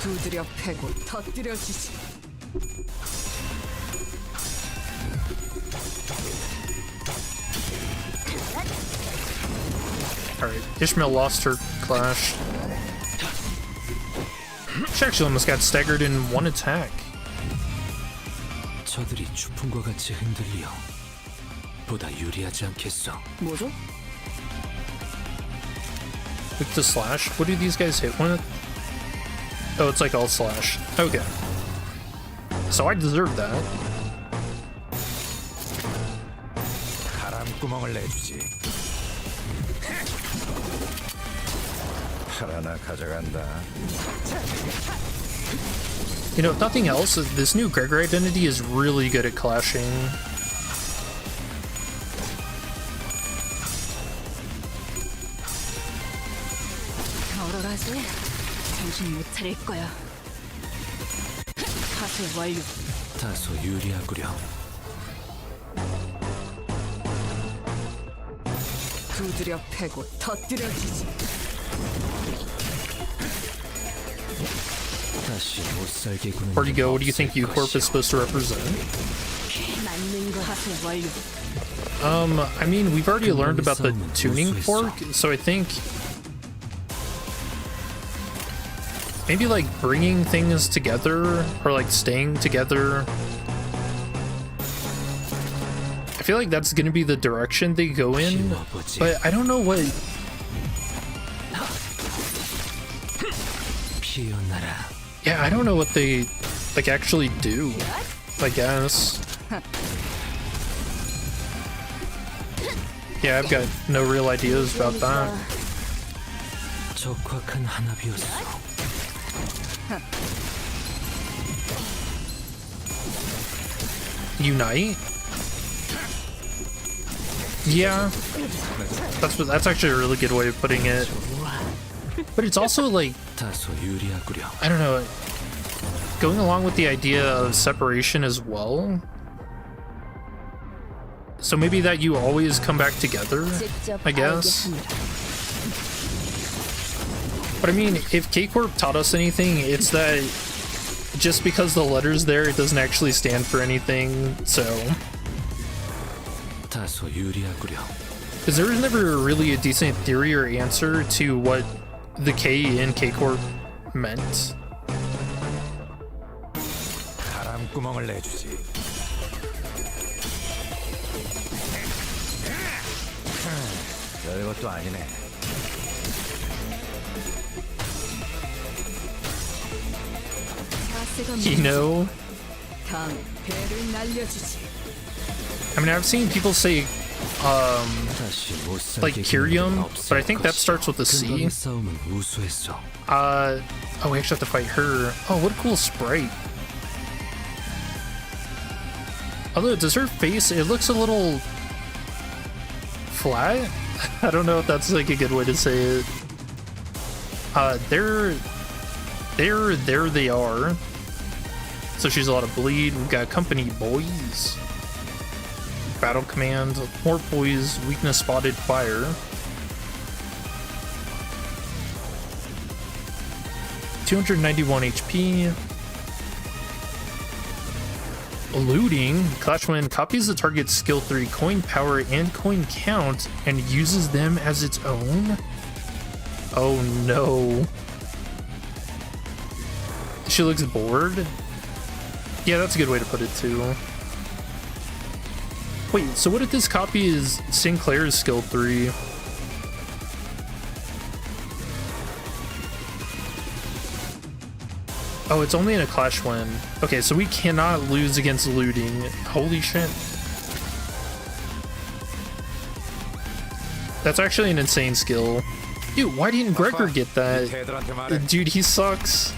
두드려 패고 터뜨려주지. Alright, Ishmael lost her clash. She actually almost got staggered in one attack. 저들이 추풍과 같이 흔들려 보다 유리하지 않겠어. 뭐죠? With the slash? What do these guys hit with? Oh, it's like all slash. Okay. So I deserve that. 바람구멍을 내주지. 하나 가져간다. You know, if nothing else, this new Gregor identity is really good at clashing. 얼얼하지? 정신 못 차릴 거야. 파쇄 완료. 다소 유리하구려. 두드려 패고 터뜨려주지. Where do you go? What do you think U Corp is supposed to represent? I mean, we've already learned about the tuning fork, so I think maybe like bringing things together or like staying together. I feel like that's gonna be the direction they go in, but I don't know what. Yeah, I don't know what they like actually do, I guess. Yeah, I've got no real ideas about that. Unite? Yeah, that's actually a really good way of putting it. But it's also like, I don't know, going along with the idea of separation as well. So maybe that you always come back together, I guess. But I mean, if K Corp taught us anything, it's that just because the letter's there, it doesn't actually stand for anything, so. Because there was never really a decent theory or answer to what the K in K Corp meant. You know? I mean, I've seen people say, like Kyrium, but I think that starts with a C. Oh, we actually have to fight her. Oh, what a cool sprite. Although, does her face, it looks a little flat? I don't know if that's like a good way to say it. There they are. So she's a lot of bleed. We've got company boys. Battle command, more poise, weakness spotted, fire. $291 HP. Looting. Clash when copies the target's skill 3, coin power, and coin count, and uses them as its own. Oh no. She looks bored. Yeah, that's a good way to put it too. Wait, so what if this copy is Sinclair's skill 3? Oh, it's only in a clash win. Okay, so we cannot lose against looting. Holy shit. That's actually an insane skill. Dude, why didn't Gregor get that? Dude, he sucks.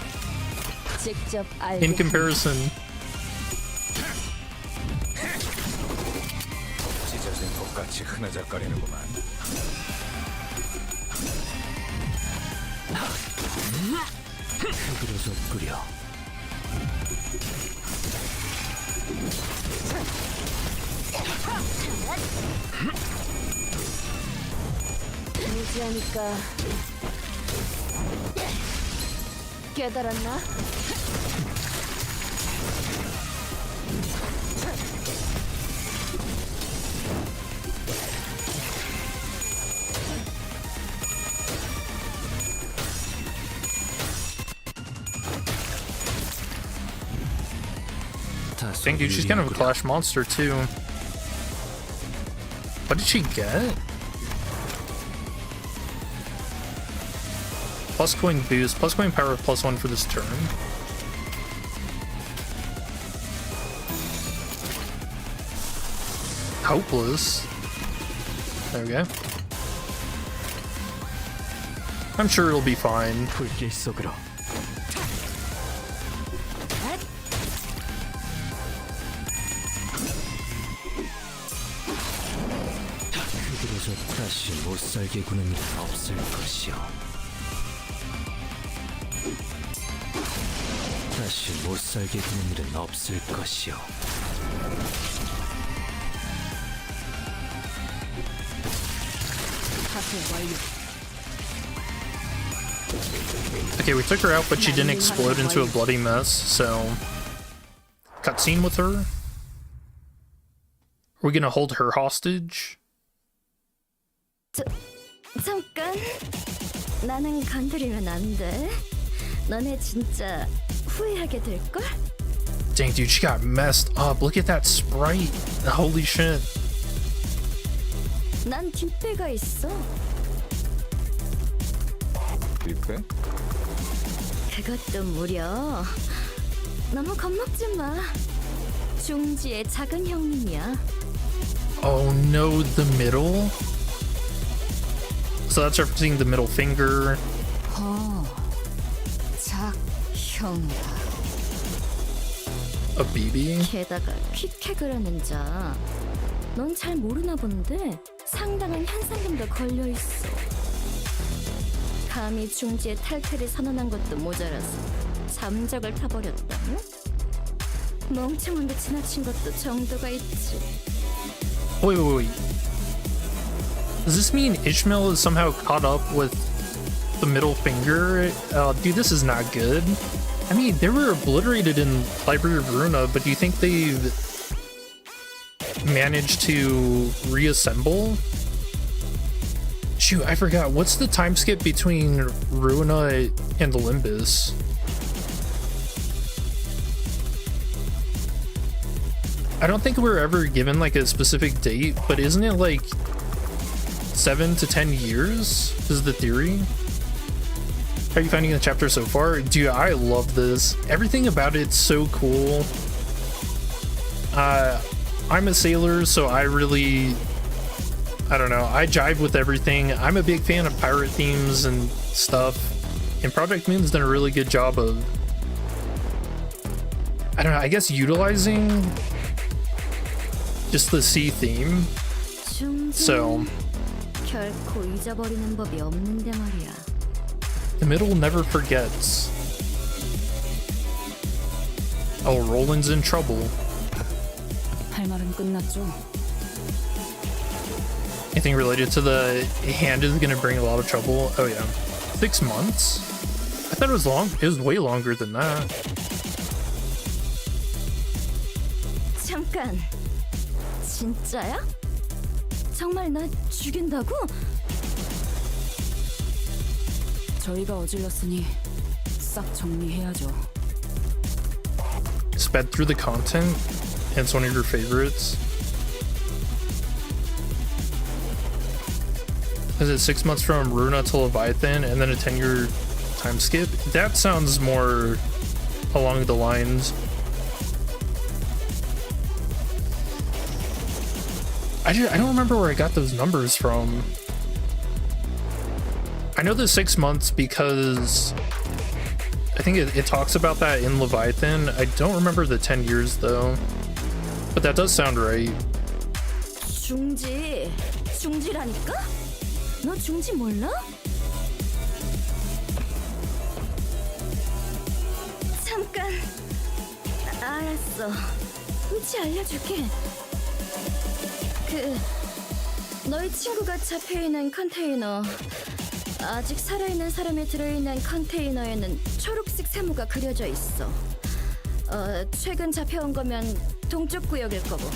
In comparison. 무지하니까 깨달았나? Dang, dude, she's kind of a clash monster too. What did she get? Plus coin boost, plus coin power, +1 for this turn. Hopeless. There we go. I'm sure it'll be fine. 다시 못살게 구는 일은 없을 것이오. 다시 못살게 구는 일은 없을 것이오. 하세 완료. Okay, we took her out, but she didn't explode into a bloody mess, so... Cutscene with her? Are we gonna hold her hostage? 잠깐. 나는 건드리면 안 돼. 너네 진짜 후회하게 될걸? Dang, dude, she got messed up. Look at that sprite. Holy shit. 난 뒷배가 있어. 뒷배? 그것도 무려. 너무 겁먹지 마. 중지의 작은 형님이야. Oh no, the middle? So that's referencing the middle finger. 작형이다. A BB? 게다가 퀵해그를 하는 자. 넌 잘 모르나 본데 상당한 현상금도 걸려 있어. 감히 중지의 탈퇴를 선언한 것도 모자라서 잠적을 타버렸다며? 멍청한데 지나친 것도 정도가 있지. Wait. Does this mean Ishmael is somehow caught up with the middle finger? Dude, this is not good. I mean, they were obliterated in Library of Runa, but do you think they've managed to reassemble? Shoot, I forgot. What's the time skip between Runa and the Limbus? I don't think we were ever given like a specific date, but isn't it like 7 to 10 years is the theory? How are you finding the chapter so far? Dude, I love this. Everything about it's so cool. I'm a sailor, so I don't know, I jive with everything. I'm a big fan of pirate themes and stuff, and Project Moon's done a really good job of, I don't know, I guess utilizing just the sea theme. So 결코 잊어버리는 법이 없는데 말이야. the middle never forgets. Oh, Roland's in trouble. 할 말은 끝났죠. Anything related to the hand is gonna bring a lot of trouble. Oh yeah, 6 months? I thought it was long. It was way longer than that. 잠깐. 진짜야? 정말 나 죽인다고? 저희가 어질렀으니 싹 정리해야죠. Sped through the content, and it's one of your favorites. Is it 6 months from Runa to Leviathan and then a 10-year time skip? That sounds more along the lines. I don't remember where I got those numbers from. I know the 6 months because I think it talks about that in Leviathan. I don't remember the 10 years though, but that does sound right. 중지라니까? 너 중지 몰라? 잠깐. 알았어. 위치 알려줄게. 너희 친구가 잡혀있는 컨테이너. 아직 살아있는 사람이 들어있는 컨테이너에는 초록색 세모가 그려져 있어. 최근 잡혀온 거면 동쪽 구역일 거고.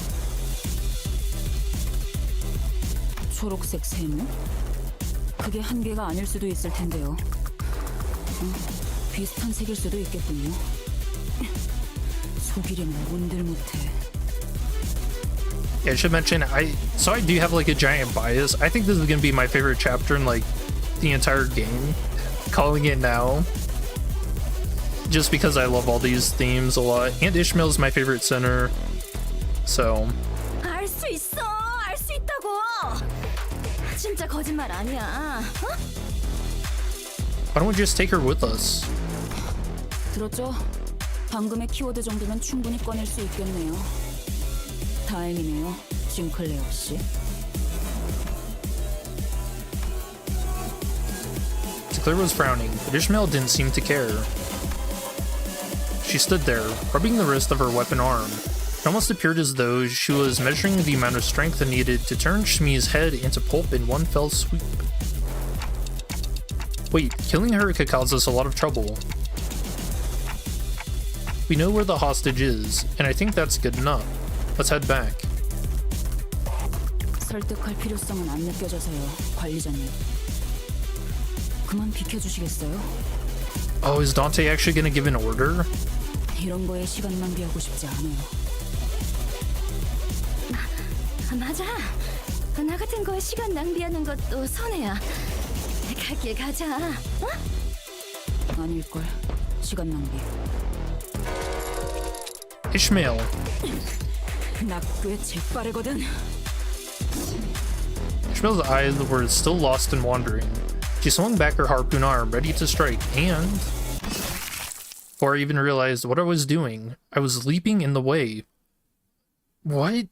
초록색 세모? 그게 한 개가 아닐 수도 있을 텐데요. 비슷한 색일 수도 있겠군요. 속이려면 뭔들 못해. Yeah, I should mention, I do have like a giant bias. I think this is gonna be my favorite chapter in like the entire game. Calling it now. Just because I love all these themes a lot. And Ishmael's my favorite center. So. 알 수 있어! 알 수 있다고! 진짜 거짓말 아니야. Why don't we just take her with us? 들었죠? 방금의 키워드 정도면 충분히 꺼낼 수 있겠네요. 다행이네요, 징클레어 씨. Claire was frowning, but Ishmael didn't seem to care. She stood there, rubbing the wrist of her weapon arm. It almost appeared as though she was measuring the amount of strength needed to turn Shmi's head into pulp in one fell swoop. Wait, killing her could cause us a lot of trouble. We know where the hostage is, and I think that's good enough. Let's head back. 설득할 필요성은 안 느껴져서요, 관리자님. 그만 비켜주시겠어요? Oh, is Dante actually gonna give an order? 이런 거에 시간 낭비하고 싶지 않아요. 맞아. 나 같은 거에 시간 낭비하는 것도 손해야. 갈 길 가자. 어? 아닐걸. 시간 낭비. Ishmael. 나 꽤 재빠르거든. Ishmael's eyes were still lost and wandering. She swung back her harpoon arm, ready to strike, and before I even realized what I was doing, I was leaping in the way. What?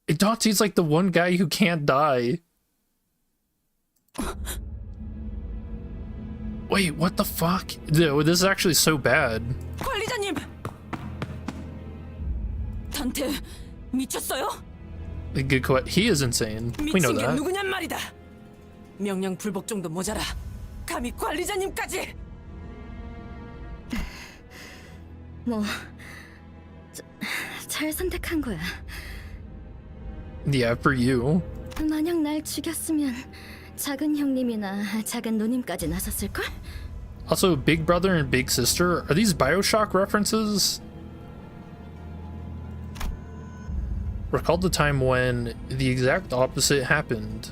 Dante's like the one guy who can't die. Wait, what the fuck? Dude, this is actually so bad. 관리자님! 단테 미쳤어요? Good question. He is insane. We know 미친 게 that. 누구냔 말이다. 명령 불복 정도 모자라. 감히 관리자님까지. 뭐, 잘 선택한 거야. Yeah, for you. 만약 날 죽였으면 작은 형님이나 작은 누님까지 나섰을걸? Also, Big Brother and Big Sister, are these Bioshock references? Recalled the time when the exact opposite happened.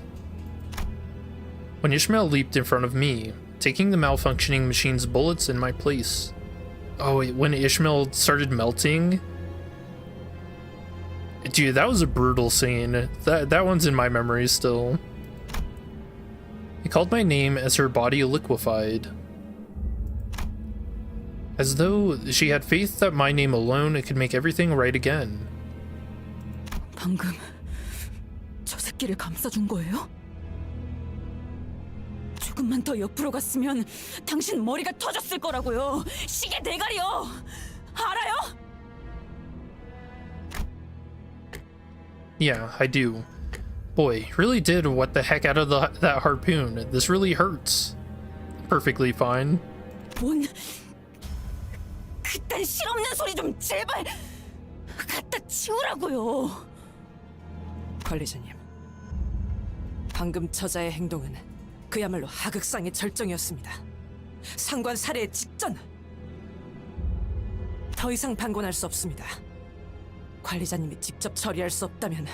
When Ishmael leaped in front of me, taking the malfunctioning machine's bullets in my place. Oh wait, when Ishmael started melting? Dude, that was a brutal scene. That one's in my memory still. He called my name as her body liquefied. As though she had faith that my name alone could make everything right again. 방금 저 새끼를 감싸준 거예요? 조금만 더 옆으로 갔으면 당신 머리가 터졌을 거라고요. 시계 대가리요. 알아요? Yeah, I do. Boy, really did what the heck out of that harpoon. This really hurts. Perfectly fine. 뭔 그딴 실없는 소리 좀 제발 갖다 치우라고요. 관리자님, 방금 저자의 행동은 그야말로 하극상의 절정이었습니다. 상관 살해의 직전. 더 이상 방관할 수 없습니다. 관리자님이 직접 처리할 수 없다면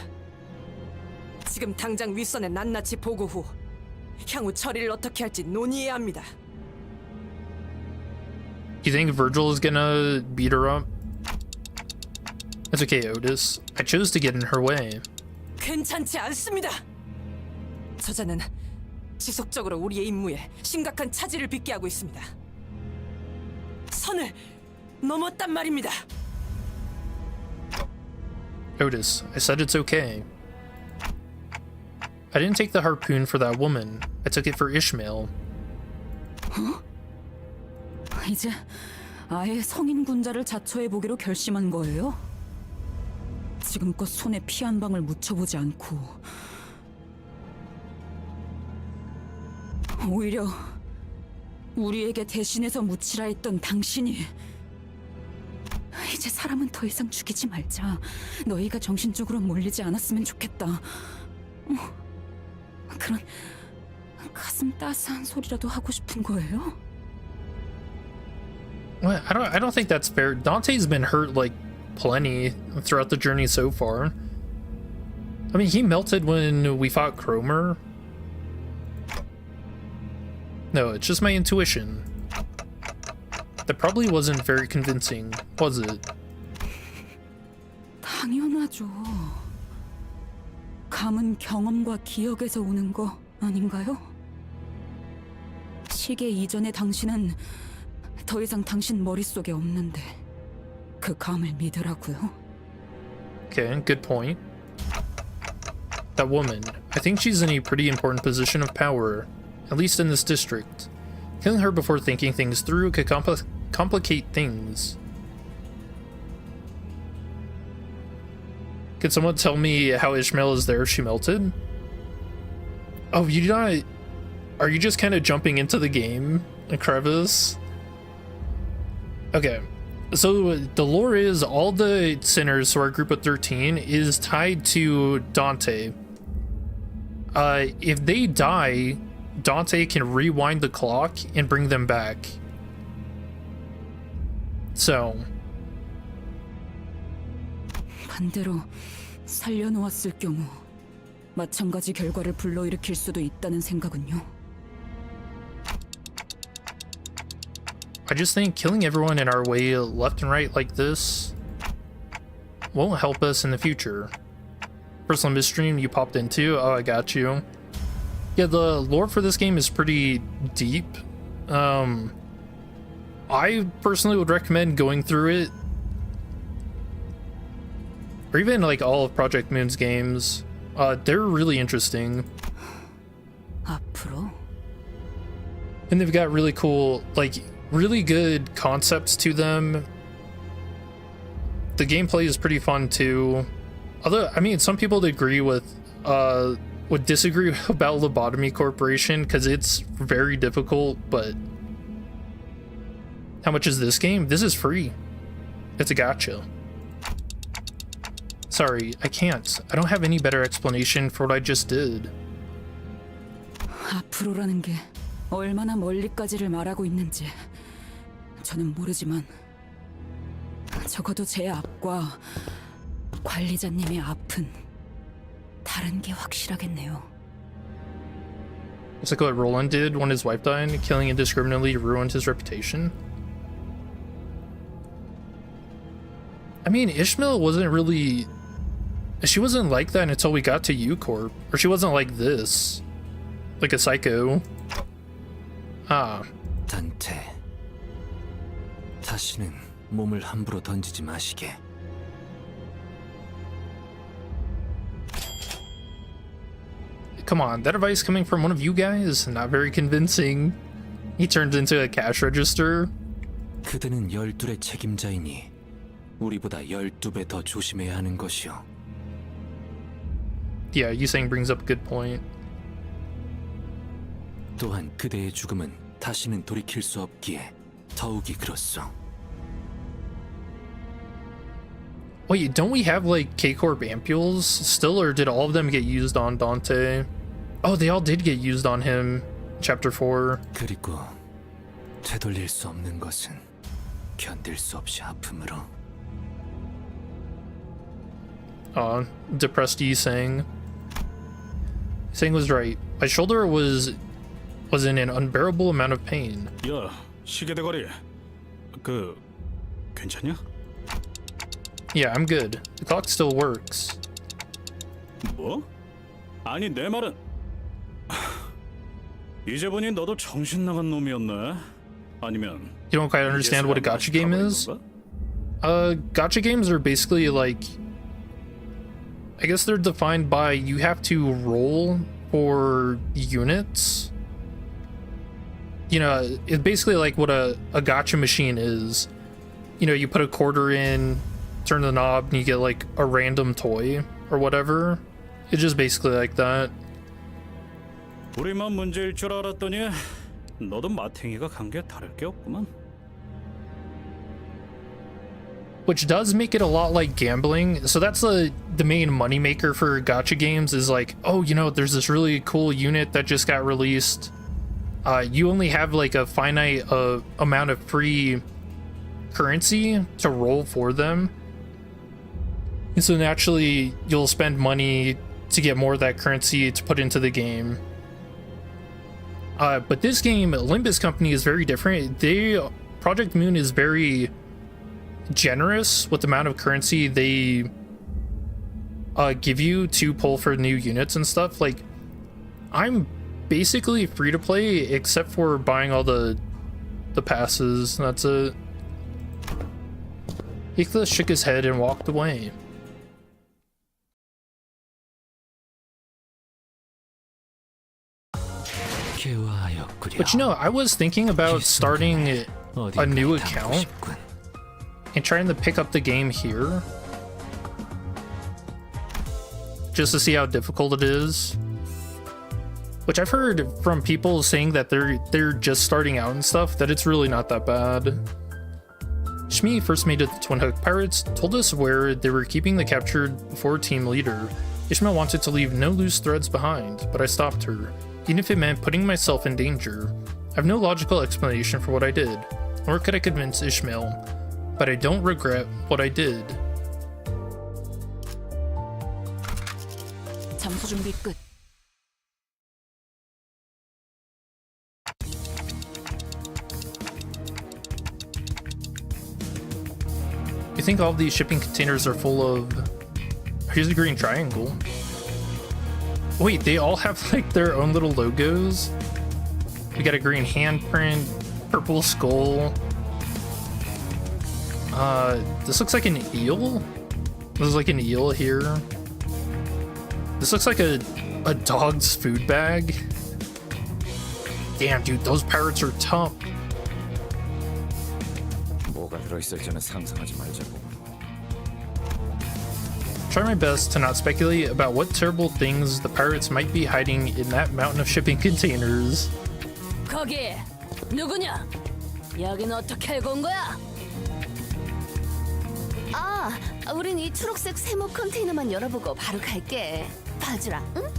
지금 당장 윗선에 낱낱이 보고 후 향후 처리를 어떻게 할지 논의해야 합니다. You think Virgil is gonna beat her up? It's okay, Otis. I chose to get in her way. 괜찮지 않습니다. 저자는 지속적으로 우리의 임무에 심각한 차질을 빚게 하고 있습니다. 선을 넘었단 말입니다. Otis, I said it's okay. I didn't take the harpoon for that woman. I took it for Ishmael. 이제 아예 성인 군자를 자처해 보기로 결심한 거예요? 지금껏 손에 피 한 방울 묻혀보지 않고 오히려 우리에게 대신해서 묻히라 했던 당신이 이제 사람은 더 이상 죽이지 말자. 너희가 정신적으로 몰리지 않았으면 좋겠다. 그런 가슴 따스한 소리라도 하고 싶은 거예요? What? I don't think that's fair. Dante's been hurt like plenty throughout the journey so far. I mean, he melted when we fought Cromer. No, it's just my intuition. That probably wasn't very convincing, was it? 당연하죠. 감은 경험과 기억에서 오는 거 아닌가요? 시계 이전의 당신은 더 이상 당신 머릿속에 없는데 그 감을 믿으라고요. Okay, good point. That woman, I think she's in a pretty important position of power, at least in this district. Killing her before thinking things through could complicate things. Could someone tell me how Ishmael is there if she melted? Oh, you do not... Are you just kind of jumping into the game, Crevice? Okay, so the lore is all the sinners, so our group of 13, is tied to Dante. If they die, Dante can rewind the clock and bring them back. So 반대로 살려놓았을 경우 마찬가지 결과를 불러일으킬 수도 있다는 생각은요. I just think killing everyone in our way left and right like this won't help us in the future. Personal midstream you popped into? Oh, I got you. Yeah, the lore for this game is pretty deep. I personally would recommend going through it. Or even like all of Project Moon's games. They're really interesting. 앞으로? And they've got really cool, like, really good concepts to them. The gameplay is pretty fun too. Although, I mean, some people would disagree about Lobotomy Corporation because it's very difficult, but how much is this game? This is free. It's a gacha. Sorry, I can't. I don't have any better explanation for what I just did. 앞으로라는 게 얼마나 멀리까지를 말하고 있는지 저는 모르지만 적어도 제 앞과 관리자님의 앞은 다른 게 확실하겠네요. It's like what Roland did when his wife died, killing indiscriminately ruined his reputation. I mean, Ishmael wasn't really... She wasn't like that until we got to U Corp. Or she wasn't like this. Like a psycho. Ah. 단테, 다시는 몸을 함부로 던지지 마시게. Come on, that advice coming from one of you guys? Not very convincing. He turned into a cash register. 그대는 12의 책임자이니 우리보다 12배 더 조심해야 하는 것이요. Yeah, Yusang brings up a good point. 또한 그대의 죽음은 다시는 돌이킬 수 없기에 더욱이 그렇소. Wait, don't we have like K-Corp ampules still, or did all of them get used on Dante? Oh, they all did get used on him. Chapter 4. 그리고 되돌릴 수 없는 것은 견딜 수 없이 아픔으로. Depressed Yusang. Yusang was right. My shoulder was in an unbearable amount of pain. 야, 시계대가리. 괜찮냐? Yeah, I'm good. The clock still works. 뭐? 아니, 내 말은... 이제 보니 너도 정신 나간 놈이었네. 아니면... You don't quite understand what a gacha game is? Gacha games are basically like... I guess they're defined by you have to roll for units. You know, it's basically like what a gacha machine is. You know, you put a quarter in, turn the knob, and you get like a random toy or whatever. It's just basically like that. 우리만 문제일 줄 알았더니 너도 마탱이가 간 게 다를 게 없구만. Which does make it a lot like gambling. So that's the main moneymaker for gacha games is like, oh, you know, there's this really cool unit that just got released. You only have like a finite amount of free currency to roll for them. And so naturally, you'll spend money to get more of that currency to put into the game. But this game, Limbus Company, is very different. Project Moon is very generous with the amount of currency they give you to pull for new units and stuff. Like, I'm basically free to play except for buying all the passes. That's it. Ikla shook his head and walked away. But you know, I was thinking about starting a new account and trying to pick up the game here just to see how difficult it is. Which I've heard from people saying that they're just starting out and stuff, that it's really not that bad. Shmi first made it the Twin Hook Pirates, told us where they were keeping the captured 4-team leader. Ishmael wanted to leave no loose threads behind, but I stopped her, even if it meant putting myself in danger. I have no logical explanation for what I did, nor could I convince Ishmael, but I don't regret what I did. 잠수 준비 끝. You think all of these shipping containers are full of... Here's a green triangle. Wait, they all have like their own little logos? We got a green handprint, purple skull. This looks like an eel? There's like an eel here. This looks like a dog's food bag. Damn, dude, those pirates are tough. 뭐가 들어있을지는 상상하지 말자고. Try my best to not speculate about what terrible things the pirates might be hiding in that mountain of shipping containers. 거기 누구냐? 여긴 어떻게 알고 온 거야? 아, 우린 이 초록색 세모 컨테이너만 열어보고 바로 갈게. 봐주라, 응?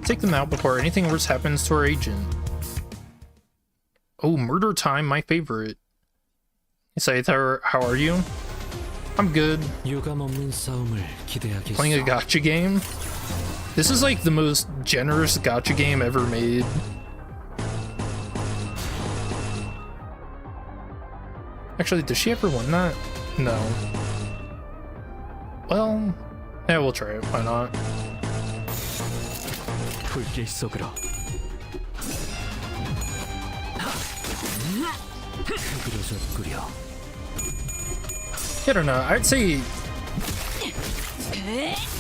Take them out before anything worse happens to our agent. Oh, murder time, my favorite. Saithar, how are you? I'm good. Playing a gacha game? This is like the most generous gacha game ever made. Actually, does she ever win that? No. Well, yeah, we'll try it. Why not? I don't know. I'd say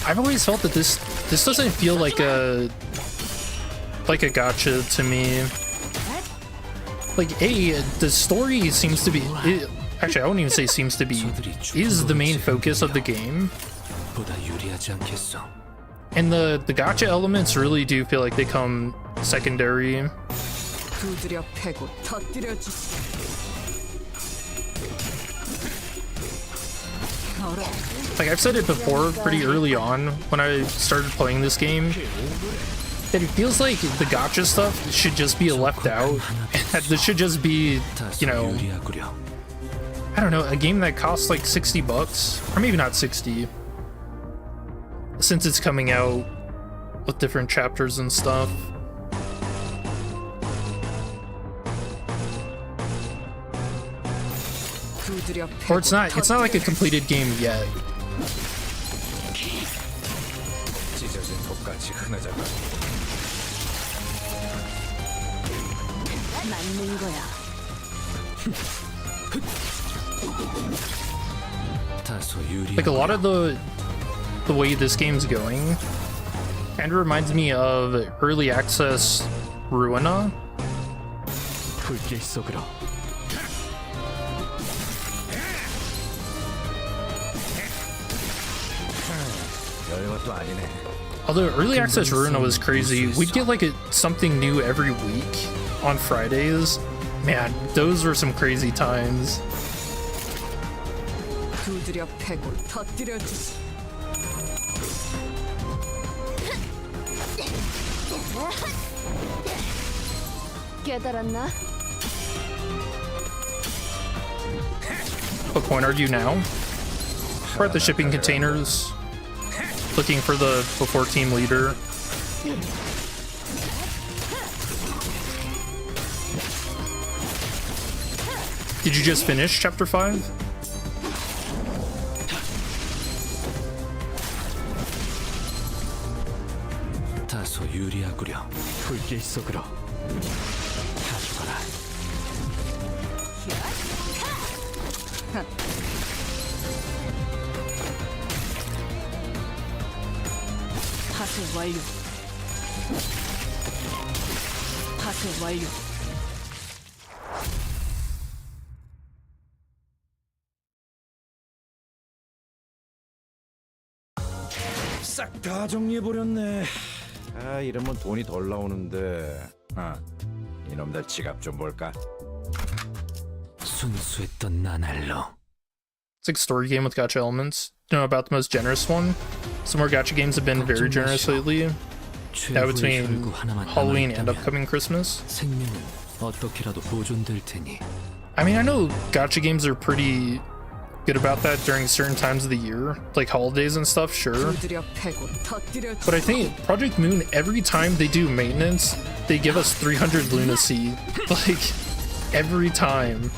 I've always felt that this doesn't feel like a gacha to me. Like, the story seems to be actually, I wouldn't even say seems to be, is the main focus of the game. And the gacha elements really do feel like they come secondary. Like, I've said it before pretty early on when I started playing this game, that it feels like the gacha stuff should just be left out. This should just be, you know, I don't know, a game that costs like $60, or maybe not 60, since it's coming out with different chapters and stuff. Or it's not like a completed game yet. Like, a lot of the way this game's going kind of reminds me of early access Ruina. Although early access Ruina was crazy, we'd get like something new every week on Fridays. Man, those were some crazy times. 깨달았나? What point are you now? We're at the shipping containers, looking for the 4-team leader. Did you just finish chapter 5? 다소 유리하구려. 불길 속으로 가져가라. 파쇄 완료. 파쇄 완료. 다 정리해버렸네. 아, 이러면 돈이 덜 나오는데. 이놈들 지갑 좀 볼까? 순수했던 나날로. It's like a story game with gacha elements. You know about the most generous one? Some more gacha games have been very generous lately. Now between Halloween and upcoming Christmas. 생명은 어떻게라도 보존될 테니. I mean, I know gacha games are pretty good about that during certain times of the year, like holidays and stuff, sure. But I think Project Moon, every time they do maintenance, they give us 300 lunacy. Like, every time.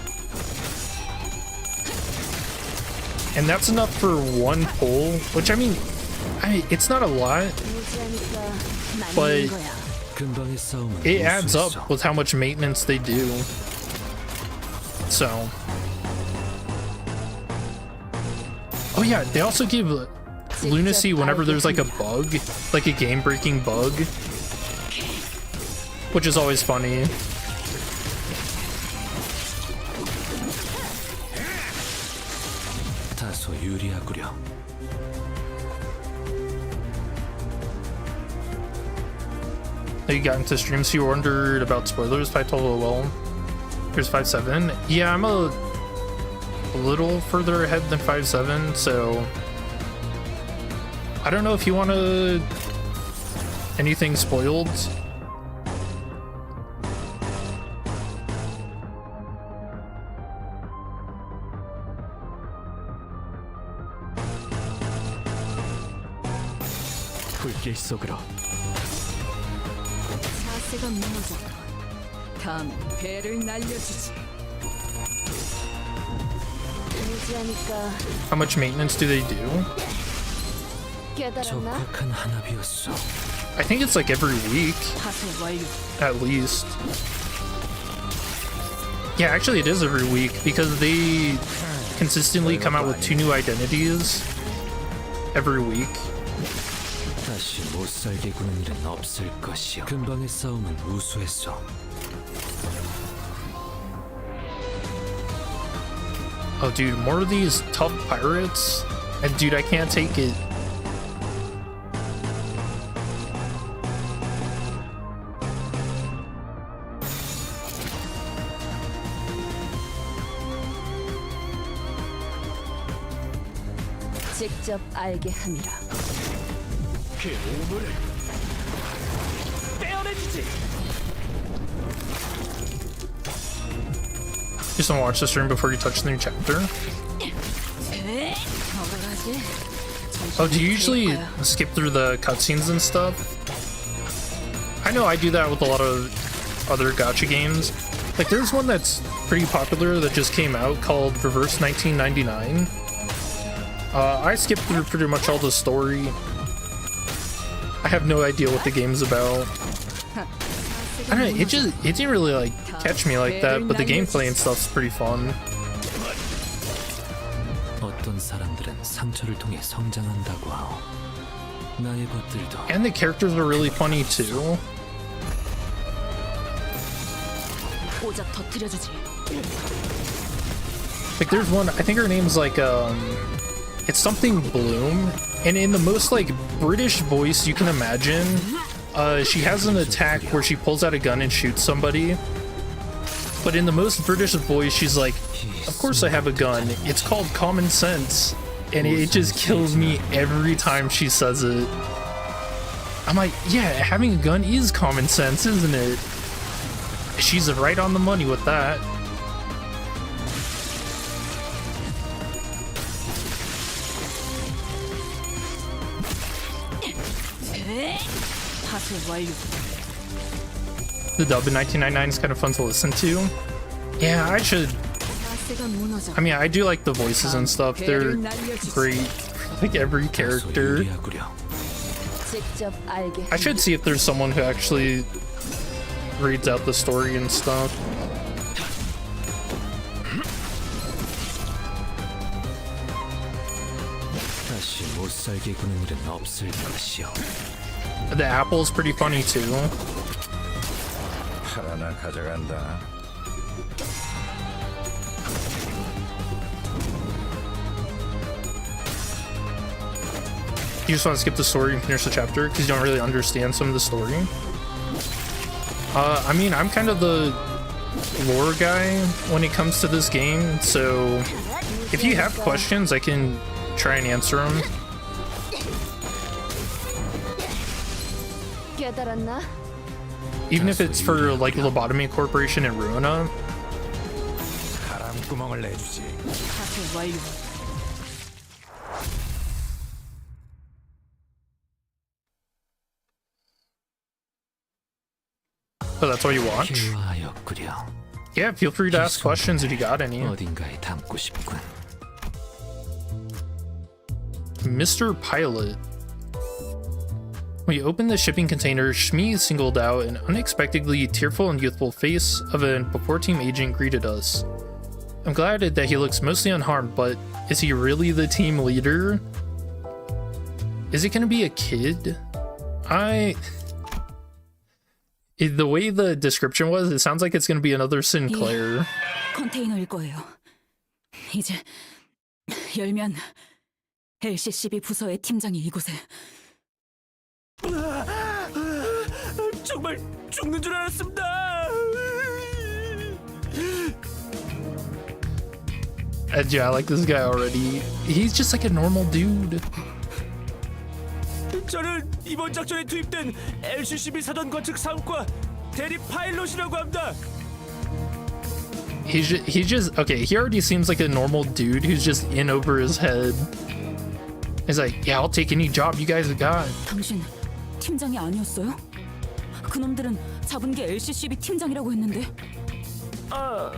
And that's enough for one pull, which I mean, it's not a lot, but it adds up with how much maintenance they do. So. Oh yeah, they also give lunacy whenever there's like a bug, like a game-breaking bug, which is always funny. 다소 유리하구려. You got into streams, you wondered about spoilers. 512 well. Here's 5.7. Yeah, I'm a little further ahead than 5.7, so I don't know if you want to anything spoiled. 불길 속으로. 자세가 무너졌고 다음 배를 날려주지. How much maintenance do they do? 적확한 한압이었어. I think it's like every week, at least. Yeah, actually it is every week because they consistently come out with 2 new identities every week. 다시 못 살게 구는 일은 없을 것이요. 근방의 싸움은 우수했어. Oh dude, more of these tough pirates? And dude, I can't take it. 직접 알게 함이라. 그 오물을 떼어내주지. Just want to watch the stream before you touch the new chapter. Oh, do you usually skip through the cutscenes and stuff? I know I do that with a lot of other gacha games. Like, there's one that's pretty popular that just came out called Reverse 1999. I skipped through pretty much all the story. I have no idea what the game's about. I don't know, it didn't really like catch me like that, but the gameplay and stuff's pretty fun. 어떤 사람들은 상처를 통해 성장한다고 하오. 나의 것들도. And the characters are really funny too. 오작 터뜨려주지. Like there's one, I think her name's like it's something Bloom, and in the most like British voice you can imagine, she has an attack where she pulls out a gun and shoots somebody. But in the most British voice, she's like, "Of course I have a gun. It's called common sense." And it just kills me every time she says it. I'm like, yeah, having a gun is common sense, isn't it? She's right on the money with that. The dub in 1999 is kind of fun to listen to. Yeah, I should. I mean, I do like the voices and stuff. They're great. Like every character. I should see if there's someone who actually reads out the story and stuff. The apple's pretty funny too. 하나 가져간다. You just want to skip the story and finish the chapter because you don't really understand some of the story? I mean, I'm kind of the lore guy when it comes to this game, so if you have questions, I can try and answer them. 깨달았나? Even if it's for like Lobotomy Corporation and Ruina. 바람구멍을 내주지. 사실 완료. Oh, that's all you watch? 필요하였구려. Yeah, feel free to ask questions if you got any. 어딘가에 담고 싶군. Mr. Pilot. When you opened the shipping container, Shmi singled out an unexpectedly tearful and youthful face of a before team agent greeted us. I'm glad that he looks mostly unharmed, but is he really the team leader? Is it gonna be a kid? The way the description was, it sounds like it's gonna be another Sinclair. 컨테이너일 거예요. 이제 열면 LCCB 부서의 팀장이 이곳에. 정말 죽는 줄 알았습니다. Yeah, I like this guy already. He's just like a normal dude. 저는 이번 작전에 투입된 LCCB 사전 건축 사업과 대리 파일럿이라고 합니다. He just okay. He already seems like a normal dude who's just in over his head. He's like, yeah, I'll take any job you guys have got. 당신 팀장이 아니었어요? 그놈들은 잡은 게 LCCB 팀장이라고 했는데. 아,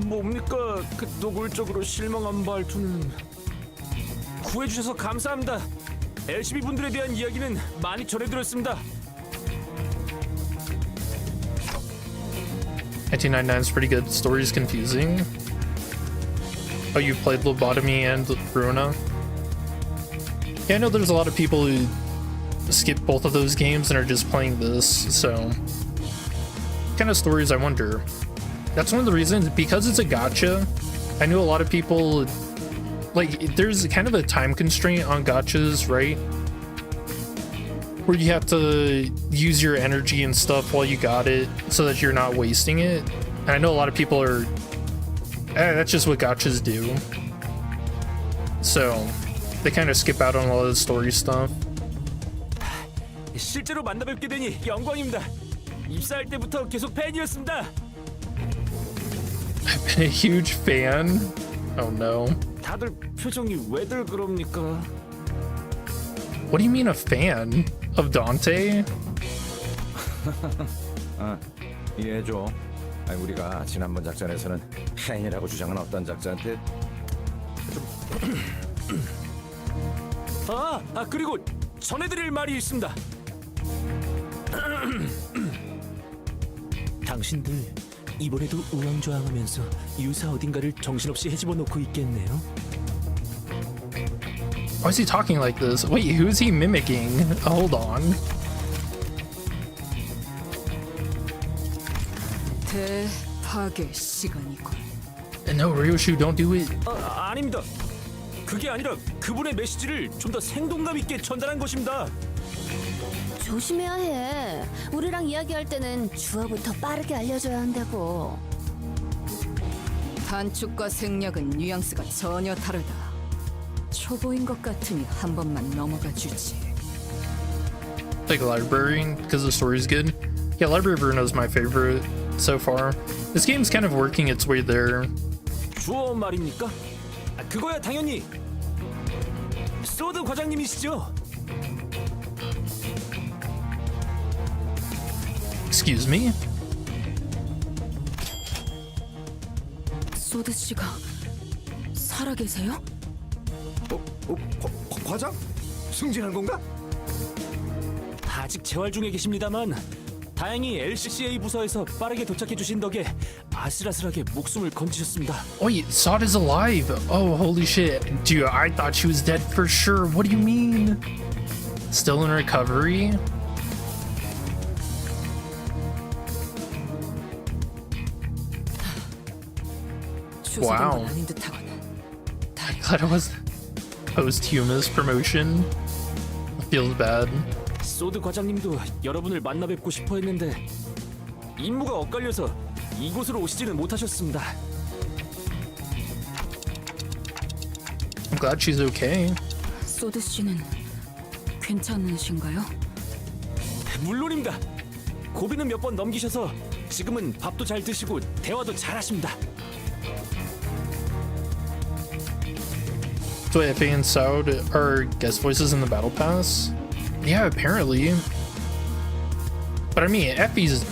뭡니까 그 노골적으로 실망한 말투는. 구해주셔서 감사합니다. LCB 분들에 대한 이야기는 많이 전해들었습니다. 1999 is pretty good. Story's confusing. Oh, you played Lobotomy and Ruina? Yeah, I know there's a lot of people who skip both of those games and are just playing this, so... What kind of stories, I wonder? That's one of the reasons, because it's a gacha, I know a lot of people... Like, there's kind of a time constraint on gachas, right? Where you have to use your energy and stuff while you got it so that you're not wasting it. And I know a lot of people are... that's just what gachas do. So, they kind of skip out on a lot of the story stuff. 실제로 만나뵙게 되니 영광입니다. 입사할 때부터 계속 팬이었습니다. I've been a huge fan. Oh no. 다들 표정이 왜들 그럽니까? What do you mean a fan? Of Dante? 이해해줘. 아니, 우리가 지난번 작전에서는 팬이라고 주장은 어떤 작자한테 그리고 전해드릴 말이 있습니다. 당신들 이번에도 우왕좌왕하면서 유사 어딘가를 정신없이 헤집어 놓고 있겠네요. Why is he talking like this? Wait, who's he mimicking? Hold on. 대파괴 시간이군. No, Ryoshu, don't do it. 아닙니다. 그게 아니라 그분의 메시지를 좀 더 생동감 있게 전달한 것입니다. 조심해야 해. 우리랑 이야기할 때는 주어부터 빠르게 알려줘야 한다고. 단축과 생략은 뉘앙스가 전혀 다르다. 초보인 것 같으니 한 번만 넘어가 주지. Like Library, because the story's good. Yeah, Library of Ruina is my favorite so far. This game's kind of working its way there. 주어 말입니까? 그거야 당연히. 소드 과장님이시죠? Excuse me? 소드 씨가 살아계세요? 과장? 승진한 건가? 아직 재활 중에 계십니다만 다행히 LCCA 부서에서 빠르게 도착해 주신 덕에 아슬아슬하게 목숨을 건지셨습니다. Wait, Sod is alive! Oh, holy shit. Dude, I thought she was dead for sure. What do you mean? Still in recovery? Wow. I'm glad I was posthumous promotion. feels bad. 소드 과장님도 여러분을 만나 뵙고 싶어 했는데 임무가 엇갈려서 이곳으로 오시지는 못하셨습니다. I'm glad she's okay. 소드 씨는 괜찮으신가요? 물론입니다. 고비는 몇 번 넘기셔서 지금은 밥도 잘 드시고 대화도 잘 하십니다. So Effie and Saud are guest voices in the battle pass? Yeah, apparently. But I mean, Effie's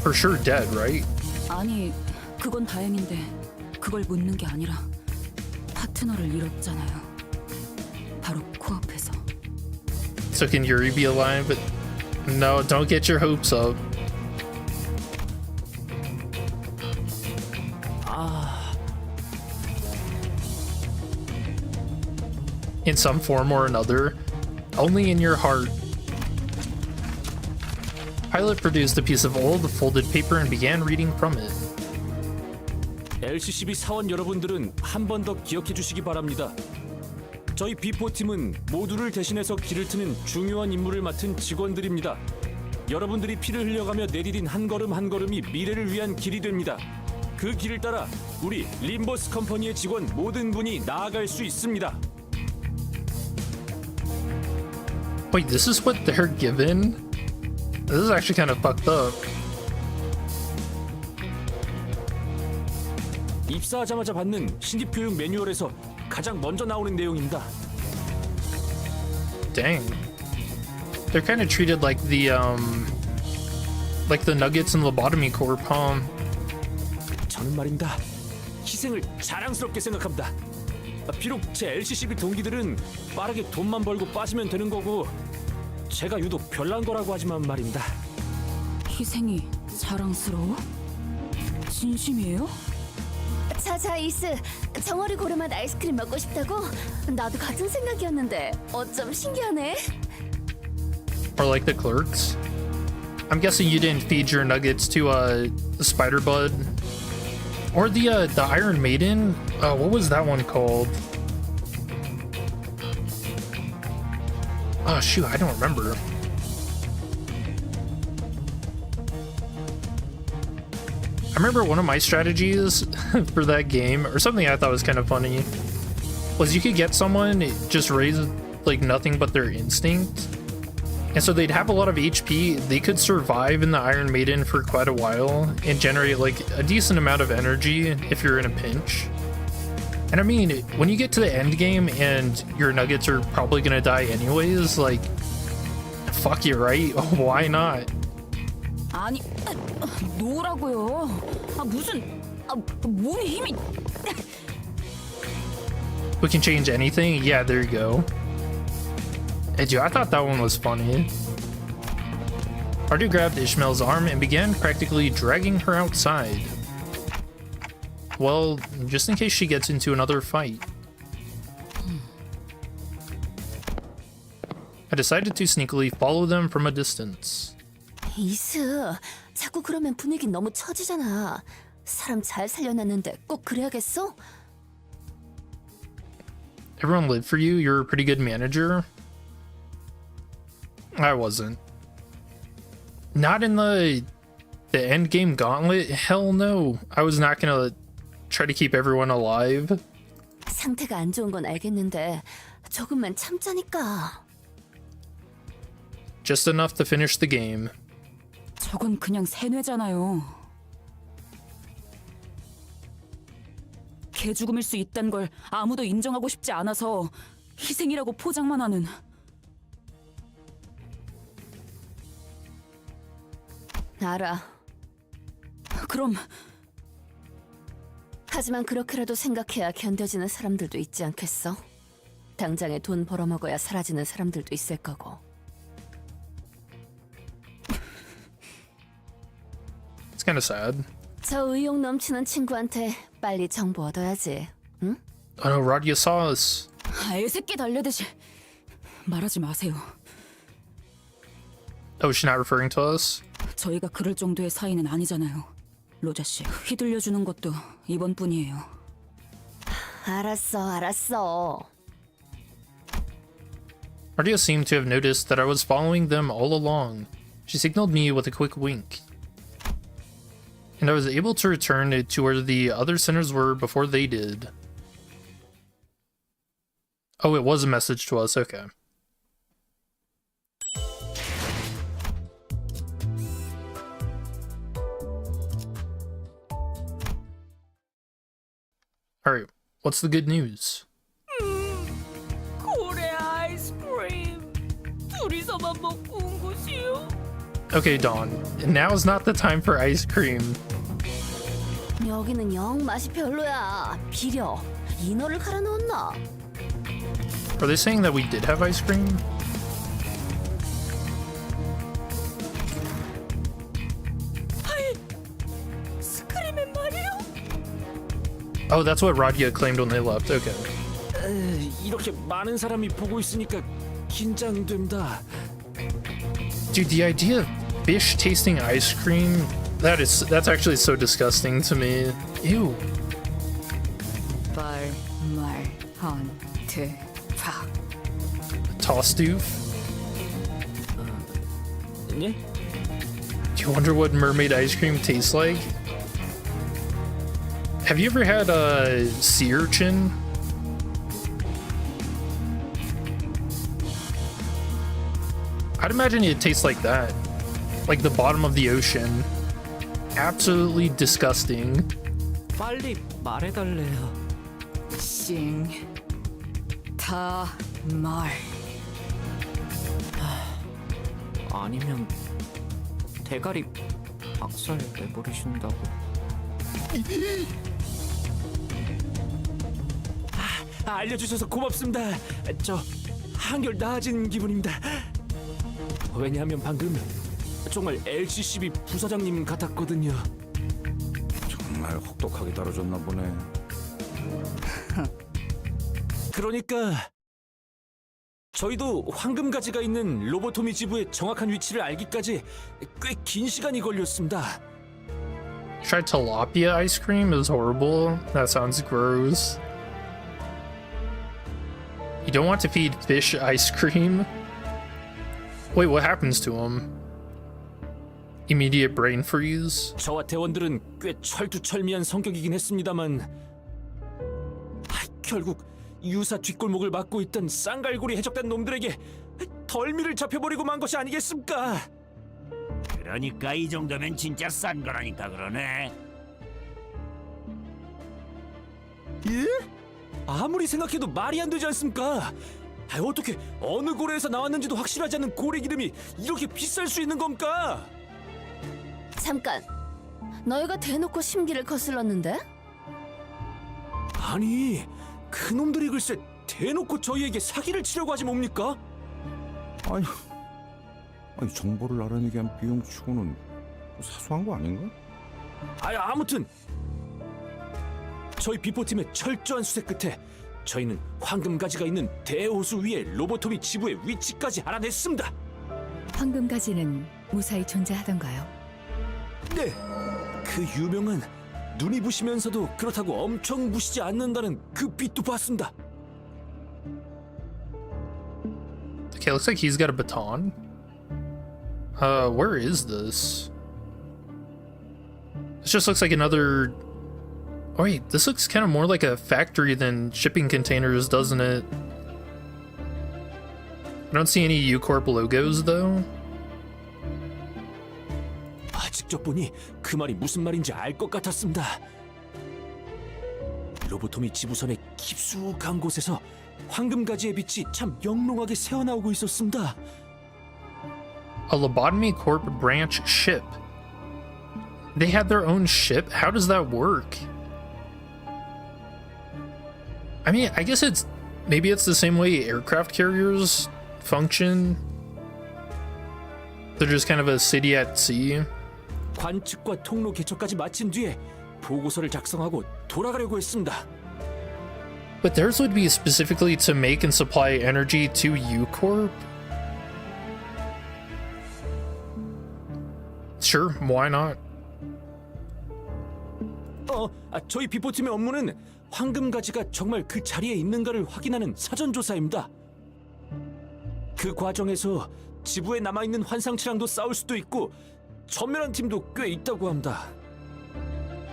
for sure dead, right? 아니, 그건 다행인데 그걸 묻는 게 아니라 파트너를 잃었잖아요. 바로 코앞에서. So can Yuri be alive? But no, don't get your hopes up. In some form or another, only in your heart. Pilot produced a piece of old, folded paper and began reading from it. LCCB 사원 여러분들은 한 번 더 기억해 주시기 바랍니다. 저희 B4팀은 모두를 대신해서 길을 트는 중요한 임무를 맡은 직원들입니다. 여러분들이 피를 흘려가며 내디딘 한 걸음 한 걸음이 미래를 위한 길이 됩니다. 그 길을 따라 우리 림버스 컴퍼니의 직원 모든 분이 나아갈 수 있습니다. Wait, this is what they're given? This is actually kind of fucked up. 입사하자마자 받는 신입 교육 매뉴얼에서 가장 먼저 나오는 내용입니다. Dang. They're kind of treated like the nuggets in Lobotomy Corp, huh? 저는 말입니다. 희생을 자랑스럽게 생각합니다. 비록 제 LCCB 동기들은 빠르게 돈만 벌고 빠지면 되는 거고 제가 유독 별난 거라고 하지만 말입니다. 희생이 자랑스러워? 진심이에요? 자자 이스, 정어리 고래맛 아이스크림 먹고 싶다고? 나도 같은 생각이었는데 어쩜 신기하네. Or like the clerks. I'm guessing you didn't feed your nuggets to the Spider Bud. Or the Iron Maiden. What was that one called? Oh shoot, I don't remember. I remember one of my strategies for that game, or something I thought was kind of funny, was you could get someone just raise like nothing but their instinct, and so they'd have a lot of HP. They could survive in the Iron Maiden for quite a while and generate like a decent amount of energy if you're in a pinch. And I mean, when you get to the end game and your nuggets are probably gonna die anyways, like, fuck you, right? Why not? 아니, 뭐라고요? 뭔 힘이? We can change anything? Yeah, there you go. Hey, dude, I thought that one was funny. Ardu grabbed Ishmael's arm and began practically dragging her outside. Well, just in case she gets into another fight. I decided to sneakily follow them from a distance. 이스, 자꾸 그러면 분위기 너무 처지잖아. 사람 잘 살려놨는데 꼭 그래야겠어? Everyone lived for you? You're a pretty good manager? I wasn't. Not in the end game gauntlet? Hell no. I was not gonna try to keep everyone alive. 상태가 안 좋은 건 알겠는데 조금만 참자니까. Just enough to finish the game. 저건 그냥 세뇌잖아요. 개죽음일 수 있단 걸 아무도 인정하고 싶지 않아서 희생이라고 포장만 하는. 알아. 그럼 하지만 그렇게라도 생각해야 견뎌지는 사람들도 있지 않겠어? 당장에 돈 벌어먹어야 사라지는 사람들도 있을 거고. It's kind of sad. 저 의욕 넘치는 친구한테 빨리 정보 얻어야지. 응? Oh no, Rod, you saw us. 애새끼 달래듯이 말하지 마세요. Oh, she's not referring to us? 저희가 그럴 정도의 사이는 아니잖아요. 로자 씨, 휘둘려주는 것도 이번뿐이에요. 알았어. Ardia seemed to have noticed that I was following them all along. She signaled me with a quick wink, and I was able to return to where the other sinners were before they did. Oh, it was a message to us, okay. Alright, what's the good news? 고래 아이스크림 둘이서만 먹고 온 것이요? Okay, Dawn, now is not the time for ice cream. 여기는 영 맛이 별로야. 비려. 인어를 갈아 넣었나? Are they saying that we did have ice cream? 스크림은 말이요? Oh, that's what Radia claimed when they left. Okay. 이렇게 많은 사람이 보고 있으니까 긴장된다. Dude, the idea of fish tasting ice cream, that's actually so disgusting to me. Ew. Tosstoof? 예? Do you wonder what mermaid ice cream tastes like? Have you ever had a sea urchin? I'd imagine it tastes like that. Like the bottom of the ocean. Absolutely disgusting. 빨리 말해달래요. 말. 아니면 대가리 박살 내버리신다고. 알려주셔서 고맙습니다. 저 한결 나아진 기분입니다. 왜냐하면 방금 정말 LCCB 부사장님 같았거든요. 정말 혹독하게 다뤄줬나 보네. 그러니까 저희도 황금가지가 있는 로보토미 지부의 정확한 위치를 알기까지 꽤 긴 시간이 걸렸습니다. Try tilapia ice cream is horrible. That sounds gross. You don't want to feed fish ice cream? Wait, what happens to him? Immediate brain freeze? 저와 대원들은 꽤 철두철미한 성격이긴 했습니다만 결국 유사 뒷골목을 막고 있던 쌍갈고리 해적단 놈들에게 덜미를 잡혀버리고 만 것이 아니겠습니까? 그러니까 이 정도면 진짜 싼 거라니까 그러네. 예? 아무리 생각해도 말이 안 되지 않습니까? 어떻게 어느 고래에서 나왔는지도 확실하지 않는 고래 기름이 이렇게 비쌀 수 있는 겁니까? 잠깐. 너희가 대놓고 심기를 거슬렀는데? 아니, 그놈들이 글쎄 대놓고 저희에게 사기를 치려고 하지 뭡니까? 아니 정보를 알아내기 위한 비용 치고는 사소한 거 아닌가? 아무튼 저희 비포팀의 철저한 수색 끝에 저희는 황금가지가 있는 대호수 위에 로보토미 지부의 위치까지 알아냈습니다. 황금가지는 무사히 존재하던가요? 네, 그 유명한 눈이 부시면서도 그렇다고 엄청 부시지 않는다는 그 빛도 봤습니다. Okay, looks like he's got a baton. Where is this? This just looks like another... Oh wait, this looks kind of more like a factory than shipping containers, doesn't it? I don't see any U Corp logos though. 직접 보니 그 말이 무슨 말인지 알 것 같았습니다. 로보토미 지부선의 깊숙한 곳에서 황금가지의 빛이 참 영롱하게 새어나오고 있었습니다. A Lobotomy Corp branch ship. They had their own ship? How does that work? I mean, I guess maybe it's the same way aircraft carriers function. They're just kind of a city at sea. 관측과 통로 개척까지 마친 뒤에 보고서를 작성하고 돌아가려고 했습니다. But theirs would be specifically to make and supply energy to U Corp? Sure, why not? 저희 비포팀의 업무는 황금가지가 정말 그 자리에 있는가를 확인하는 사전조사입니다. 그 과정에서 지부에 남아있는 환상치랑도 싸울 수도 있고 전멸한 팀도 꽤 있다고 합니다.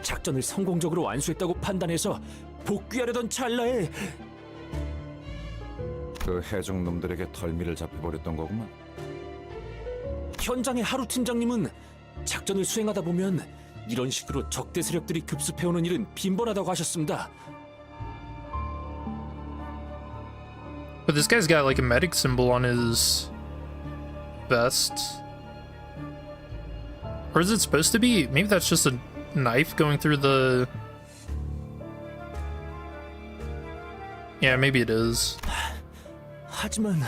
작전을 성공적으로 완수했다고 판단해서 복귀하려던 찰나에 그 해적 놈들에게 덜미를 잡혀버렸던 거구만. 현장의 하루 팀장님은 작전을 수행하다 보면 이런 식으로 적대 세력들이 급습해오는 일은 빈번하다고 하셨습니다. But this guy's got like a medic symbol on his vest. Or is it supposed to be? Maybe that's just a knife going through the... Yeah, maybe it is. 하지만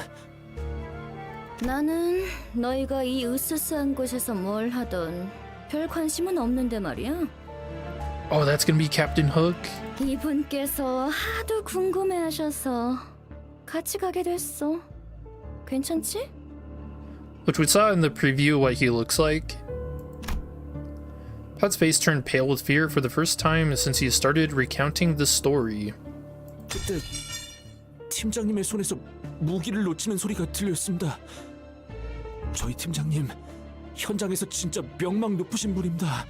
나는 너희가 이 으스스한 곳에서 뭘 하던 별 관심은 없는데 말이야. Oh, that's gonna be Captain Hook. 이분께서 하도 궁금해하셔서 같이 가게 됐어. 괜찮지? Which we saw in the preview what he looks like. Pod's face turned pale with fear for the first time since he started recounting the story. 그때 팀장님의 손에서 무기를 놓치는 소리가 들렸습니다. 저희 팀장님 현장에서 진짜 명망 높으신 분입니다.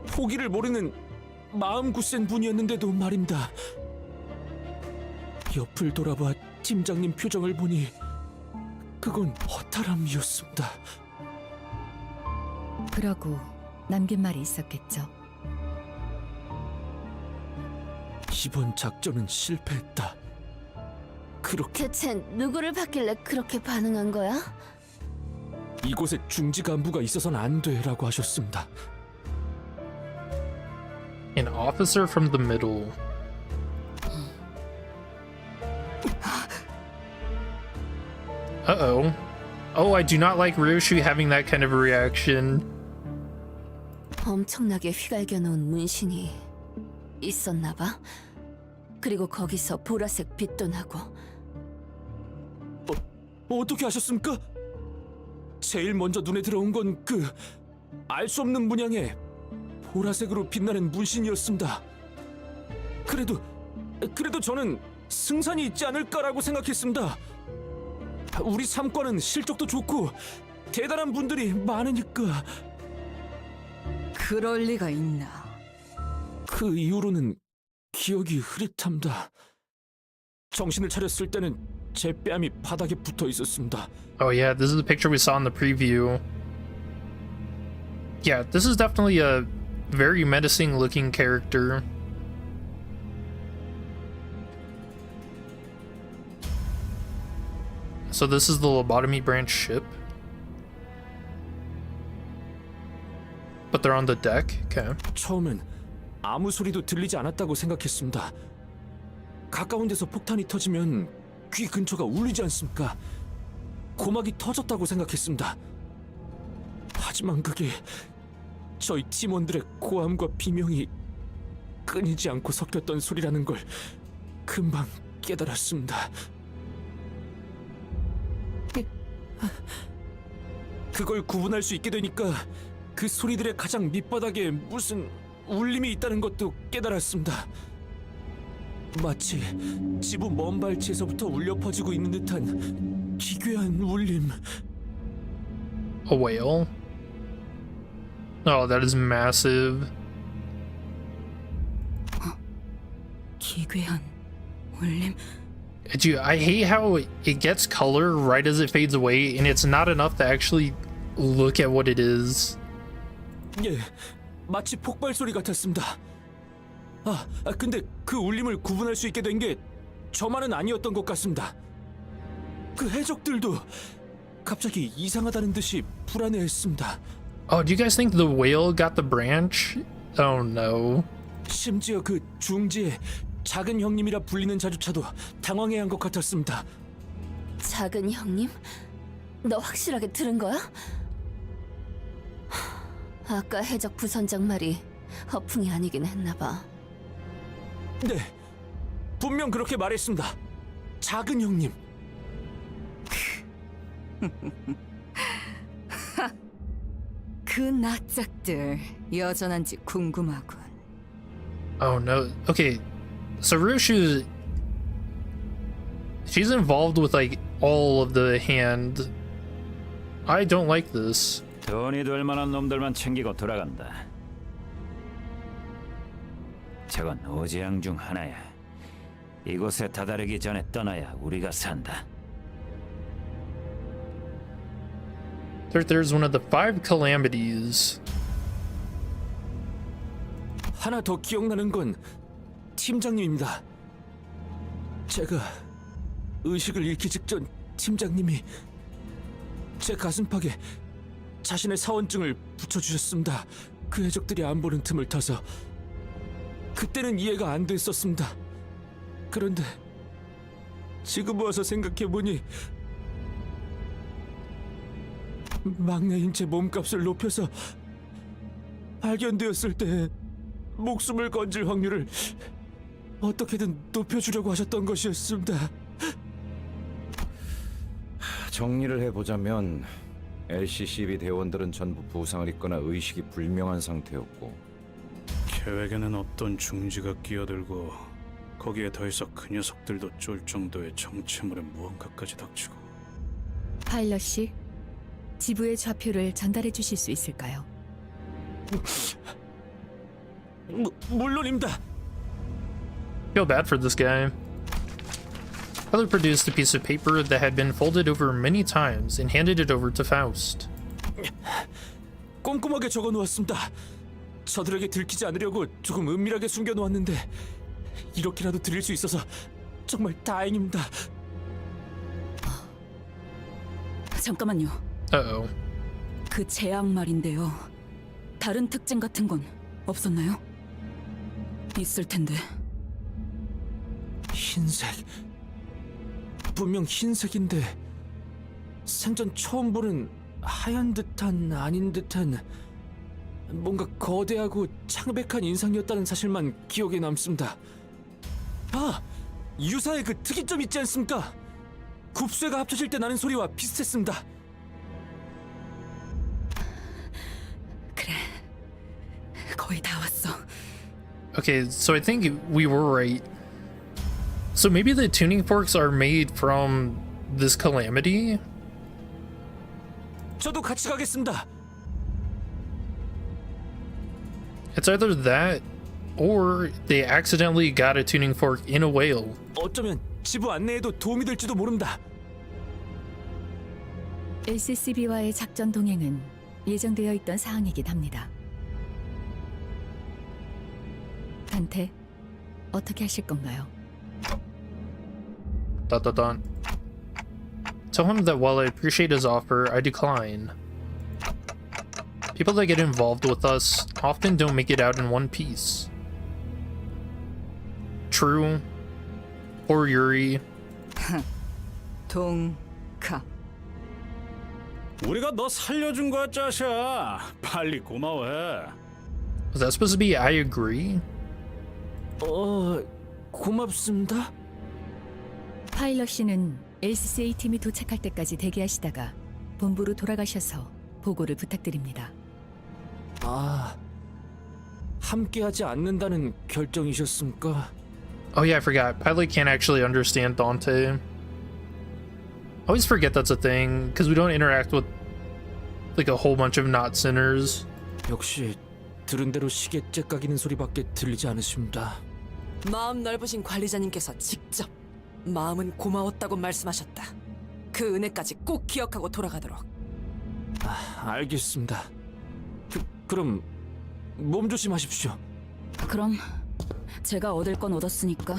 포기를 모르는 마음 굳센 분이었는데도 말입니다. 옆을 돌아봐 팀장님 표정을 보니 그건 허탈함이었습니다. 그러고 남긴 말이 있었겠죠. 이번 작전은 실패했다. 그렇게 대체 누구를 봤길래 그렇게 반응한 거야? 이곳에 중지 간부가 있어서는 안 돼라고 하셨습니다. An officer from the middle. Uh-oh. Oh, I do not like Ryoshu having that kind of a reaction. 엄청나게 휘갈겨 놓은 문신이 있었나 봐. 그리고 거기서 보라색 빛도 나고. 어떻게 하셨습니까? 제일 먼저 눈에 들어온 건 그 알 수 없는 문양의 보라색으로 빛나는 문신이었습니다. 그래도 저는 승산이 있지 않을까라고 생각했습니다. 우리 삼과는 실적도 좋고 대단한 분들이 많으니까. 그럴 리가 있나? 그 이후로는 기억이 흐릿합니다. 정신을 차렸을 때는 제 뺨이 바닥에 붙어 있었습니다. Oh yeah, this is the picture we saw in the preview. Yeah, this is definitely a very menacing looking character. So this is the lobotomy branch ship. But they're on the deck? Okay. 처음엔 아무 소리도 들리지 않았다고 생각했습니다. 가까운 데서 폭탄이 터지면 귀 근처가 울리지 않습니까? 고막이 터졌다고 생각했습니다. 하지만 그게 저희 팀원들의 고함과 비명이 끊이지 않고 섞였던 소리라는 걸 금방 깨달았습니다. 그걸 구분할 수 있게 되니까 그 소리들의 가장 밑바닥에 무슨 울림이 있다는 것도 깨달았습니다. 마치 지부 먼 발치에서부터 울려 퍼지고 있는 듯한 기괴한 울림. A whale? Oh, that is massive. 기괴한 울림. Dude, I hate how it gets color right as it fades away, and it's not enough to actually look at what it is. 예, 마치 폭발 소리 같았습니다. 근데 그 울림을 구분할 수 있게 된 게 저만은 아니었던 것 같습니다. 그 해적들도 갑자기 이상하다는 듯이 불안해했습니다. Oh, do you guys think the whale got the branch? Oh no. 심지어 그 중지에 작은 형님이라 불리는 자주차도 당황해한 것 같았습니다. 작은 형님? 너 확실하게 들은 거야? 아까 해적 부선장 말이 허풍이 아니긴 했나 봐. 네, 분명 그렇게 말했습니다. 작은 형님. 그 낯짝들 여전한지 궁금하군. Oh no. Okay, so Ryoshu, she's involved with like all of the hand. I don't like this. 돈이 될 만한 놈들만 챙기고 돌아간다. 저건 오재앙 중 하나야. 이곳에 다다르기 전에 떠나야 우리가 산다. There's one of the 5 calamities. 하나 더 기억나는 건 팀장님입니다. 제가 의식을 잃기 직전 팀장님이 제 가슴팍에 자신의 사원증을 붙여주셨습니다. 그 해적들이 안 보는 틈을 타서. 그때는 이해가 안 됐었습니다. 그런데 지금 와서 생각해보니 막내인 제 몸값을 높여서 발견되었을 때 목숨을 건질 확률을 어떻게든 높여주려고 하셨던 것이었습니다. 정리를 해보자면 LCCB 대원들은 전부 부상을 입거나 의식이 불명한 상태였고, 계획에는 없던 중지가 끼어들고 거기에 더해서 그 녀석들도 쫄 정도의 정체물의 무언가까지 닥치고. 파일럿 씨, 지부의 좌표를 전달해 주실 수 있을까요? 물론입니다. Feel bad for this guy. Tyler produced a piece of paper that had been folded over many times and handed it over to Faust. 꼼꼼하게 적어놓았습니다. 저들에게 들키지 않으려고 조금 은밀하게 숨겨놓았는데 이렇게라도 드릴 수 있어서 정말 다행입니다. 잠깐만요. Uh-oh. 그 제약 말인데요. 다른 특징 같은 건 없었나요? 있을 텐데. 흰색. 분명 흰색인데 생전 처음 보는 하얀 듯한 아닌 듯한 뭔가 거대하고 창백한 인상이었다는 사실만 기억에 남습니다. 아! 유사의 그 특이점 있지 않습니까? 굽쇠가 합쳐질 때 나는 소리와 비슷했습니다. 그래. 거의 다 왔어. Okay, so I think we were right. So maybe the tuning forks are made from this calamity? 저도 같이 가겠습니다. It's either that or they accidentally got a tuning fork in a whale. 어쩌면 지부 안내에도 도움이 될지도 모른다. LCCB와의 작전 동행은 예정되어 있던 사항이긴 합니다. 단테, 어떻게 하실 건가요? Dot dot dot. Tell him that while I appreciate his offer, I decline. People that get involved with us often don't make it out in one piece. True. Poor Yuri. 동카. 우리가 너 살려준 거야, 짜샤. 빨리 고마워해. Was that supposed to be I agree? 고맙습니다. 파일럿 씨는 LCCA 팀이 도착할 때까지 대기하시다가 본부로 돌아가셔서 보고를 부탁드립니다. 아, 함께하지 않는다는 결정이셨습니까? Oh yeah, I forgot. Pilot can't actually understand Dante. I always forget that's a thing, because we don't interact with like a whole bunch of not sinners. 역시 들은 대로 시계 째깍이는 소리밖에 들리지 않으십니다. 마음 넓으신 관리자님께서 직접 마음은 고마웠다고 말씀하셨다. 그 은혜까지 꼭 기억하고 돌아가도록. 알겠습니다. 그럼 몸 조심하십시오. 그럼 제가 얻을 건 얻었으니까.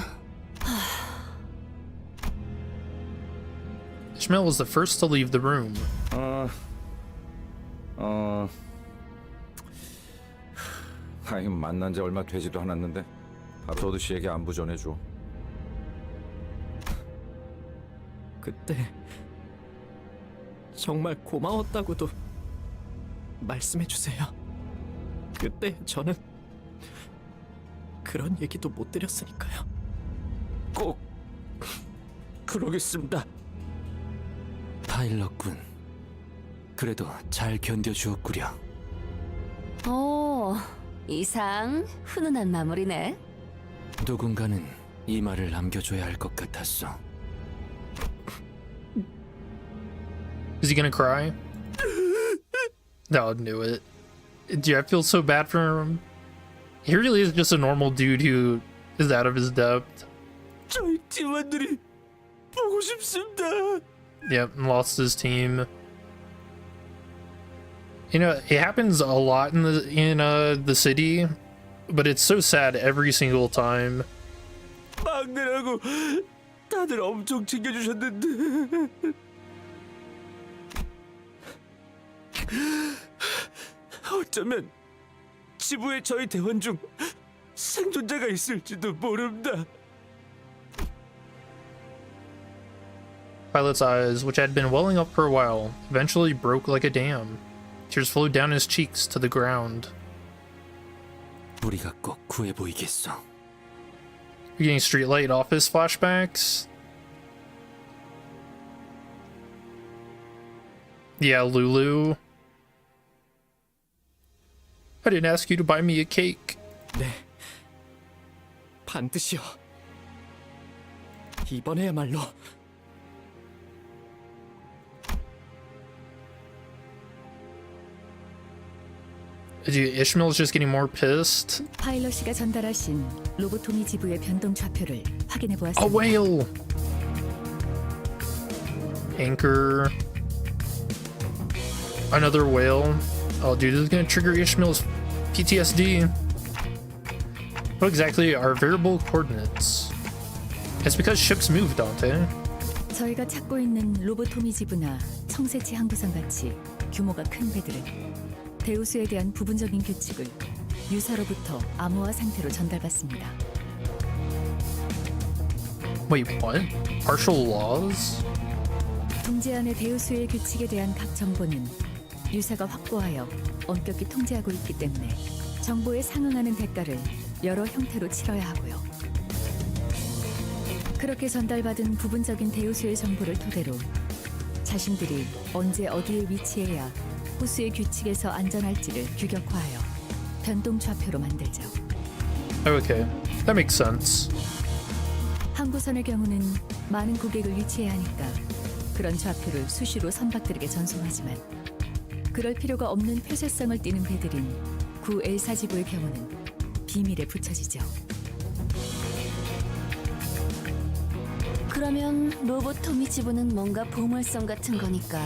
Ishmael was the first to leave the room. 아니, 만난 지 얼마 되지도 않았는데 바로 저도 씨에게 안부 전해줘. 그때 정말 고마웠다고도 말씀해주세요. 그때 저는 그런 얘기도 못 드렸으니까요. 꼭 그러겠습니다. 파일럿군. 그래도 잘 견뎌주었구려. 오, 이상 훈훈한 마무리네. 누군가는 이 말을 남겨줘야 할 것 같았어. Is he gonna cry? No, I knew it. Dude, I feel so bad for him. He really is just a normal dude who is out of his depth. 저희 팀원들이 보고 싶습니다. Yep, and lost his team. You know, it happens a lot in the city, but it's so sad every single time. 막내라고 다들 엄청 챙겨주셨는데 어쩌면 지부의 저희 대원 중 생존자가 있을지도 모릅니다. Pilot's eyes, which had been welling up for a while, eventually broke like a dam. Tears flowed down his cheeks to the ground. 우리가 꼭 구해 보이겠어. You're getting streetlight office flashbacks? Yeah, Lulu. I didn't ask you to buy me a cake. 네, 반드시요. 이번에야말로. Dude, Ishmael's just getting more pissed. 파일럿이가 전달하신 로보토미 지부의 변동 좌표를 확인해 보았습니다. A whale! Anchor. Another whale. Oh, dude, this is gonna trigger Ishmael's PTSD. What exactly are variable coordinates? It's because ships move, Dante. 저희가 찾고 있는 로보토미 지부나 청새치 항구선 같이 규모가 큰 배들은 대우수에 대한 부분적인 규칙을 유사로부터 암호화 상태로 전달받습니다. Wait, what? Partial laws? 통제안의 대우수의 규칙에 대한 각 정보는 유사가 확보하여 엄격히 통제하고 있기 때문에 정보에 상응하는 대가를 여러 형태로 치러야 하고요. 그렇게 전달받은 부분적인 대우수의 정보를 토대로 자신들이 언제 어디에 위치해야 호수의 규칙에서 안전할지를 규격화하여 변동 좌표로 만들죠. Okay, that makes sense. 항구선의 경우는 많은 고객을 위치해야 하니까 그런 좌표를 수시로 선박들에게 전송하지만 그럴 필요가 없는 폐쇄성을 띠는 배들인 구 엘사 지부의 경우는 비밀에 붙여지죠. 그러면 로보토미 지부는 뭔가 보물섬 같은 거니까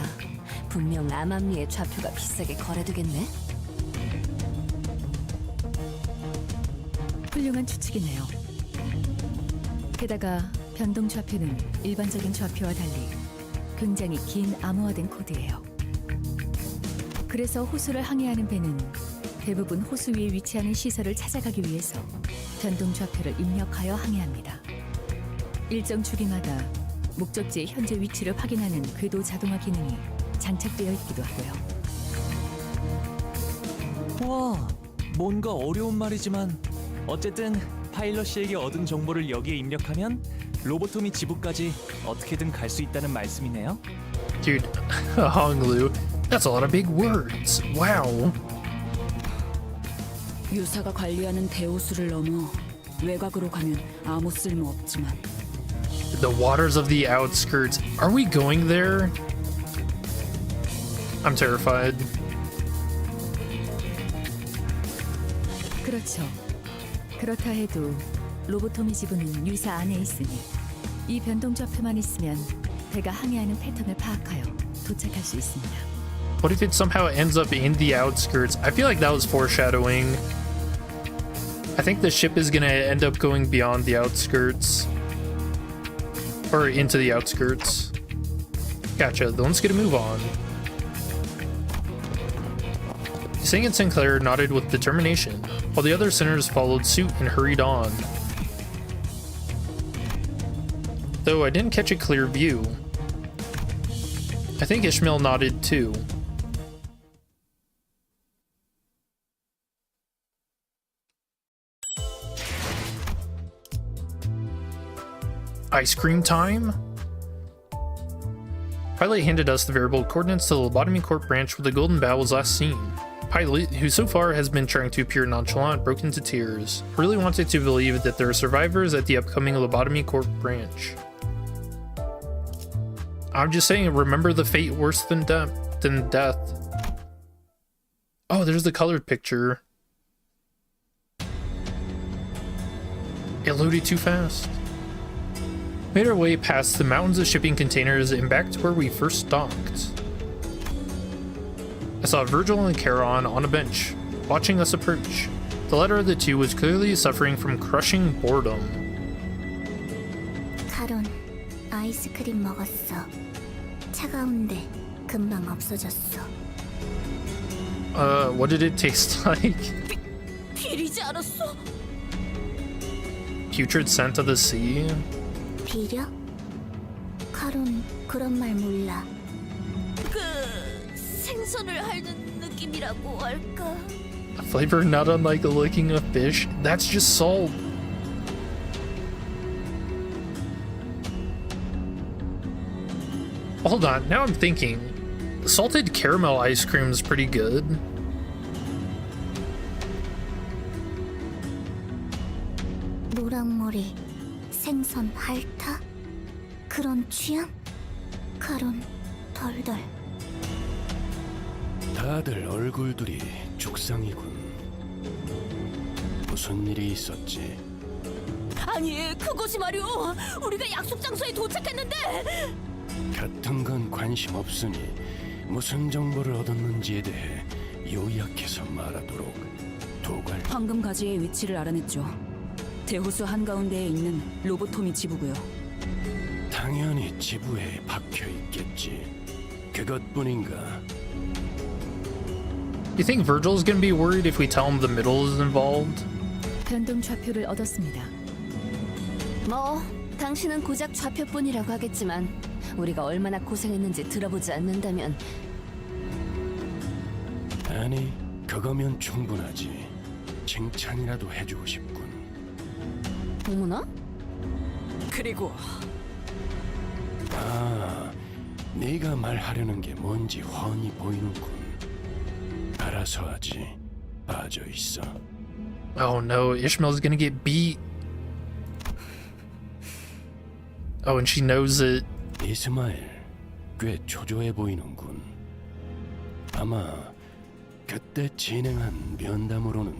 분명 암암리의 좌표가 비싸게 거래되겠네. 훌륭한 추측이네요. 게다가 변동 좌표는 일반적인 좌표와 달리 굉장히 긴 암호화된 코드예요. 그래서 호수를 항해하는 배는 대부분 호수 위에 위치하는 시설을 찾아가기 위해서 변동 좌표를 입력하여 항해합니다. 일정 주기마다 목적지의 현재 위치를 확인하는 궤도 자동화 기능이 장착되어 있기도 하고요. 와, 뭔가 어려운 말이지만 어쨌든 파일럿씨에게 얻은 정보를 여기에 입력하면 로보토미 지부까지 어떻게든 갈 수 있다는 말씀이네요. Dude, Honglu, that's a lot of big words. Wow. 유사가 관리하는 대호수를 넘어 외곽으로 가면 아무 쓸모 없지만. The waters of the outskirts. Are we going there? I'm terrified. 그렇죠. 그렇다 해도 로보토미 지부는 유사 안에 있으니 이 변동 좌표만 있으면 배가 항해하는 패턴을 파악하여 도착할 수 있습니다. What if it somehow ends up in the outskirts? I feel like that was foreshadowing. I think the ship is gonna end up going beyond the outskirts. Or into the outskirts. Gotcha, then let's get a move on. Singh and Sinclair nodded with determination, while the other sinners followed suit and hurried on. Though I didn't catch a clear view. I think Ishmael nodded too. Ice cream time? Pilot handed us the variable coordinates to the Lobotomy Corp branch where the Golden Bow was last seen. Pilot, who so far has been trying to appear nonchalant, broke into tears. Really wanted to believe that there are survivors at the upcoming Lobotomy Corp branch. I'm just saying, remember the fate worse than death. Oh, there's the colored picture. It loaded too fast. Made our way past the mountains of shipping containers and back to where we first docked. I saw Virgil and Charon on a bench, watching us approach. The latter of the two was clearly suffering from crushing boredom. 카론, 아이스크림 먹었어. 차가운데 금방 없어졌어. What did it taste like? 비리지 않았어? Putrid scent of the sea? 비려? 카론, 그런 말 몰라. 생선을 핥는 느낌이라고 할까? A flavor not unlike the licking of fish? That's just salt. Hold on, now I'm thinking. Salted caramel ice cream is pretty good. 노랑머리, 생선 핥아? 그런 취향? 카론, 덜덜. 다들 얼굴들이 죽상이군. 무슨 일이 있었지? 아니, 그것이 말이오. 우리가 약속 장소에 도착했는데. 같은 건 관심 없으니 무슨 정보를 얻었는지에 대해 요약해서 말하도록. 도갈. 황금 가지의 위치를 알아냈죠. 대호수 한가운데에 있는 로보토미 지부고요. 당연히 지부에 박혀 있겠지. 그것뿐인가? You think Virgil's gonna be worried if we tell him the middle is involved? 변동 좌표를 얻었습니다. 뭐 당신은 고작 좌표뿐이라고 하겠지만 우리가 얼마나 고생했는지 들어보지 않는다면. 아니, 그거면 충분하지. 칭찬이라도 해주고 싶군. 어머나? 그리고 네가 말하려는 게 뭔지 훤히 보이는군. 알아서 하지. 빠져 있어. Oh no, Ishmael's gonna get beat. Oh, and she knows it. 이스마엘, 꽤 초조해 보이는군. 아마 그때 진행한 면담으로는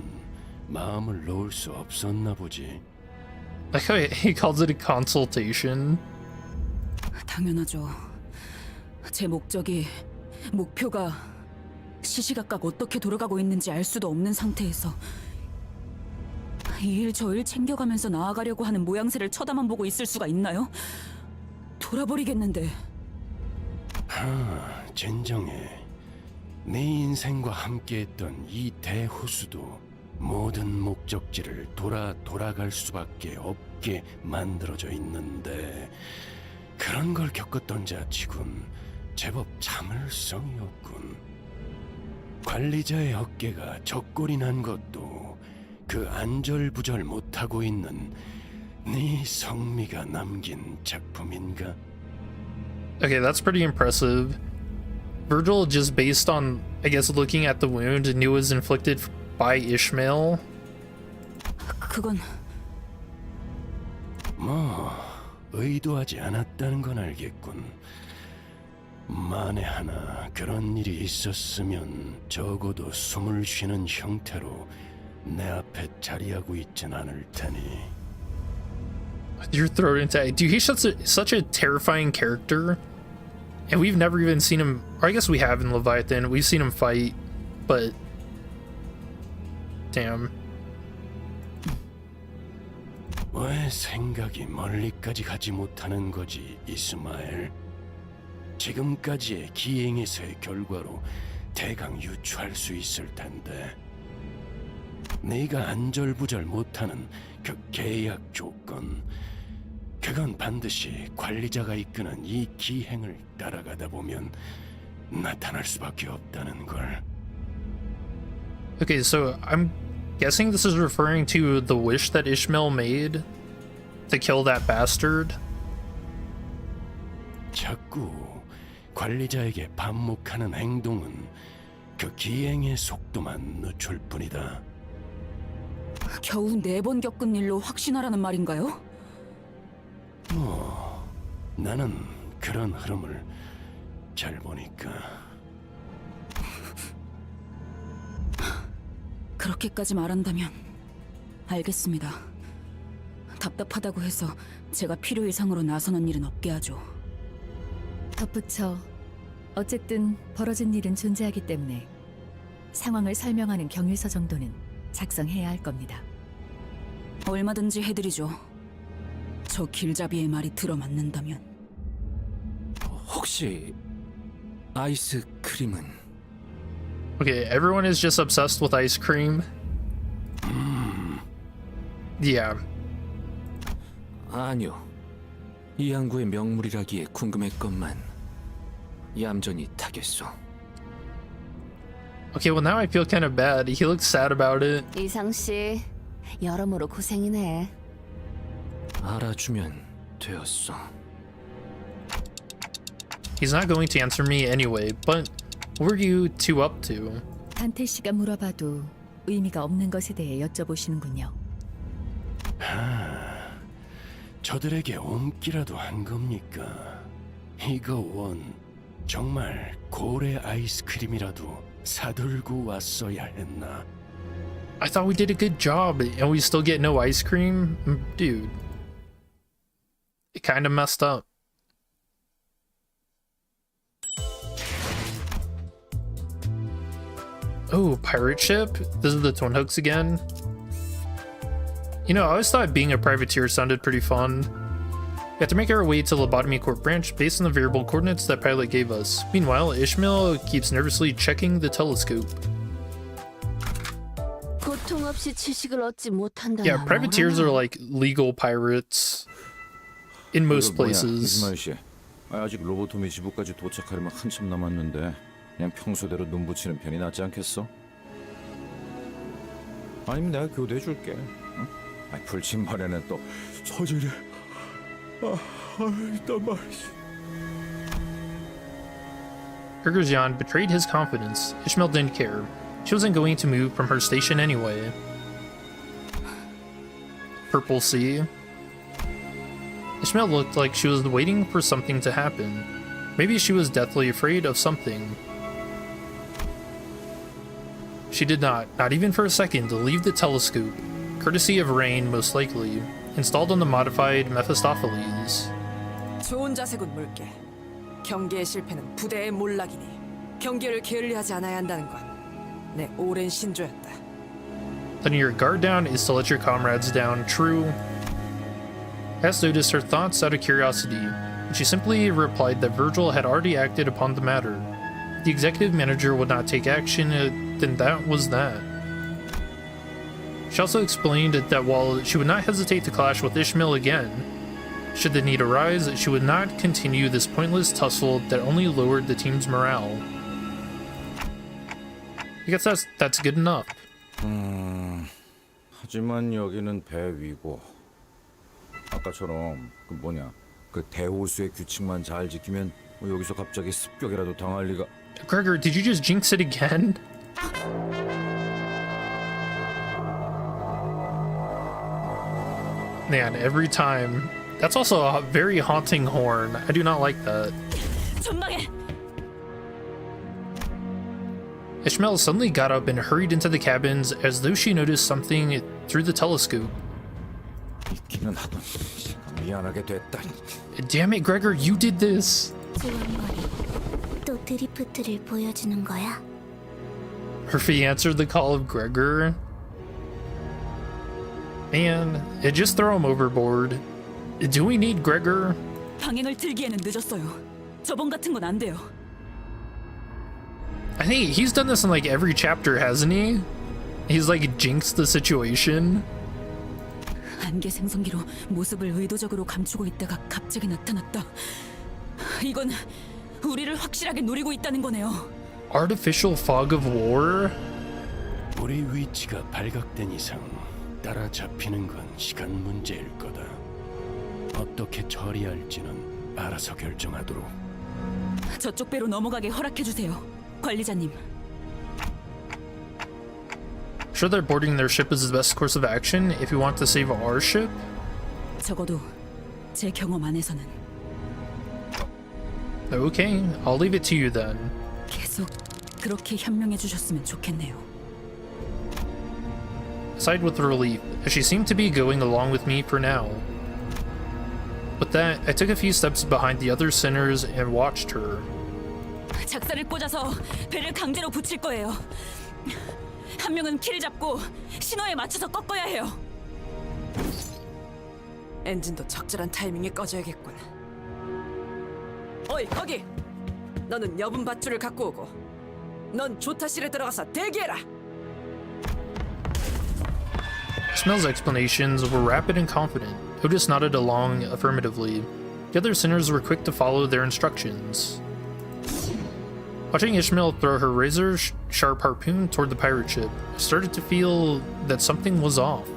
마음을 놓을 수 없었나 보지. Like how he calls it a consultation. 당연하죠. 제 목표가 시시각각 어떻게 돌아가고 있는지 알 수도 없는 상태에서 이 일 저 일 챙겨가면서 나아가려고 하는 모양새를 쳐다만 보고 있을 수가 있나요? 돌아버리겠는데. 진정해. 내 인생과 함께했던 이 대호수도 모든 목적지를 돌아갈 수밖에 없게 만들어져 있는데 그런 걸 겪었던 자치군 제법 참을성이 없군. 관리자의 어깨가 적골이 난 것도 그 안절부절 못하고 있는 네 성미가 남긴 작품인가? Okay, that's pretty impressive. Virgil, just based on, I guess, looking at the wound, knew it was inflicted by Ishmael. 그건 뭐 의도하지 않았다는 건 알겠군. 만에 하나 그런 일이 있었으면 적어도 숨을 쉬는 형태로 내 앞에 자리하고 있진 않을 테니. You're thrown into. Dude, he's such a terrifying character. And we've never even seen him, or I guess we have in Leviathan. We've seen him fight, but damn. 왜 생각이 멀리까지 가지 못하는 거지, 이스마엘? 지금까지의 기행에서의 결과로 대강 유추할 수 있을 텐데. 네가 안절부절 못하는 그 계약 조건, 그건 반드시 관리자가 이끄는 이 기행을 따라가다 보면 나타날 수밖에 없다는 걸. Okay, so I'm guessing this is referring to the wish that Ishmael made to kill that bastard. 자꾸 관리자에게 반목하는 행동은 그 기행의 속도만 늦출 뿐이다. 겨우 4번 겪은 일로 확신하라는 말인가요? 나는 그런 흐름을 잘 보니까 그렇게까지 말한다면 알겠습니다. 답답하다고 해서 제가 필요 이상으로 나서는 일은 없게 하죠. 덧붙여 어쨌든 벌어진 일은 존재하기 때문에 상황을 설명하는 경위서 정도는 작성해야 할 겁니다. 얼마든지 해드리죠. 저 길잡이의 말이 들어맞는다면. 혹시 아이스크림은? Okay, everyone is just obsessed with ice cream. Yeah. 아니요. 이 항구의 명물이라기에 궁금했건만 얌전히 타겠소. Okay, well now I feel kind of bad. He looks sad about it. 이상 씨, 여러모로 고생이네. 알아주면 되었어. He's not going to answer me anyway, but what were you two up to? 단테 씨가 물어봐도 의미가 없는 것에 대해 여쭤보시는군요. 저들에게 옴기라도 한 겁니까? 이거 원 정말 고래 아이스크림이라도 사들고 왔어야 했나? I thought we did a good job and we still get no ice cream? Dude. It kind of messed up. Oh, pirate ship? This is the Twin Hooks again? You know, I always thought being a privateer sounded pretty fun. We have to make our way to the Lobotomy Corp branch based on the variable coordinates that pilot gave us. Meanwhile, Ishmael keeps nervously checking the telescope. 고통 없이 지식을 얻지 못한다. Yeah, privateers are like legal pirates in most places. 이스마일 씨, 아직 로보토미 지부까지 도착하려면 한참 남았는데 그냥 평소대로 눈 붙이는 편이 낫지 않겠어? 아니면 내가 교대해줄게. 응? 아니, 불침번에는 또 서질이 일단 말이지. Gregor's yawn betrayed his confidence. Ishmael didn't care. She wasn't going to move from her station anyway. Purple Sea. Ishmael looked like she was waiting for something to happen. Maybe she was deathly afraid of something. She did not even for a second, leave the telescope, courtesy of Rain most likely, installed on the modified Mephistopheles. 좋은 자세군 물개. 경계의 실패는 부대의 몰락이니 경계를 게을리하지 않아야 한다는 건 내 오랜 신조였다. Letting your guard down is to let your comrades down, true. Hess noticed her thoughts out of curiosity, and she simply replied that Virgil had already acted upon the matter. The executive manager would not take action, then that was that. She also explained that while she would not hesitate to clash with Ishmael again, should the need arise, she would not continue this pointless tussle that only lowered the team's morale. I guess that's good enough. 하지만 여기는 배 위고 아까처럼 그 대호수의 규칙만 잘 지키면 여기서 갑자기 습격이라도 당할 리가. Gregor, did you just jinx it again? Man, every time. That's also a very haunting horn. I do not like that. 전방에 Ishmael suddenly got up and hurried into the cabins as though she noticed something through the telescope. 있기는 하던 미안하게 됐다. Damn it, Gregor, you did this! 또 드리프트를 보여주는 거야? Murphy answered the call of Gregor. Man, just throw him overboard. Do we need Gregor? 방행을 들기에는 늦었어요. 저번 같은 건 안 돼요. I think he's done this in like every chapter, hasn't he? He's like jinxed the situation. 안개 생성기로 모습을 의도적으로 감추고 있다가 갑자기 나타났다. 이건 우리를 확실하게 노리고 있다는 거네요. Artificial fog of war? 우리 위치가 발각된 이상 따라잡히는 건 시간 문제일 거다. 어떻게 처리할지는 알아서 결정하도록. 저쪽 배로 넘어가게 허락해 주세요, 관리자님. Sure that boarding their ship is the best course of action if you want to save our ship? 적어도 제 경험 안에서는. Okay, I'll leave it to you then. 계속 그렇게 현명해 주셨으면 좋겠네요. I sighed with relief, as she seemed to be going along with me for now. With that, I took a few steps behind the other sinners and watched her. 작사를 꽂아서 배를 강제로 붙일 거예요. 한 명은 키를 잡고 신호에 맞춰서 꺾어야 해요. 엔진도 적절한 타이밍에 꺼져야겠군. 어이 거기! 너는 여분 밧줄을 갖고 오고 넌 조타실에 들어가서 대기해라! Ishmael's explanations were rapid and confident. Otis nodded along affirmatively. The other sinners were quick to follow their instructions. Watching Ishmael throw her razor-sharp harpoon toward the pirate ship, I started to feel that something was off.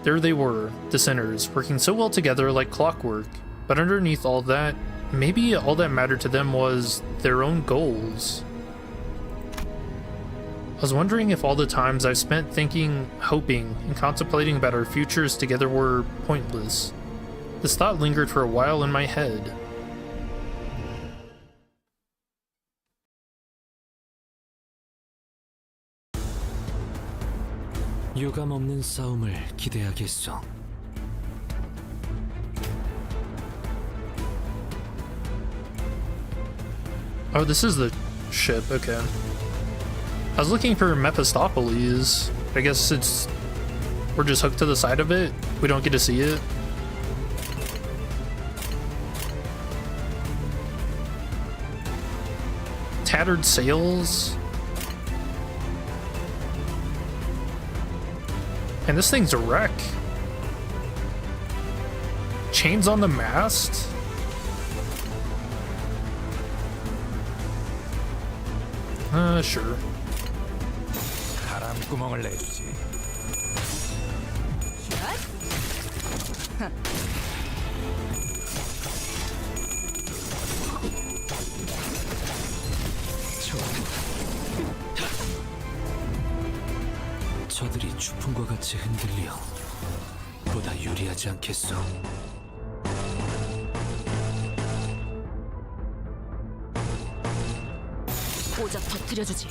There they were, the sinners, working so well together like clockwork. But underneath all that, maybe all that mattered to them was their own goals. I was wondering if all the times I've spent thinking, hoping, and contemplating about our futures together were pointless. This thought lingered for a while in my head. 유감 없는 싸움을 기대하겠소. Oh, this is the ship, okay. I was looking for Mephistopheles. I guess it's... we're just hooked to the side of it. We don't get to see it. Tattered sails. And this thing's a wreck. Chains on the mast? Sure. 바람구멍을 내주지. 저들이 추풍과 같이 흔들려 보다 유리하지 않겠소? 꽂아 터뜨려주지.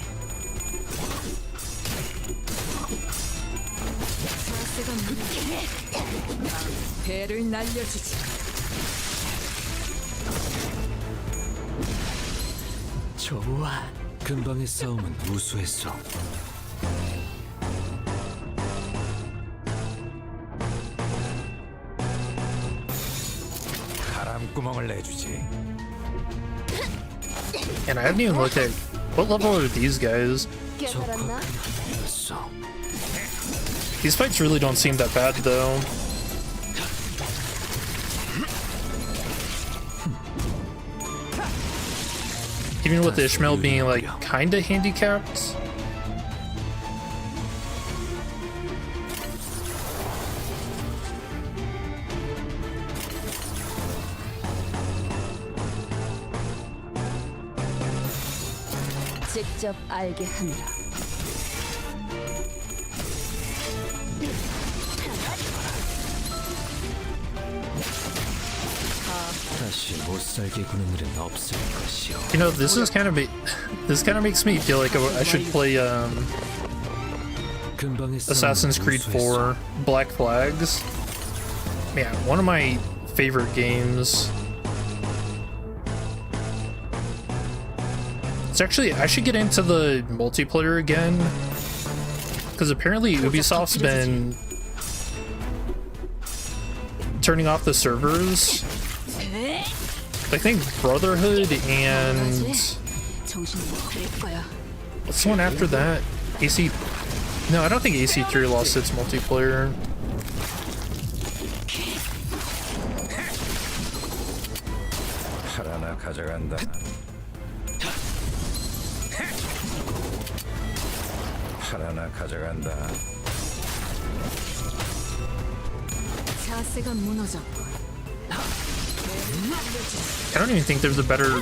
배를 날려주지. 좋아. 근방의 싸움은 우수했어. 바람구멍을 내주지. And I haven't even looked at what level are these guys. These fights really don't seem that bad though. Even with Ishmael being like kinda handicapped. 직접 알게 하느라. 다시 못 살게 구는 일은 없을 것이오. You know, this is kind of this kind of makes me feel like I should play Assassin's Creed 4 Black Flags. Man, one of my favorite games. It's actually, I should get into the multiplayer again, because apparently Ubisoft's been turning off the servers. I think Brotherhood and what's the one after that? AC? No, I don't think AC3 lost its multiplayer. 하나 가져간다. 하나 가져간다. 자세가 무너졌고. I don't even think there's a better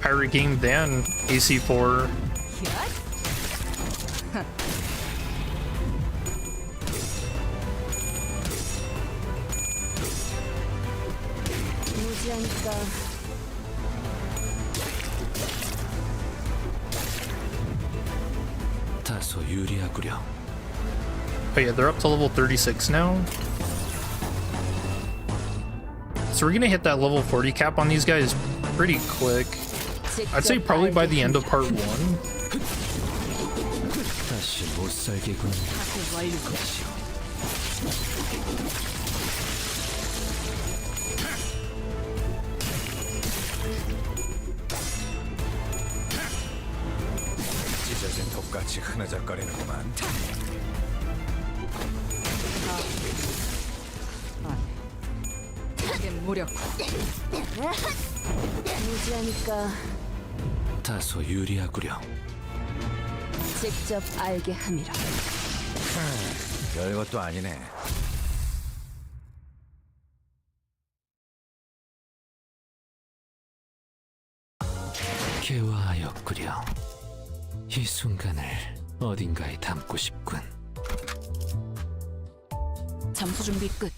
pirate game than AC4. 무지하니까 다소 유리하구려. Oh yeah, they're up to level 36 now. So we're gonna hit that level 40 cap on these guys pretty quick. I'd say probably by the end of part 1. 다시 못 살게 구는 것이요. 찢어진 독같이 흐느적거리는구만. 이게 무력. 무지하니까 다소 유리하구려. 직접 알게 함이라. 별것도 아니네. 개화하였구려. 이 순간을 어딘가에 담고 싶군. 잠수 준비 끝.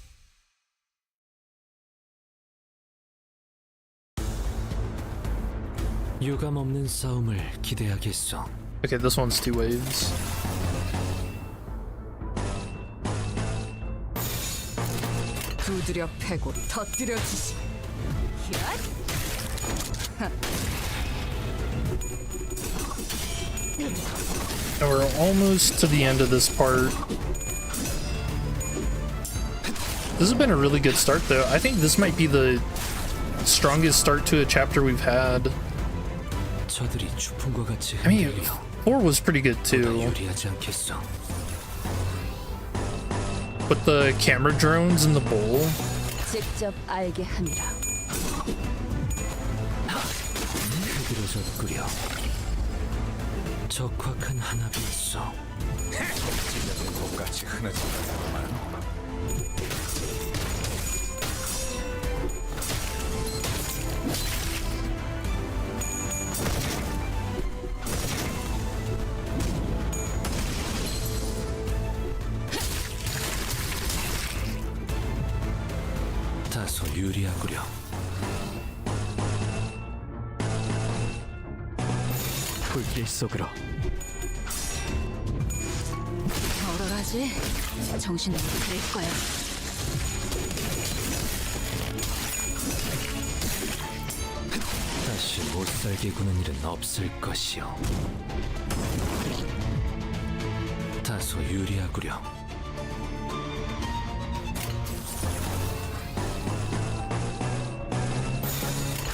유감 없는 싸움을 기대하겠소. Okay, this one's 2 waves. 두드려 패고 터뜨려 주지. And we're almost to the end of this part. This has been a really good start though. I think this might be the strongest start to a chapter we've had. 저들이 추풍과 같이 I mean, 흔들려 4 was pretty good too. 유리하지 않겠소. With the camera drones in the bowl. 직접 알게 함이라. 흐드러졌구려. 적확한 한압이 있어. 찢어진 독같이 흐느적거리는구만. 다소 유리하구려. 불길 속으로. 얼얼하지? 정신을 못 차릴 거야. 다시 못 살게 구는 일은 없을 것이요. 다소 유리하구려.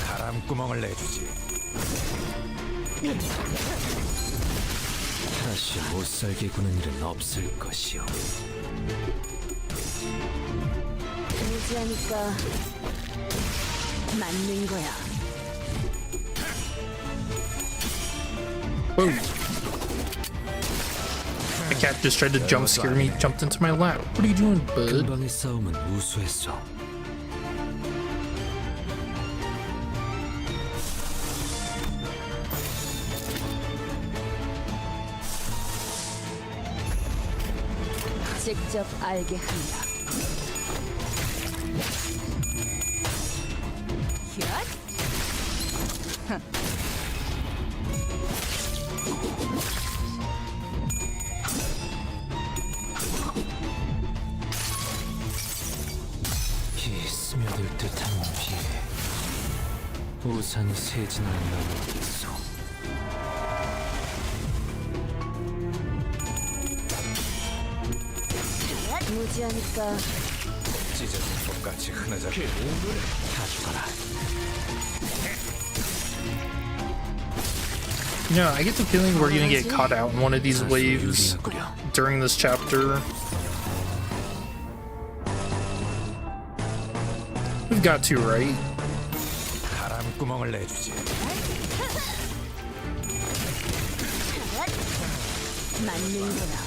바람구멍을 내주지. 다시 못 살게 구는 일은 없을 것이요. 무지하니까 맞는 거야. Whoa. The cat just tried to jump scare me, jumped into my lap. What are you doing, bud? 금방의 싸움은 우수했어. 직접 알게 함이라. 이 스며들 듯한 비에 우산이 세진을 넘어겠어. 무지하니까 찢어진 독같이 흐느적거리는 다 죽어라. Yeah, I get the feeling we're gonna get caught out in one of these waves during this chapter. We've got to, right? 바람구멍을 내주지. 맞는 거야.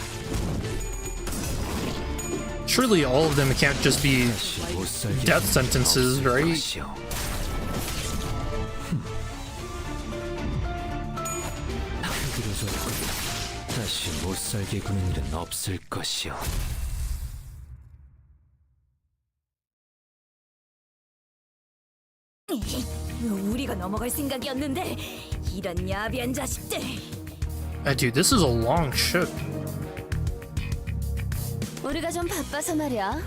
Surely all of them can't just be death sentences, right? 다시 못 살게 구는 일은 없을 것이요. 우리가 넘어갈 생각이었는데 이런 야비한 자식들. Dude, this is a long ship. 우리가 좀 바빠서 말이야.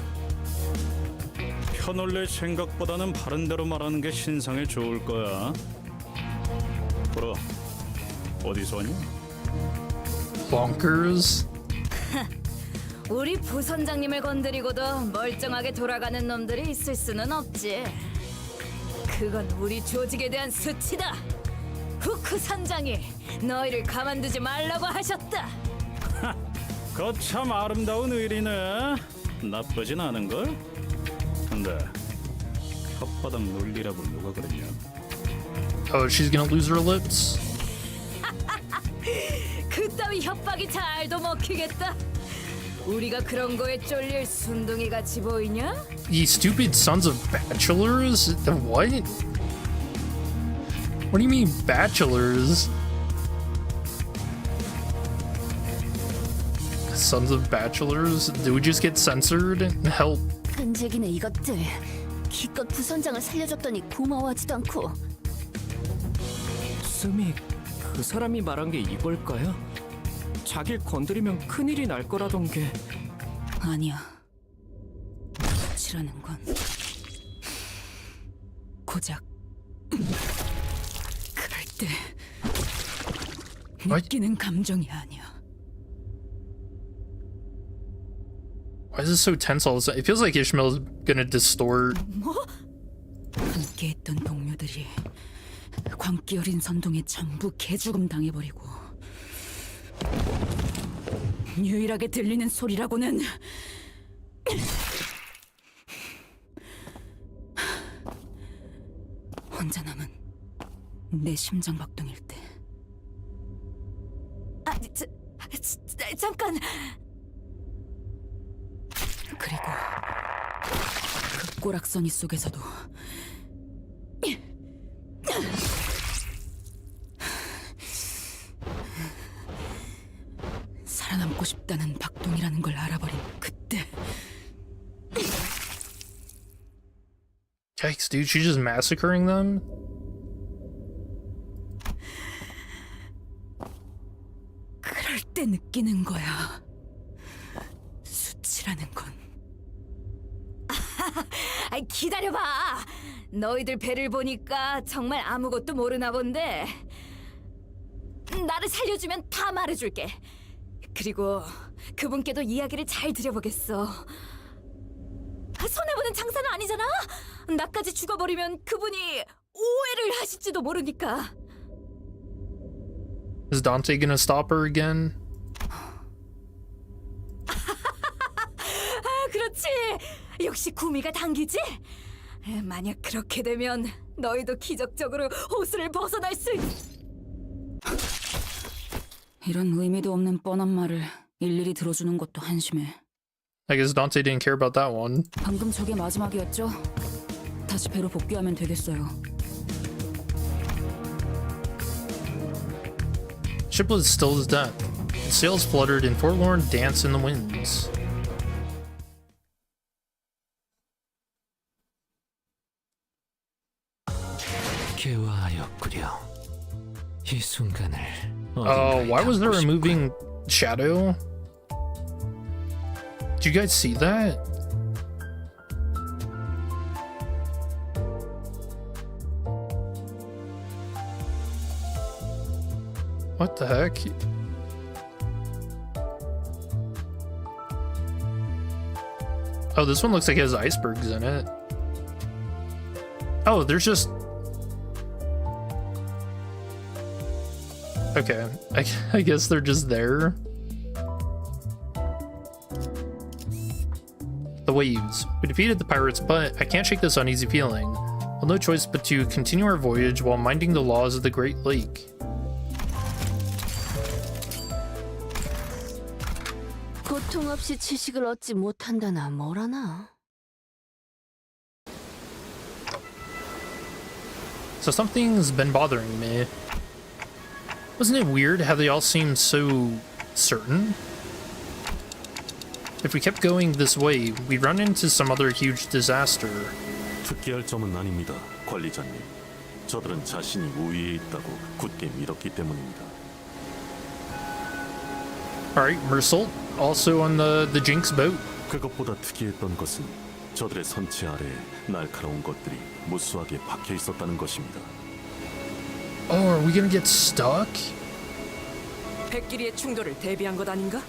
편올릴 생각보다는 바른 대로 말하는 게 신상에 좋을 거야. 보라, 어디서 왔니? Bonkers. 우리 부선장님을 건드리고도 멀쩡하게 돌아가는 놈들이 있을 수는 없지. 그건 우리 조직에 대한 수치다. 후크 선장이 너희를 가만두지 말라고 하셨다. 거참 아름다운 의리네. 나쁘진 않은걸? 근데 혓바닥 놀리라고 누가 그랬냐? Oh, she's gonna lose her lips. 그따위 협박이 잘도 먹히겠다. 우리가 그런 거에 쫄릴 순둥이 같이 보이냐? You stupid sons of bachelors? What? What do you mean bachelors? Sons of bachelors? Do we just get censored? Help. 끈질기네 이것들. 기껏 부선장을 살려줬더니 고마워하지도 않고. 씀이 그 사람이 말한 게 이걸까요? 자길 건드리면 큰일이 날 거라던 게. 아니야. 수치라는 건 고작 그럴 때 느끼는 감정이 아니야. Why is this so tense all of a sudden? It feels like Ishmael's gonna distort. 함께했던 동료들이 광기 어린 선동에 전부 개죽음 당해버리고 유일하게 들리는 소리라고는 혼자 남은 내 심장 박동일 때. 잠깐. 그리고 그 꼬락서니 속에서도 살아남고 싶다는 박동이라는 걸 알아버린 그때. Yikes, dude, she's just massacring them? 그럴 때 느끼는 거야. 수치라는 건. 기다려봐. 너희들 배를 보니까 정말 아무것도 모르나 본데. 나를 살려주면 다 말해줄게. 그리고 그분께도 이야기를 잘 드려보겠어. 손해보는 장사는 아니잖아. 나까지 죽어버리면 그분이 오해를 하실지도 모르니까. Is Dante gonna stop her again? 그렇지. 역시 구미가 당기지? 만약 그렇게 되면 너희도 기적적으로 호수를 벗어날 수 이런 의미도 없는 뻔한 말을 일일이 들어주는 것도 한심해. I guess Dante didn't care about that one. 방금 저게 마지막이었죠? 다시 배로 복귀하면 되겠어요. Ship was still as death. Its sails fluttered in forlorn dance in the winds. 개화하였구려. 이 순간을. Why was there a moving shadow? Did you guys see that? What the heck? Oh, this one looks like it has icebergs in it. Oh, there's just... Okay, I guess they're just there. The waves. We defeated the pirates, but I can't shake this uneasy feeling. Well, no choice but to continue our voyage while minding the laws of the Great Lake. 고통 없이 지식을 얻지 못한다나 뭐라나. So something's been bothering me. Wasn't it weird how they all seemed so certain? If we kept going this way, we'd run into some other huge disaster. 특기할 점은 아닙니다. 관리자님, 저들은 자신이 우위에 있다고 굳게 믿었기 때문입니다. Alright, Mersault, also on the Jinx boat. 그것보다 특이했던 것은 저들의 선체 아래에 날카로운 것들이 무수하게 박혀 있었다는 것입니다. Oh, are we gonna get stuck? 백끼리의 충돌을 대비한 것 아닌가?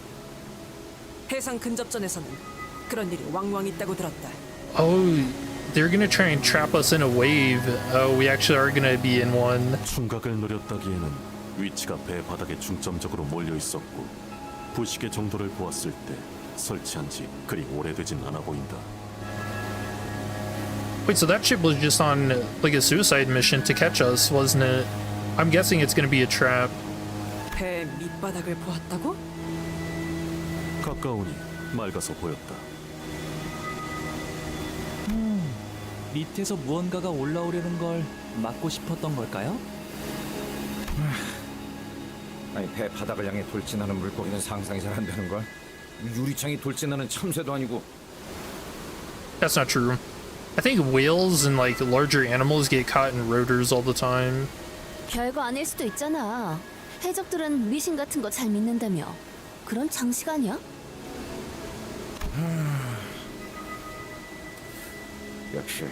해상 근접전에서는 그런 일이 왕왕 있다고 들었다. Oh, they're gonna try and trap us in a wave. Oh, we actually are gonna be in one. 충각을 노렸다기에는 위치가 배 바닥에 중점적으로 몰려 있었고 부식의 정도를 보았을 때 설치한 지 그리 오래되진 않아 보인다. Wait, so that ship was just on like a suicide mission to catch us, wasn't it? I'm guessing it's gonna be a trap. 배 밑바닥을 보았다고? 가까우니 맑아서 보였다. 밑에서 무언가가 올라오려는 걸 막고 싶었던 걸까요? 아니 배 바닥을 향해 돌진하는 물고기는 상상이 잘 안 되는 걸. 유리창이 돌진하는 참새도 아니고. That's not true. I think whales and like larger animals get caught in rotors all the time. 별거 아닐 수도 있잖아. 해적들은 미신 같은 거 잘 믿는다며. 그런 장식 아니야? 역시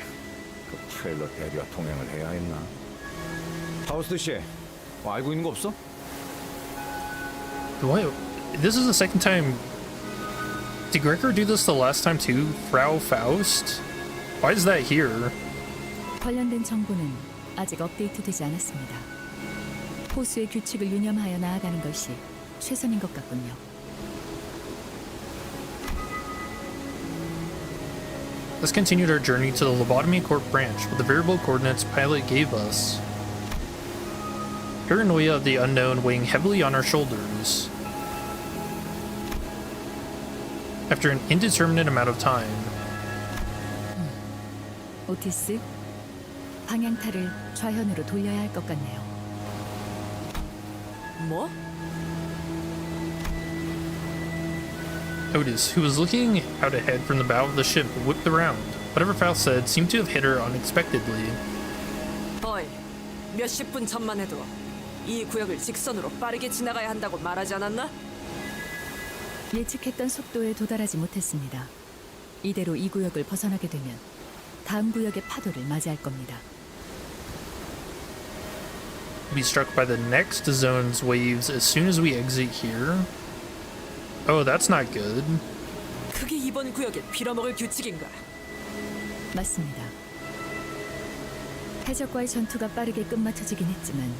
그 파일럿 대리와 동행을 해야 했나? 파우스트 씨, 뭐 알고 있는 거 없어? What? This is the second time. Did Gregor do this the last time too? Frau Faust? Why is that here? 관련된 정보는 아직 업데이트되지 않았습니다. 호수의 규칙을 유념하여 나아가는 것이 최선인 것 같군요. Let's continue our journey to the Lobotomy Corp branch with the variable coordinates pilot gave us. Paranoia of the unknown weighing heavily on our shoulders. After an indeterminate amount of time. 오티스, 방향타를 좌현으로 돌려야 할 것 같네요. 뭐? Otis, who was looking out ahead from the bow of the ship, whipped around. Whatever Faust said seemed to have hit her unexpectedly. 어이, 몇십 분 전만 해도 이 구역을 직선으로 빠르게 지나가야 한다고 말하지 않았나? 예측했던 속도에 도달하지 못했습니다. 이대로 이 구역을 벗어나게 되면 다음 구역의 파도를 맞이할 겁니다. We'll be struck by the next zone's waves as soon as we exit here. Oh, that's not good. 그게 이번 구역의 빌어먹을 규칙인가? 맞습니다. 해적과의 전투가 빠르게 끝마쳐지긴 했지만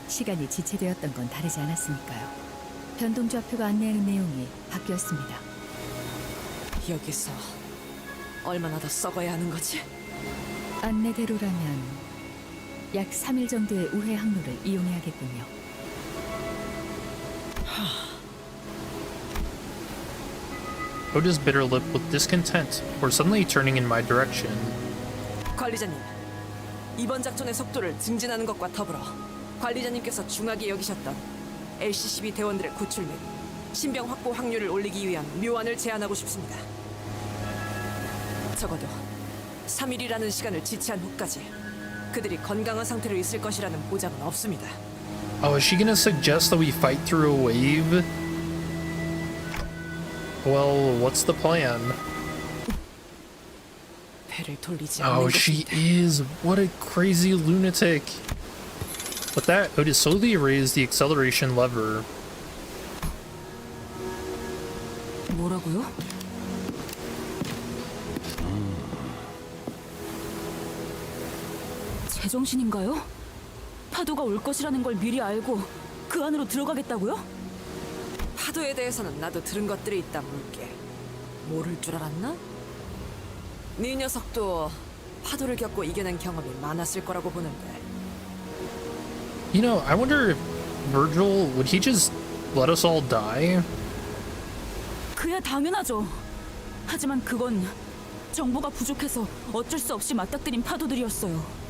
시간이 지체되었던 건 다르지 않았으니까요. 변동좌표가 안내하는 내용이 바뀌었습니다. 여기서 얼마나 더 썩어야 하는 거지? 안내대로라면 약 3일 정도의 우회 항로를 이용해야겠군요. Otis bit her lip with discontent before suddenly turning in my direction. 관리자님, 이번 작전의 속도를 증진하는 것과 더불어 관리자님께서 중하게 여기셨던 LCCB 대원들의 구출 및 신병 확보 확률을 올리기 위한 묘안을 제안하고 싶습니다. 적어도 3일이라는 시간을 지체한 후까지 그들이 건강한 상태로 있을 것이라는 보장은 없습니다. Oh, is she gonna suggest that we fight through a wave? Well, what's the plan? 배를 돌리지 않는 Oh, she is. What a crazy lunatic. With that, Otis slowly raised the acceleration lever. 뭐라고요? 제정신인가요? 파도가 올 것이라는 걸 미리 알고 그 안으로 들어가겠다고요? 파도에 대해서는 나도 들은 것들이 있다 물게. 모를 줄 알았나? 네 녀석도 파도를 겪고 이겨낸 경험이 많았을 거라고 보는데. You know, I wonder if Virgil, would he just let us all die? 그야 당연하죠. 하지만 그건 정보가 부족해서 어쩔 수 없이 맞닥뜨린 파도들이었어요.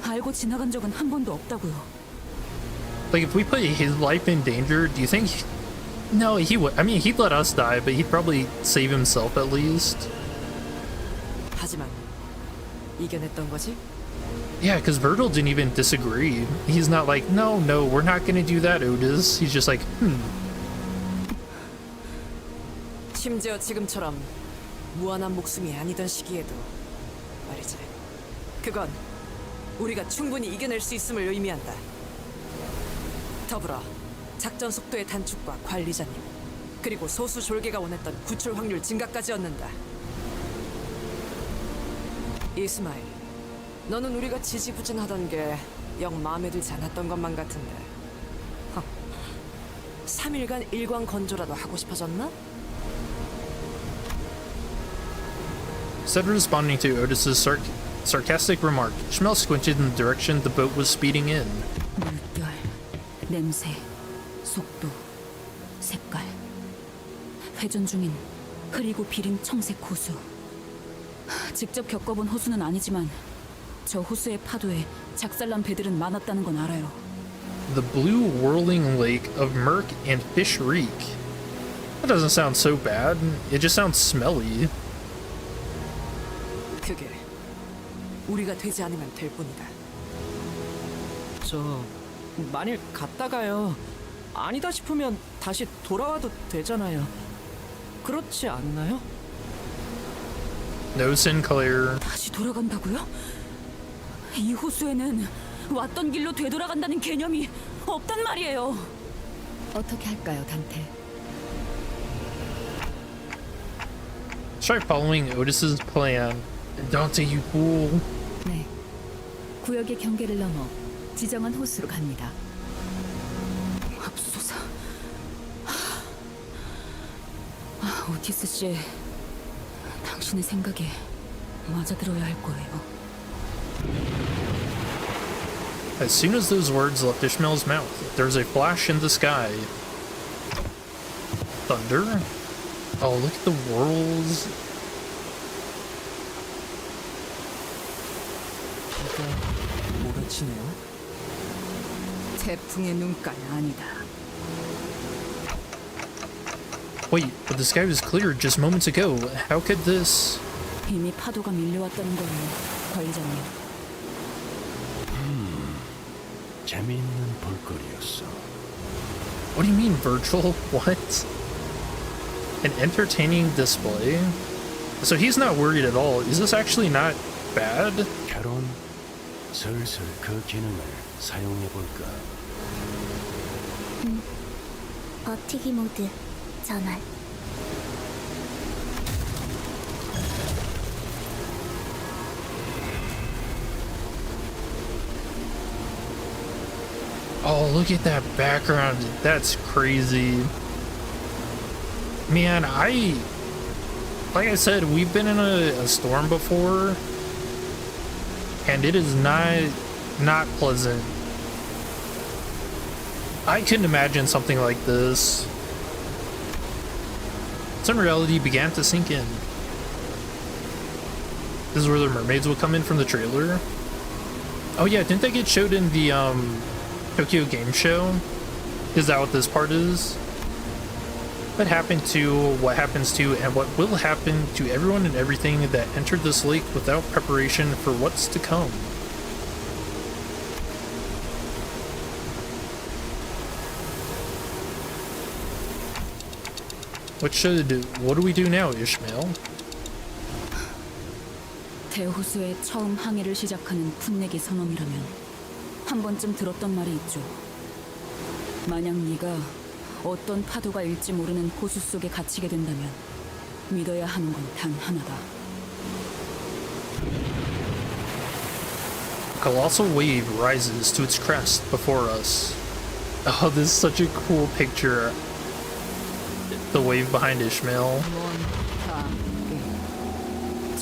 알고 지나간 적은 한 번도 없다고요. Like, if we put his life in danger, do you think... No, he would. I mean, he'd let us die, but he'd probably save himself at least. 하지만 이겨냈던 거지? Yeah, because Virgil didn't even disagree. He's not like, no, we're not gonna do that, Otis. He's just like, 심지어 지금처럼 무한한 목숨이 아니던 시기에도 말이지. 그건 우리가 충분히 이겨낼 수 있음을 의미한다. 더불어 작전 속도의 단축과 관리자님, 그리고 소수 졸개가 원했던 구출 확률 증가까지 얻는다. 이스마일, 너는 우리가 지지부진하던 게 영 마음에 들지 않았던 것만 같은데 3일간 일광 건조라도 하고 싶어졌나? Instead of responding to Otis's sarcastic remark, Ishmael squinted in the direction the boat was speeding in. 물결, 냄새, 속도, 색깔. 회전 중인 흐리고 비린 청색 호수. 직접 겪어본 호수는 아니지만 저 호수의 파도에 작살난 배들은 많았다는 건 알아요. The blue whirling lake of murk and fish reek. That doesn't sound so bad. It just sounds smelly. 그게 우리가 되지 않으면 될 뿐이다. 저 만일 갔다가요 아니다 싶으면 다시 돌아와도 되잖아요. 그렇지 않나요? No, Sinclair. 다시 돌아간다고요? 이 호수에는 왔던 길로 되돌아간다는 개념이 없단 말이에요. 어떻게 할까요, 단테? Try following Otis's plan. Dante, you fool. 네. 구역의 경계를 넘어 지정한 호수로 갑니다. 맙소사. 오티스 씨, 당신의 생각에 맞아들어야 할 거예요. As soon as those words left Ishmael's mouth, there was a flash in the sky. Thunder? Oh, look at the whirls. 비가 몰아치네요. 태풍의 눈깔 아니다. Wait, but the sky was clear just moments ago. How could this... 이미 파도가 밀려왔다는 거예요, 관리자님. 재미있는 볼거리였어. What do you mean, Virgil? What? An entertaining display? So he's not worried at all. Is this actually not bad? 결혼 슬슬 그 기능을 사용해 볼까? 버티기 모드 전환. Oh, look at that background. That's crazy. Man, like I said, we've been in a storm before, and it is not pleasant. I couldn't imagine something like this. Some reality began to sink in. This is where the mermaids will come in from the trailer. Oh yeah, didn't that get showed in the Tokyo Game Show? Is that what this part is? What happened to, what happens to, and what will happen to everyone and everything that entered this lake without preparation for what's to come? What do we do now, Ishmael? 대호수에 처음 항해를 시작하는 풋내기 선원이라면 한 번쯤 들었던 말이 있죠. 만약 네가 어떤 파도가 일지 모르는 호수 속에 갇히게 된다면 믿어야 하는 건 단 하나다. A colossal wave rises to its crest before us. Oh, this is such a cool picture. The wave behind Ishmael.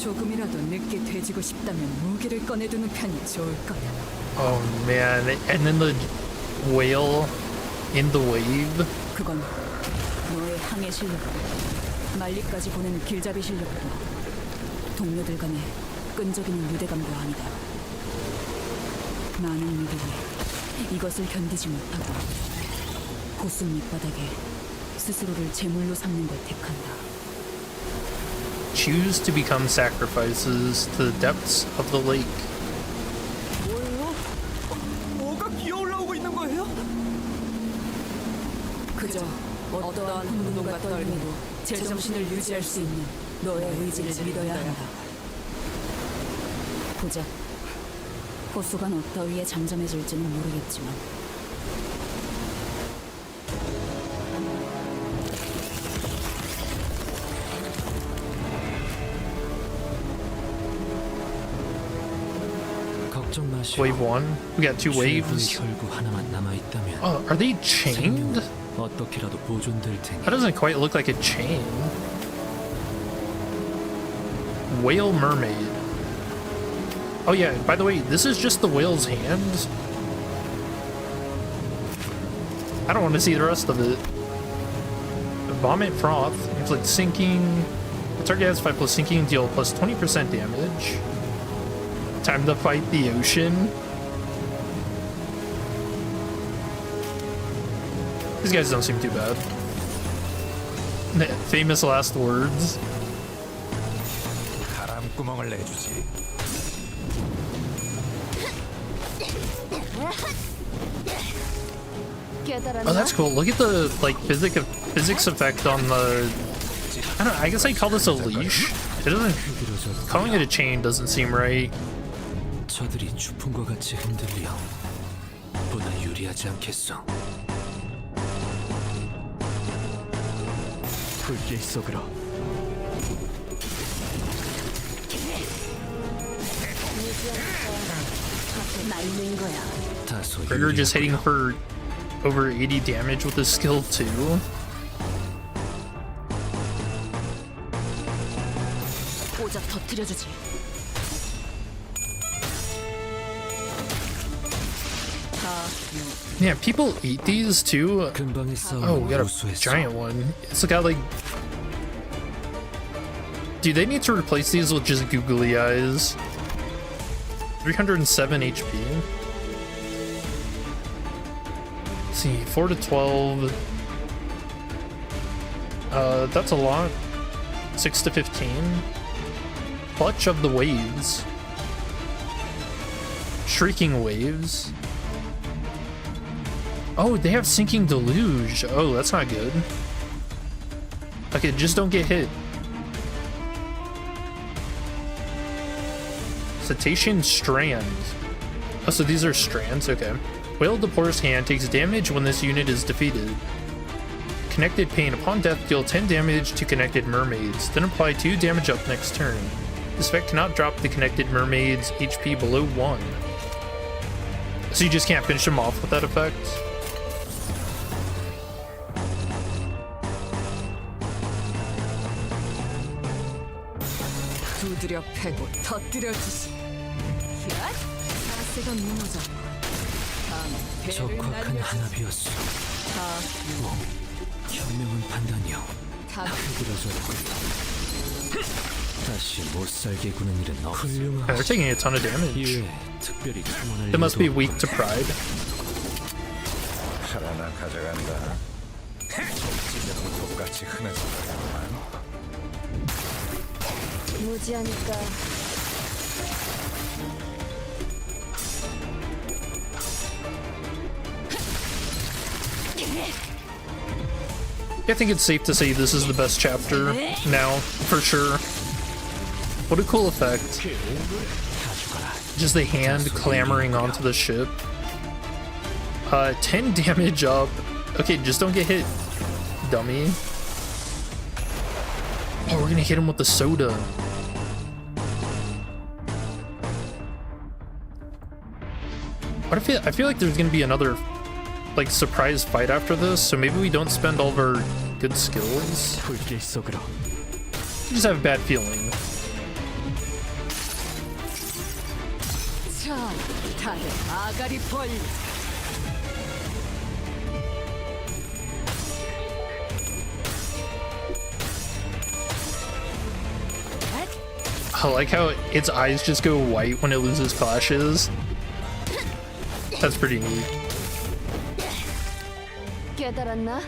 조금이라도 늦게 돼지고 싶다면 무기를 꺼내두는 편이 좋을 거야. Oh man, and then the whale in the wave. 그건 너의 항해 실력도 말리까지 보낸 길잡이 실력도 동료들 간의 끈적이는 유대감도 아니다. 많은 이들이 이것을 견디지 못하고 호수 밑바닥에 스스로를 제물로 삼는 걸 택한다. Choose to become sacrifices to the depths of the lake. 분노가 떨면도 제정신을 유지할 수 있는 너의 의지를 믿어야 한다. 보자. 호수가 너 따위에 잠잠해질지는 모르겠지만 걱정 마시오. Wave 1. We got 2 waves. 혈구 하나만 남아 있다면 Oh, are they chained? 어떻게라도 보존될 테니. That doesn't quite look like a chain. Whale mermaid. Oh yeah, by the way, this is just the whale's hand. I don't want to see the rest of it. Vomit froth. Inflict sinking. The target has 5+ sinking, deal plus 20% damage. Time to fight the ocean. These guys don't seem too bad. Famous last words. 바람구멍을 내주지. Oh, that's cool. Look at the like physics effect on the. I don't know. I guess I call this a leash. It doesn't. Calling it a chain doesn't seem right. 저들이 주풍과 같이 흔들려 보다 유리하지 않겠어. 불길 속으로. 말린 거야. Trigger just hitting for over 80 damage with his skill too. 꽂아 터뜨려주지. Yeah, people eat these too. Oh, we got a giant one. It's got like. Dude, they need to replace these with just googly eyes. 307 HP. Let's see, 4 to 12. That's a lot. 6 to 15. Clutch of the waves. Shrieking waves. Oh, they have sinking deluge. Oh, that's not good. Okay, just don't get hit. Cetacean strand. Oh, so these are strands, okay. Whale Depor's hand takes damage when this unit is defeated. Connected pain. Upon death, deal 10 damage to connected mermaids. Then apply 2 damage up next turn. This effect cannot drop the connected mermaid's HP below 1. So you just can't finish them off with that effect? 두드려 패고 터뜨려주지. 자세가 무너졌고. 적확한 하나비였어. 현명한 판단이요. 흐드러졌고 다시 못살게 구는 일은 없어. Yeah, they're taking a ton of damage. 특별히 탐험할 They must be 일도 weak to pride. 하나 가져간다. 찌들은 똑같이 흔해서 그렇구만. 무지하니까. I think it's safe to say this is the best chapter now, for sure. What a cool effect. Just the hand clambering onto the ship. 10 damage up. Okay, just don't get hit, dummy. Oh, we're gonna hit him with the soda. What I feel like there's gonna be another like surprise fight after this, so maybe we don't spend all of our good skills. 불길 속으로. I just have a bad feeling. 자, 다들 아가리 벌려. I like how its eyes just go white when it loses clashes. That's pretty neat. 깨달았나?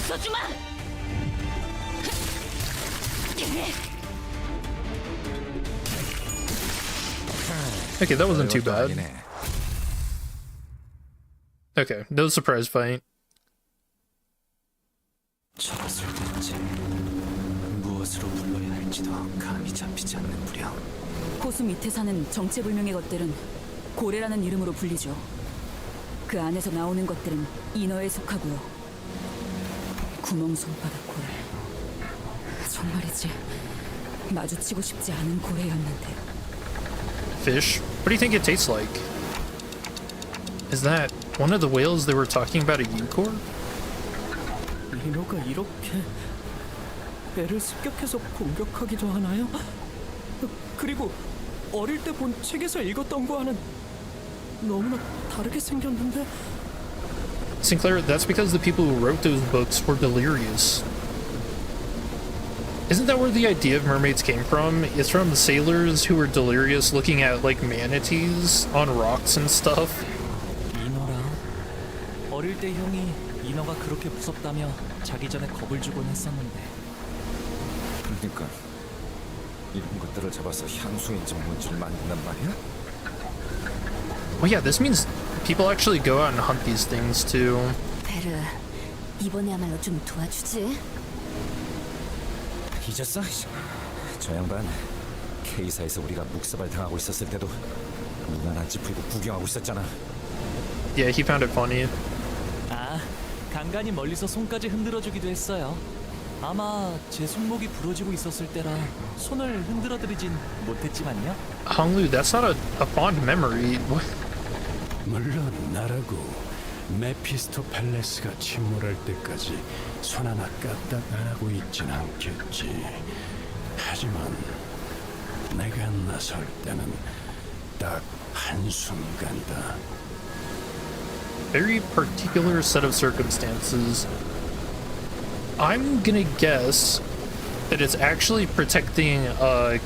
써주마. Okay, that wasn't too bad. Okay, no surprise fight. 저것을 대체 무엇으로 불러야 할지도 감이 잡히지 않는 무렵. 호수 밑에 사는 정체불명의 것들은 고래라는 이름으로 불리죠. 그 안에서 나오는 것들은 인어에 속하고요. 구멍 손바닥 고래. 정말이지 마주치고 싶지 않은 고래였는데. Fish? What do you think it tastes like? Is that one of the whales they were talking about at U Corp? 인어가 이렇게 배를 습격해서 공격하기도 하나요? 그리고 어릴 때 본 책에서 읽었던 거와는 너무나 다르게 생겼는데. Sinclair, that's because the people who wrote those books were delirious. Isn't that where the idea of mermaids came from? It's from sailors who were delirious looking at like manatees on rocks and stuff. 인어라. 어릴 때 형이 인어가 그렇게 무섭다며 자기 전에 겁을 주곤 했었는데. 그러니까 이런 것들을 잡아서 향수인지 뭔지를 만든단 말이야? Well, yeah, this means people actually go out and hunt these things too. 베르, 이번에야말로 좀 도와주지. 잊었어? 저 양반 K사에서 우리가 묵사발 당하고 있었을 때도 눈 하나 찌푸리고 구경하고 있었잖아. Yeah, he found it funny. 아, 간간히 멀리서 손까지 흔들어주기도 했어요. 아마 제 손목이 부러지고 있었을 때라 손을 흔들어드리진 못했지만요. Honglu, that's not a fond memory. What? 물론 나라고 메피스토 팰레스가 침몰할 때까지 손 하나 까딱 안 하고 있진 않겠지. 하지만 내가 나설 때는 딱 한순간이다. Very particular set of circumstances. I'm gonna guess that it's actually protecting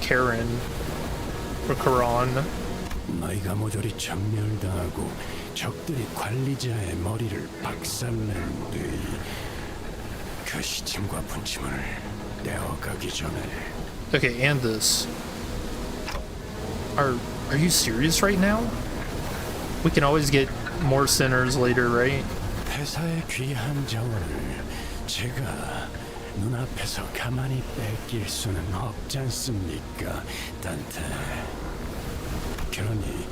Karen or Karan. 너희가 모조리 전멸당하고 적들이 관리자의 머리를 박살낸 뒤 그 시침과 분침을 떼어가기 전에. Okay, and this. Are you serious right now? We can always get more sinners later, right? 폐사의 귀한 자원을 제가 눈앞에서 가만히 뺏길 수는 없지 않습니까, 단테. 그러니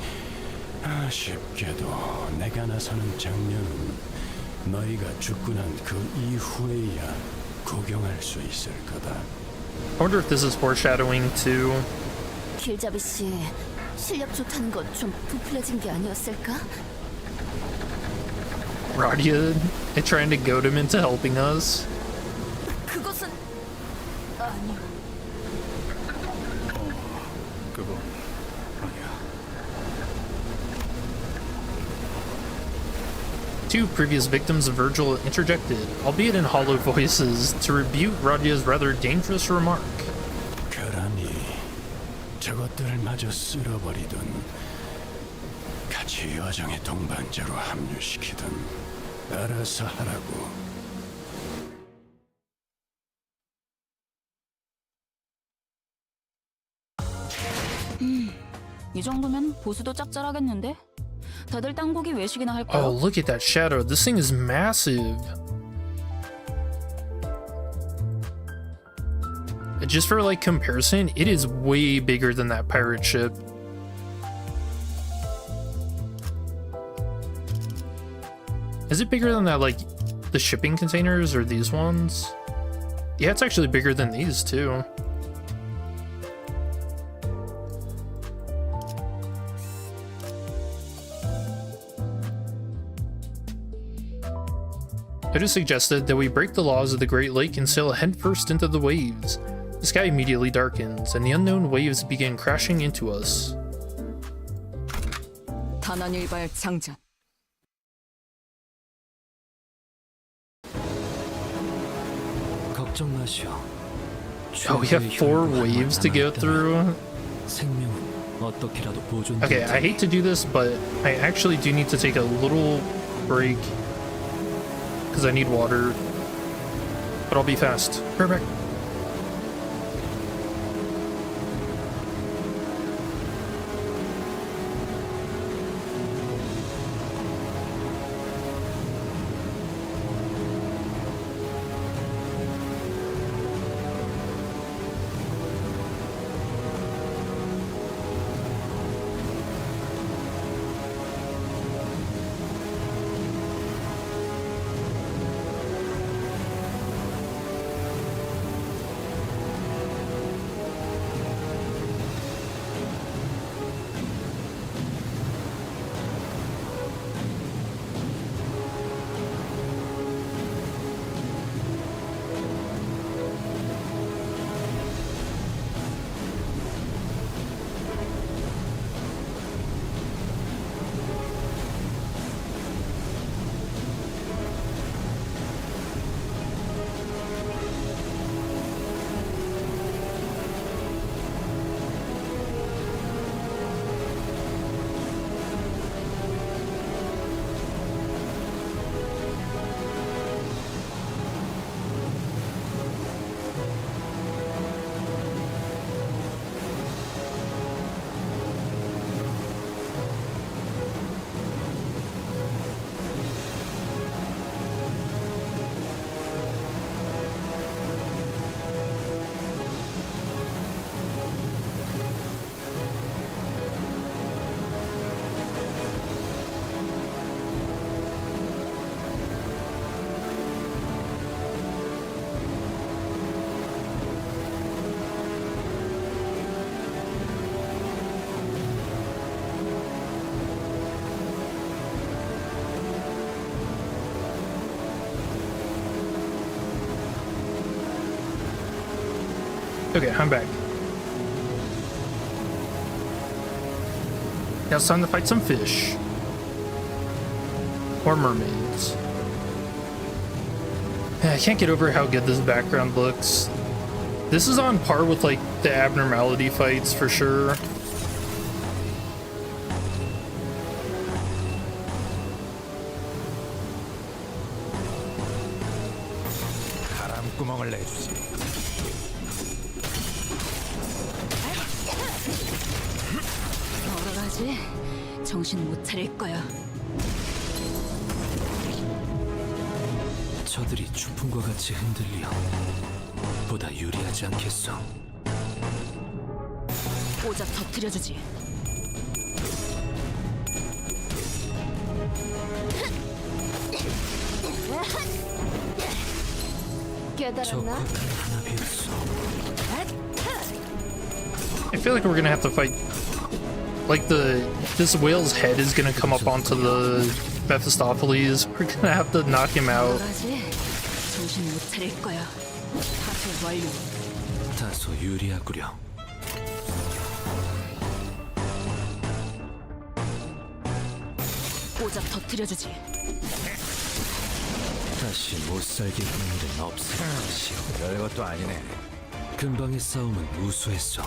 아쉽게도 내가 나서는 장면은 너희가 죽고 난 그 이후에야 구경할 수 있을 거다. I wonder if this is foreshadowing too. 길잡이 씨, 실력 좋다는 건 좀 부풀려진 게 아니었을까? Radia trying to goad him into helping us. 그것은 아니요. 그건 아니야. Two previous victims of Virgil interjected, albeit in hollow voices, to rebuke Radia's rather dangerous remark. 그러니 저것들을 마저 쓸어버리든 같이 여정의 동반자로 합류시키든 알아서 하라고. 이 정도면 보수도 짭짤하겠는데? 다들 땅고기 외식이나 할까요? Oh, look at that shadow. This thing is massive. Just for like comparison, it is way bigger than that pirate ship. Is it bigger than that, like the shipping containers or these ones? Yeah, it's actually bigger than these too. It is suggested that we break the laws of the Great Lake and sail headfirst into the waves. The sky immediately darkens, and the unknown waves begin crashing into us. 단안일발 장전. 걱정 마시오. Oh, we have 4 waves to go through. 생명은 어떻게라도 보존. Okay, I hate to do this, but I actually do need to take a little break because I need water. But I'll be fast. Perfect. Okay, I'm back. Now it's time to fight some fish. Or mermaids. I can't get over how good this background looks. This is on par with like the abnormality fights for sure. 바람구멍을 내주지. 여러 가지 정신 못 차릴 거야. 저들이 추풍과 같이 흔들려 보다 유리하지 않겠어. 오작 터뜨려주지. 깨달았나? 하나 비었어. I feel like we're gonna have to fight. Like this whale's head is gonna come up onto the Mephistopheles. We're gonna have to knock him 여러 out. 가지 정신 못 차릴 거야. 파괴 완료. 다소 유리하구려. 오작 터뜨려주지. 다시 못 살게 하는 일은 없을 것이오. 별것도 아니네. 근방의 싸움은 우수했어.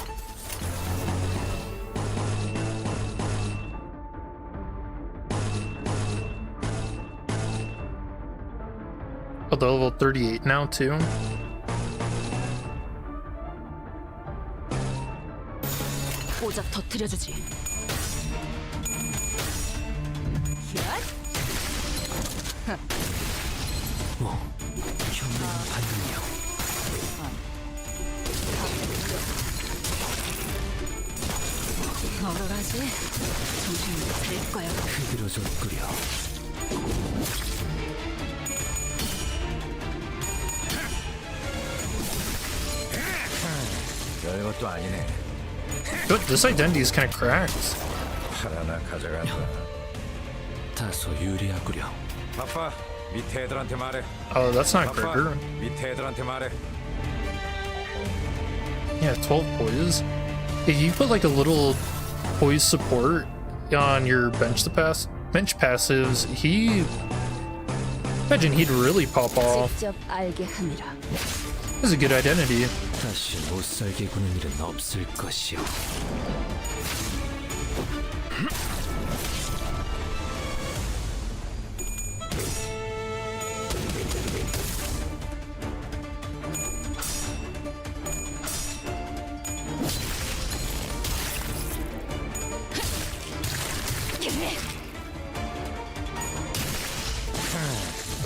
Oh, they're level 38 now too. 오작 터뜨려주지. 현명한 반응이요. 여러 가지 정신 못 차릴 거야. 흐드러졌구려. 별것도 아니네. But this identity is kind of cracked. 하나 가져간다. 다소 유리하구려. 바빠. 밑에 애들한테 말해. Oh, that's not 바빠. Gregor. 밑에 애들한테 말해. Yeah, 12 poise. If you put like a little poise support on your bench passives, imagine he'd really pop off. 직접 알게 하느라. That's a good identity. 다시 못 살게 구는 일은 없을 것이오.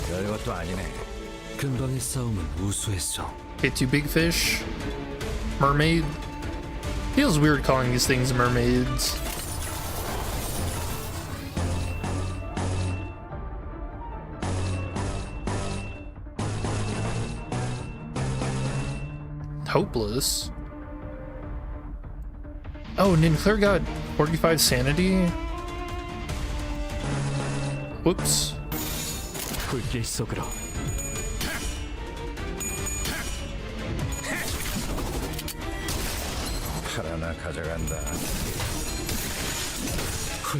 별것도 아니네. 근방의 싸움은 우수했어. Okay, two big fish. Mermaid. Feels weird calling these things mermaids. Hopeless. Oh, Ninclair got 45 sanity. Whoops. 불길 속으로. 하나 가져간다.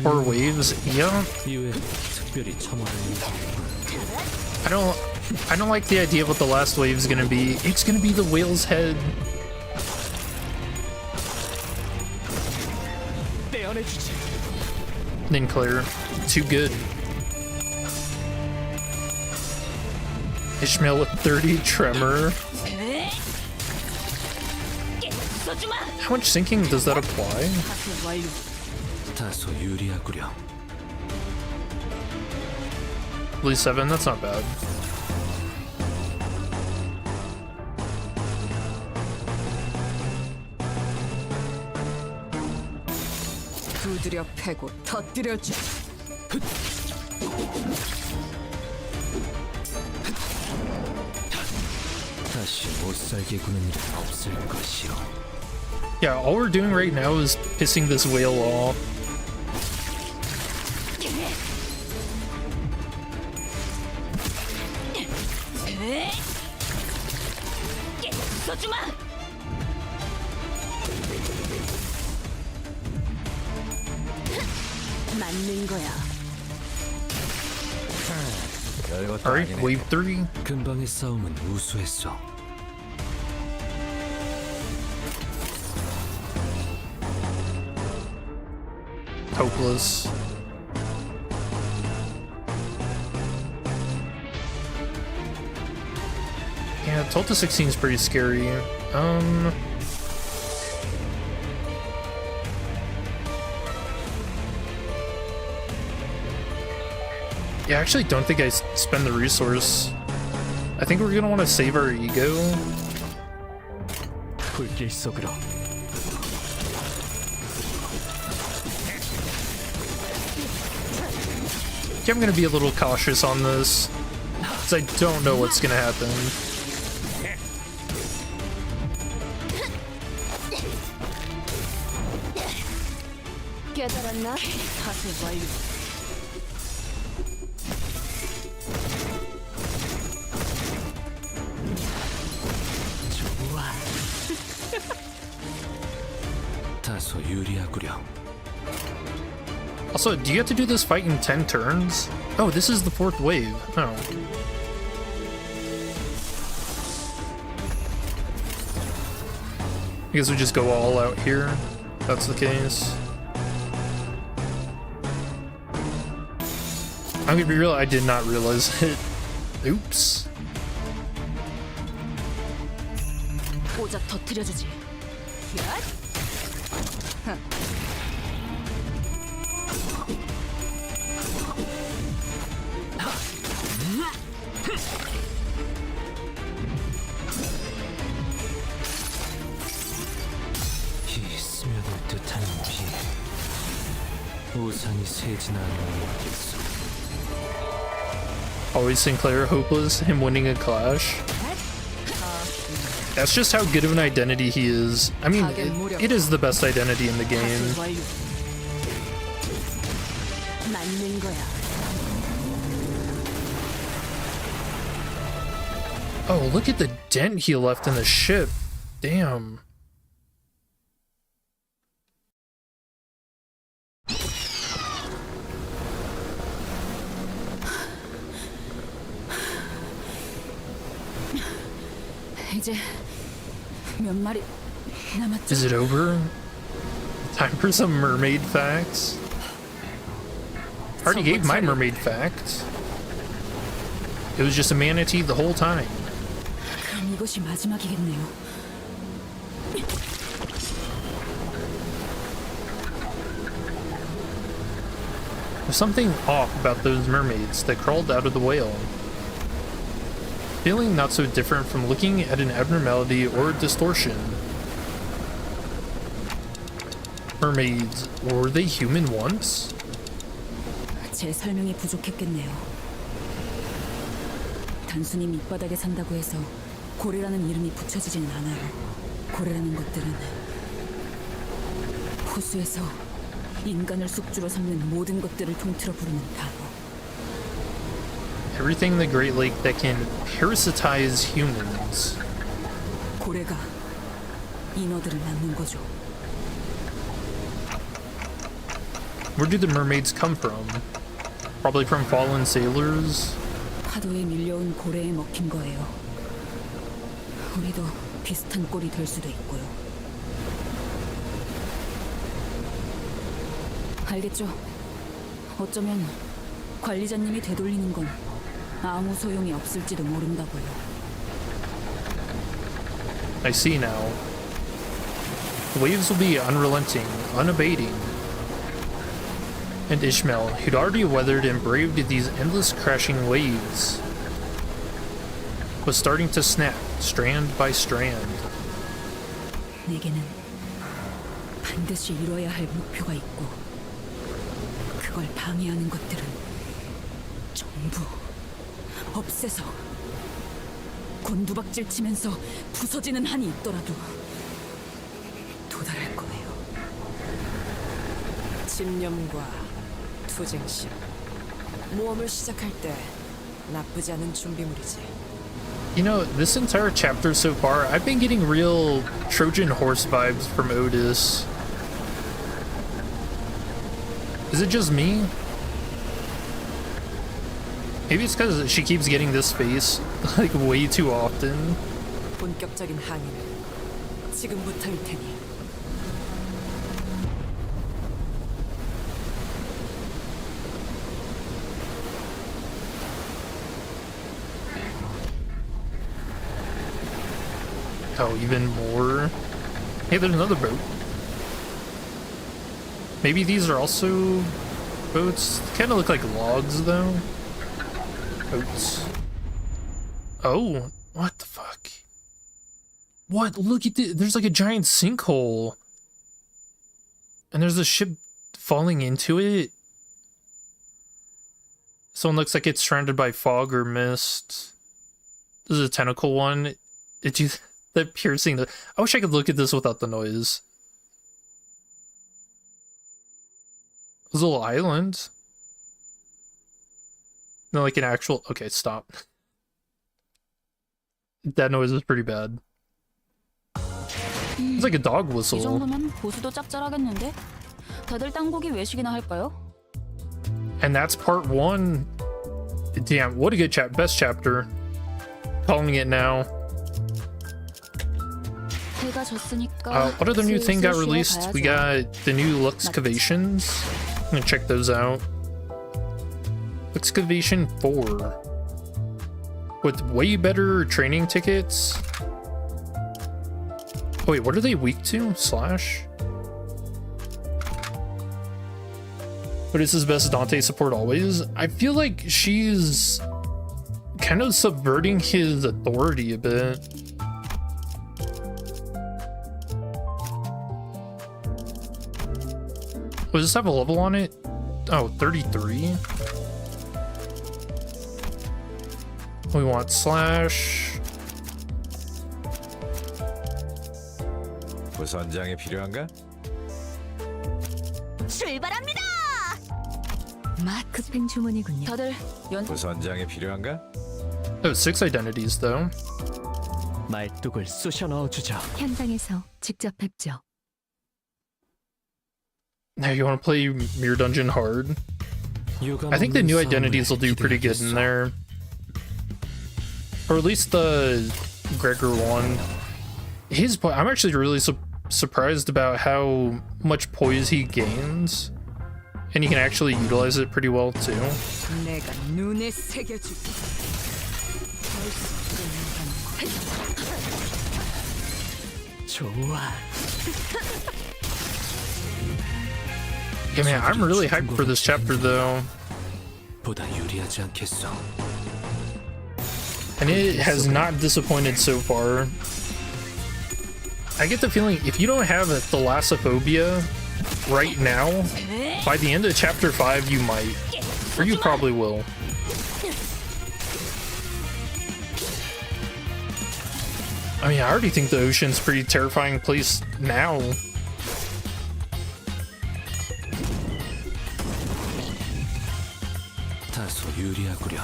Or waves, yeah. 이후에 특별히 첨언을. I don't like the idea of what the last wave's gonna be. It's gonna be the whale's head. 떼어내주지. Ninclair, too good. Ishmael with 30 tremor. How much sinking does that apply? 파괴 완료. 다소 유리하구려. At least 7, that's not bad. 두드려 패고 터뜨려줘. 다시 못 살게 구는 일은 없을 것이오. Yeah, all we're doing right now is pissing this whale off. 맞는 거야. 별것도 Alright, 아니네. wave 3. 근방의 싸움은 우수했어. Hopeless. Yeah, 12 to 16 is pretty scary. Yeah, I actually don't think I spend the resource. I think we're gonna want to save our ego. 불길 속으로. Yeah, I'm gonna be a little cautious on this, because I don't know what's gonna happen. 깨달았나? 하세 완료. 좋아. 다소 유리하구려. Also, do you have to do this fight in 10 turns? Oh, this is the 4th wave. Oh. I guess we just go all out here. That's the case. I'm gonna be real, I did not realize it. Oops. 오자 터뜨려주지. 이 스며들 듯한 비. 우산이 새지나 않겠어. Always Sinclair hopeless, him winning a clash. That's just how good of an identity he is. I mean, it is the best identity in the game. 맞는 거야. Oh, look at the dent he left in the ship. Damn. 이제 몇 마리 남았죠? Is it over? Time for some mermaid facts? I already gave my mermaid fact. It was just a manatee the whole time. 그럼 이것이 마지막이겠네요. There's something off about those mermaids that crawled out of the whale. Feeling not so different from looking at an abnormality or distortion. Mermaids, were they human once? 제 설명이 부족했겠네요. 단순히 밑바닥에 산다고 해서 고래라는 이름이 붙여지지는 않아요. 고래라는 것들은 호수에서 인간을 숙주로 삼는 모든 것들을 통틀어 부르는 단어. Everything in the Great Lake that can parasitize humans. 고래가 인어들을 낳는 거죠. Where do the mermaids come from? Probably from fallen sailors? 파도에 밀려온 고래에 먹힌 거예요. 우리도 비슷한 꼴이 될 수도 있고요. 알겠죠? 어쩌면 관리자님이 되돌리는 건 아무 소용이 없을지도 모른다고요. I see now. The waves will be unrelenting, unabating. And Ishmael, who'd already weathered and braved these endless crashing waves, was starting to snap, strand by strand. 내게는 반드시 이뤄야 할 목표가 있고 그걸 방해하는 것들은 전부 없애서 곤두박질 치면서 부서지는 한이 있더라도 도달할 거예요. 집념과 투쟁심, 모험을 시작할 때 나쁘지 않은 준비물이지. You know, this entire chapter so far, I've been getting real Trojan horse vibes from Otis. Is it just me? Maybe it's because she keeps getting this face like way too often. 본격적인 항해는 지금부터일 테니. Oh, even more. Hey, there's another boat. Maybe these are also boats. Kind of look like logs, though. Boats. Oh, what the fuck? What? Look at this. There's like a giant sinkhole. And there's a ship falling into it. Someone looks like it's surrounded by fog or mist. This is a tentacle one. Did you... That piercing... I wish I could look at this without the noise. There's a little island. No, like an actual... Okay, stop. That noise is pretty bad. It's like a dog 이 whistle. 정도면 보수도 짭짤하겠는데? 다들 땅고기 외식이나 할까요? And that's part 1. Damn, what a good best chapter. Calling it now. 해가 졌으니까 What other new thing got 슬슬 released? 쉬어가야죠. We got the new Luxcavations. I'm gonna check those out. Luxcavation 4. With way better training tickets. Oh, wait, what are they weak to? Slash? But is his best Dante support always? I feel like she's kind of subverting his authority a bit. Does this have a level on it? Oh, 33. We want slash. 부선장이 필요한가? 출발합니다. 급행 주문이군요. 다들 부선장이 필요한가? Oh, 6 identities though. 말뚝을 쑤셔 넣어주죠. 현장에서 직접 뵙죠. Now you want to play Mirror Dungeon hard? I think the new identities will do pretty good in there. Or at least the Gregor one. I'm actually really surprised about how much poise he gains. And he can actually utilize it pretty well too. 내가 눈에 새겨줄게. 좋아. Yeah, man, I'm really hyped for this chapter though. 보다 유리하지 않겠어. And it has not disappointed so far. I get the feeling if you don't have thalassophobia right now, by the end of chapter 5 you might. Or you probably will. I mean, I already think the ocean's a pretty terrifying place now. 다소 유리하구려.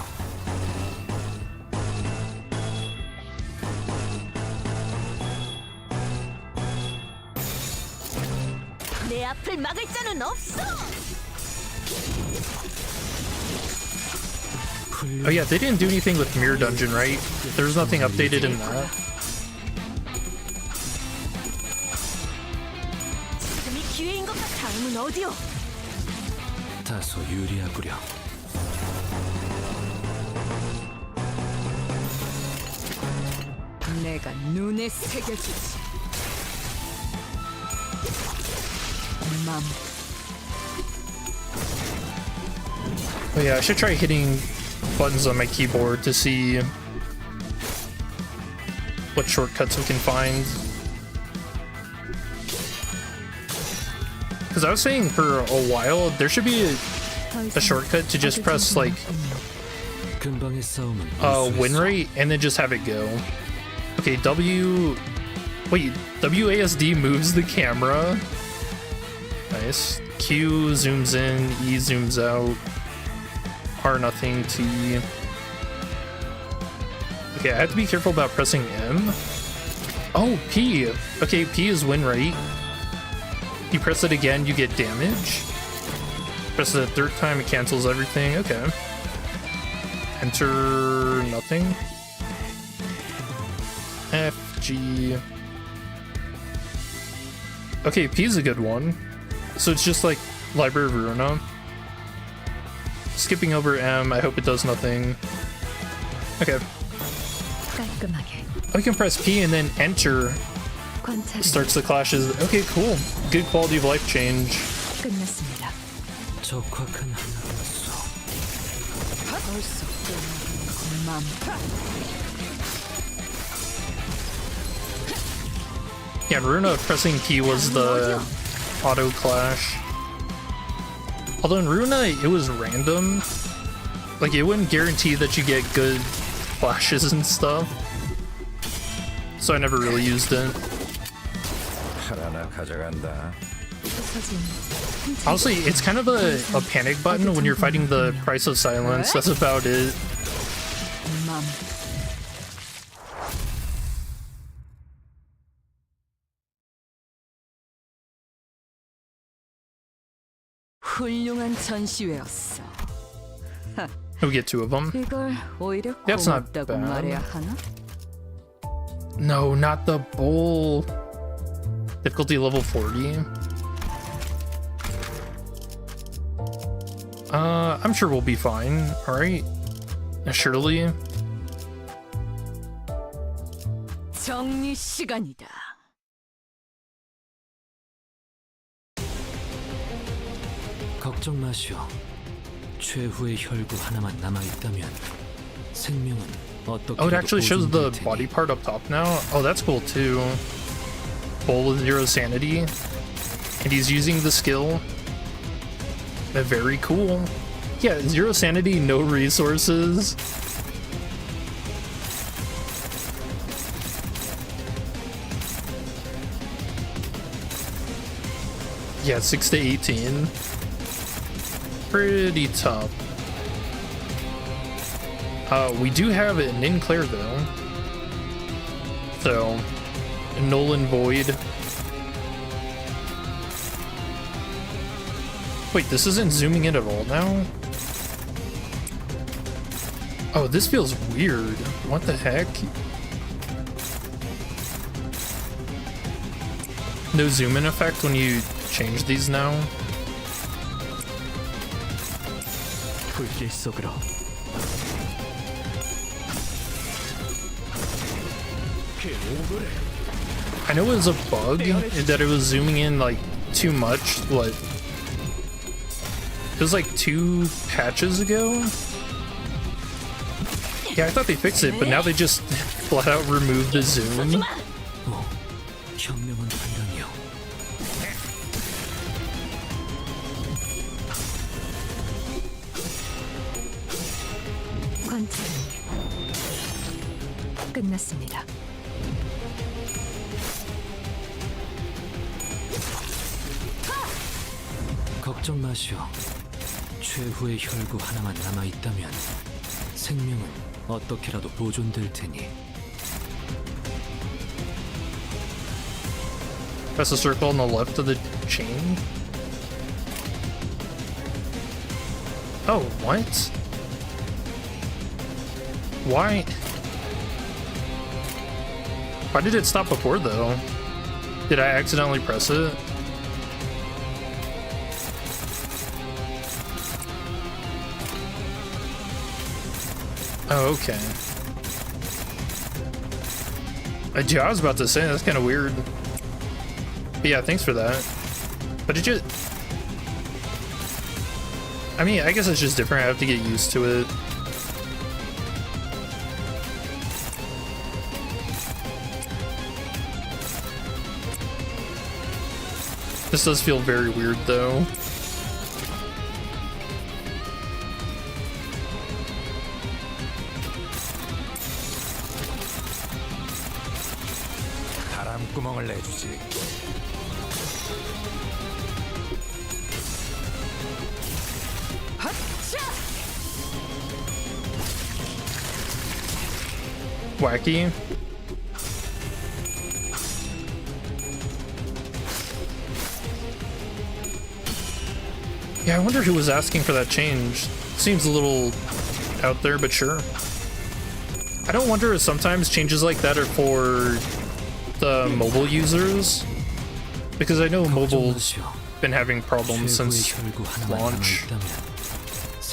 내 앞을 막을 자는 없어. Oh yeah, they didn't do anything with Mirror Dungeon, right? There's nothing updated in that. 지금이 기회인 것 같아. 다음은 어디요? 다소 유리하구려. 내가 눈에 새겨주지. 맘. Oh yeah, I should try hitting buttons on my keyboard to see what shortcuts we can find. Because I was saying for a while, there should be a shortcut to just press like 근방의 싸움은 win rate and then just have it go. Okay, WASD moves the camera. Nice. Q zooms in, E zooms out. R nothing, T. Okay, I have to be careful about pressing M. Oh, P. Okay, P is win rate. You press it again, you get damage. Press it a third time, it cancels everything. Okay. Enter nothing. F, G. Okay, P is a good one. So it's just like Library of Ruina. Skipping over M, I hope it does nothing. Okay. Oh, you can press P and then enter. Starts the clashes. Okay, cool. Good quality of life change. 끝났습니다. 적확한 하나로서 벌써 맘. Yeah, Runa pressing P was the auto clash. Although in Runa, it was random. Like, it wouldn't guarantee that you get good flashes and stuff. So I never really used it. 하나 가져간다. Honestly, it's kind of a panic button when you're fighting the Price of Silence. That's about it. 맘. 훌륭한 전시회였어. We get two of them. 이걸 오히려 That's not 고맙다고 bad. 말해야 하나? No, not the bowl. Difficulty level 40. I'm sure we'll be fine, alright? Surely. 정리 시간이다. 걱정 마시오. 최후의 혈구 하나만 남아 있다면 생명은 어떻게? Oh, it actually shows the body part up top now. Oh, that's cool too. Bowl with 0 sanity. And he's using the skill. Very cool. Yeah, 0 sanity, no resources. Yeah, 6 to 18. Pretty tough. We do have an Inclair though. So, Nolan Void. Wait, this isn't zooming in at all now? Oh, this feels weird. What the heck? No zoom in effect when you change these now? 불길 속으로. I know it was a bug that it was zooming in like too much. What? It was like 2 patches ago? Yeah, I thought they fixed it, but now they just flat out removed the zoom. 현명한 판단이요. 관찰 끝났습니다. 걱정 마시오. 최후의 혈구 하나만 남아 있다면 생명은 어떻게라도 보존될 테니. Press the circle on the left of the chain. Oh, what? Why? Why did it stop before though? Did I accidentally press it? Oh, okay. I was about to say, that's kind of weird. But yeah, thanks for that. But it just... I mean, I guess it's just different. I have to get used to it. This does feel very weird, though. 바람구멍을 내주지. wacky. Yeah, I wonder who was asking for that change. Seems a little out there, but sure. I don't wonder if sometimes changes like that are for the mobile users, because I know mobile's been having problems since launch.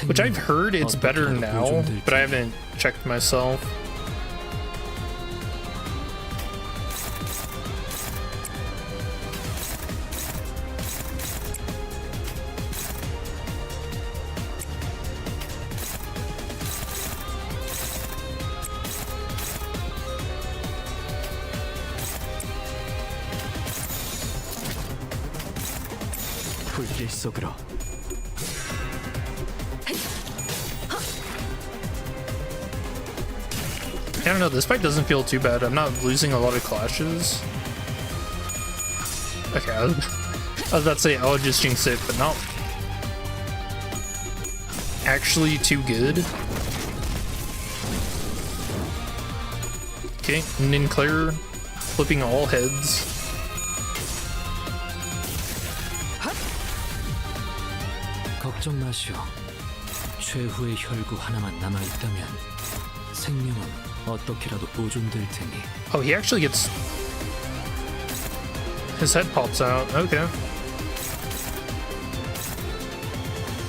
Which I've heard it's better now, but I haven't checked myself. 불길 속으로. I don't know, this fight doesn't feel too bad. I'm not losing a lot of clashes. Okay, I was about to say I would just jinx it, but not actually too good. Okay, Ninclair flipping all heads. 걱정 마시오. 최후의 혈구 하나만 남아 있다면 생명은 어떻게라도 보존될 테니. Oh, he actually gets his head pops out. Okay.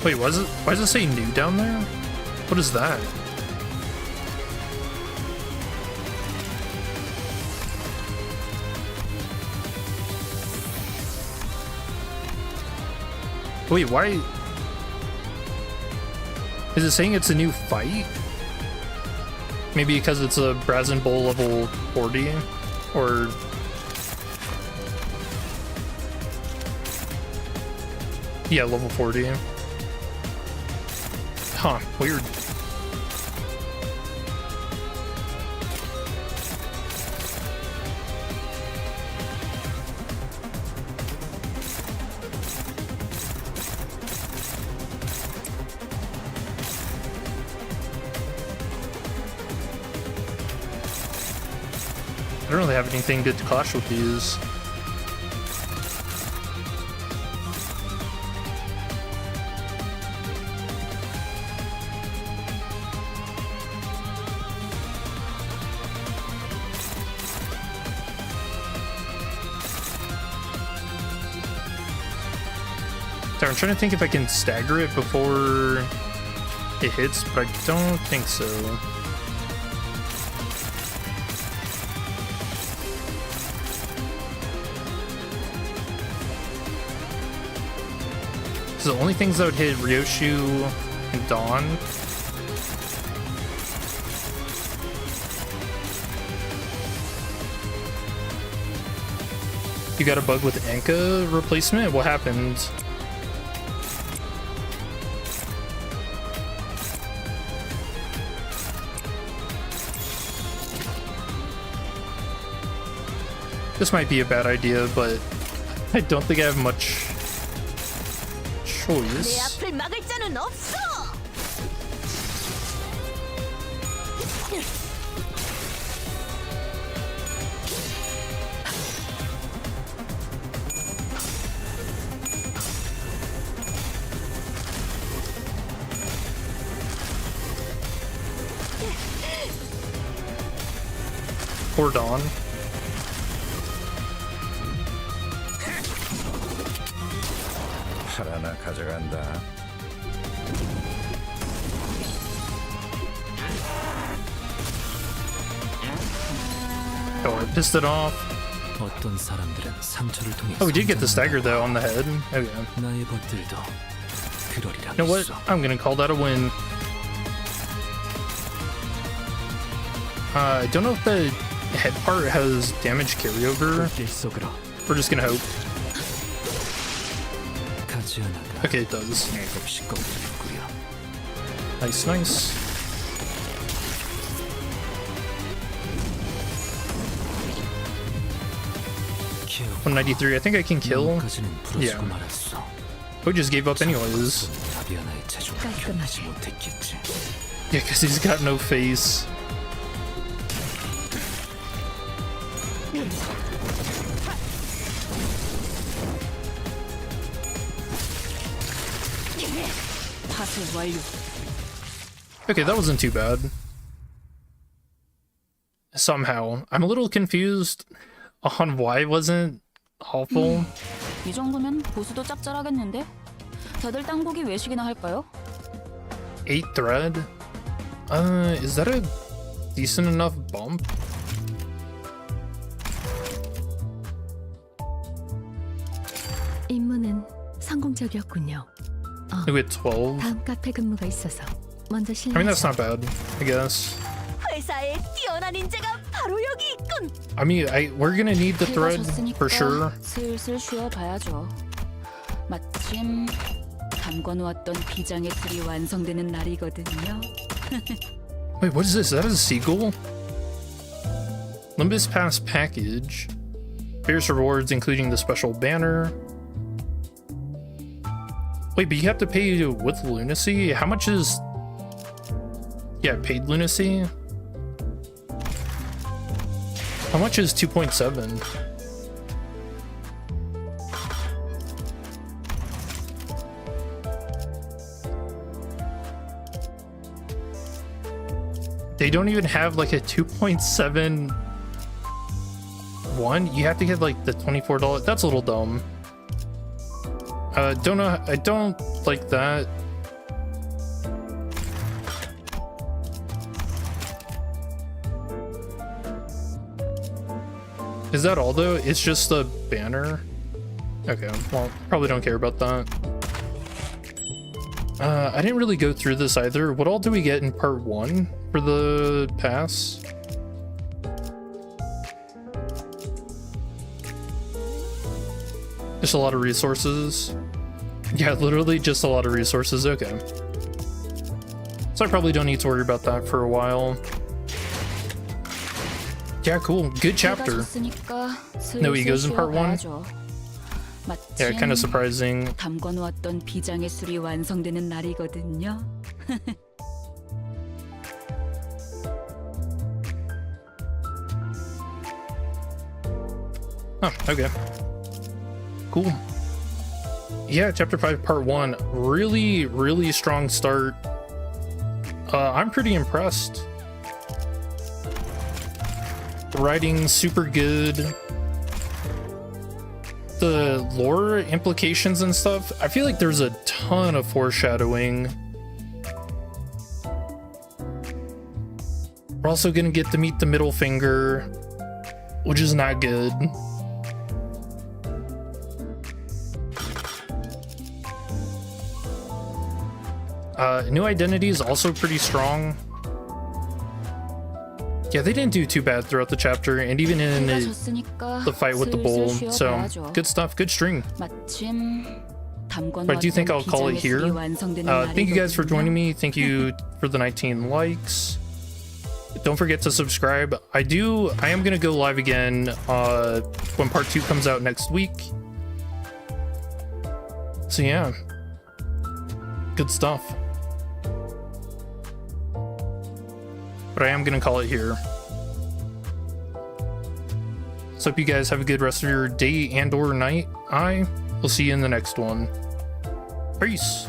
Wait, why does it say new down there? What is that? Wait, why? Is it saying it's a new fight? Maybe because it's a Brazen Bowl level 40? Or... yeah, level 40. Huh, weird. I don't really have anything good to clash with these. I'm trying to think if I can stagger it before it hits, but I don't think so. So the only things that would hit Ryoshu and Dawn. You got a bug with Anka replacement? What happened? This might be a bad idea, but I don't think I have much choice. Poor Dawn. 하나 가져간다. Oh, I pissed it off. 어떤 사람들은 상처를 통해 Oh, we did get the stagger though on the head. Okay. 나의 벗들도 그러리라. You know what? I'm gonna call that a win. I don't know if the head part has damage carryover. We're just gonna hope. Okay, it does. Nice, nice. $193. I think I can kill. Yeah. We just gave up anyways. Yeah, because he's got no face. 파쇄 완료. Okay, that wasn't too bad. Somehow. I'm a little confused on why it wasn't awful. 이 정도면 보수도 짭짤하겠는데? 다들 땅보기 외식이나 할까요? 8 thread? Is that a decent enough bump? 임무는 성공적이었군요. We had 12. 다음 카페 근무가 있어서 먼저 I mean, that's 실례하죠. not bad, I guess. 회사에 뛰어난 인재가 바로 여기 있군. I mean, we're gonna need the 해가 thread for 졌으니까 sure. 슬슬 쉬어봐야죠. 마침 담궈놓았던 비장의 틀이 완성되는 날이거든요. Wait, what is this? Is that a seagull? Limbus Pass package. Various rewards, including the special banner. Wait, but you have to pay with lunacy? How much is... Yeah, paid lunacy? How much is 2.7? They don't even have like a 2.7 one. You have to get like the $24. That's a little dumb. Don't know. I don't like that. Is that all though? It's just the banner. Okay, well, probably don't care about that. I didn't really go through this either. What all do we get in part 1 for the pass? Just a lot of resources. Yeah, literally just a lot of resources. Okay. So I probably don't need to worry about that for a while. Yeah, cool. Good chapter. No egos in part 1. Yeah, kind of surprising. 담궈놓았던 비장의 술이 완성되는 날이거든요. Oh, okay. Cool. Yeah, chapter 5 part 1, really strong start. I'm pretty impressed. Writing super good. The lore implications and stuff, I feel like there's a ton of foreshadowing. We're also gonna get to meet the middle finger, which is not good. New identity is also pretty strong. Yeah, they didn't do too bad throughout the chapter, and even in the fight with the bull. So, good stuff, good string. But I do think I'll call it here. Thank you guys for joining me. Thank you for the 19 likes. Don't forget to subscribe. I am going to go live again when part 2 comes out next week. So yeah, good stuff. But I am going to call it here. So hope you guys have a good rest of your day and or night. I will see you in the next one. Peace.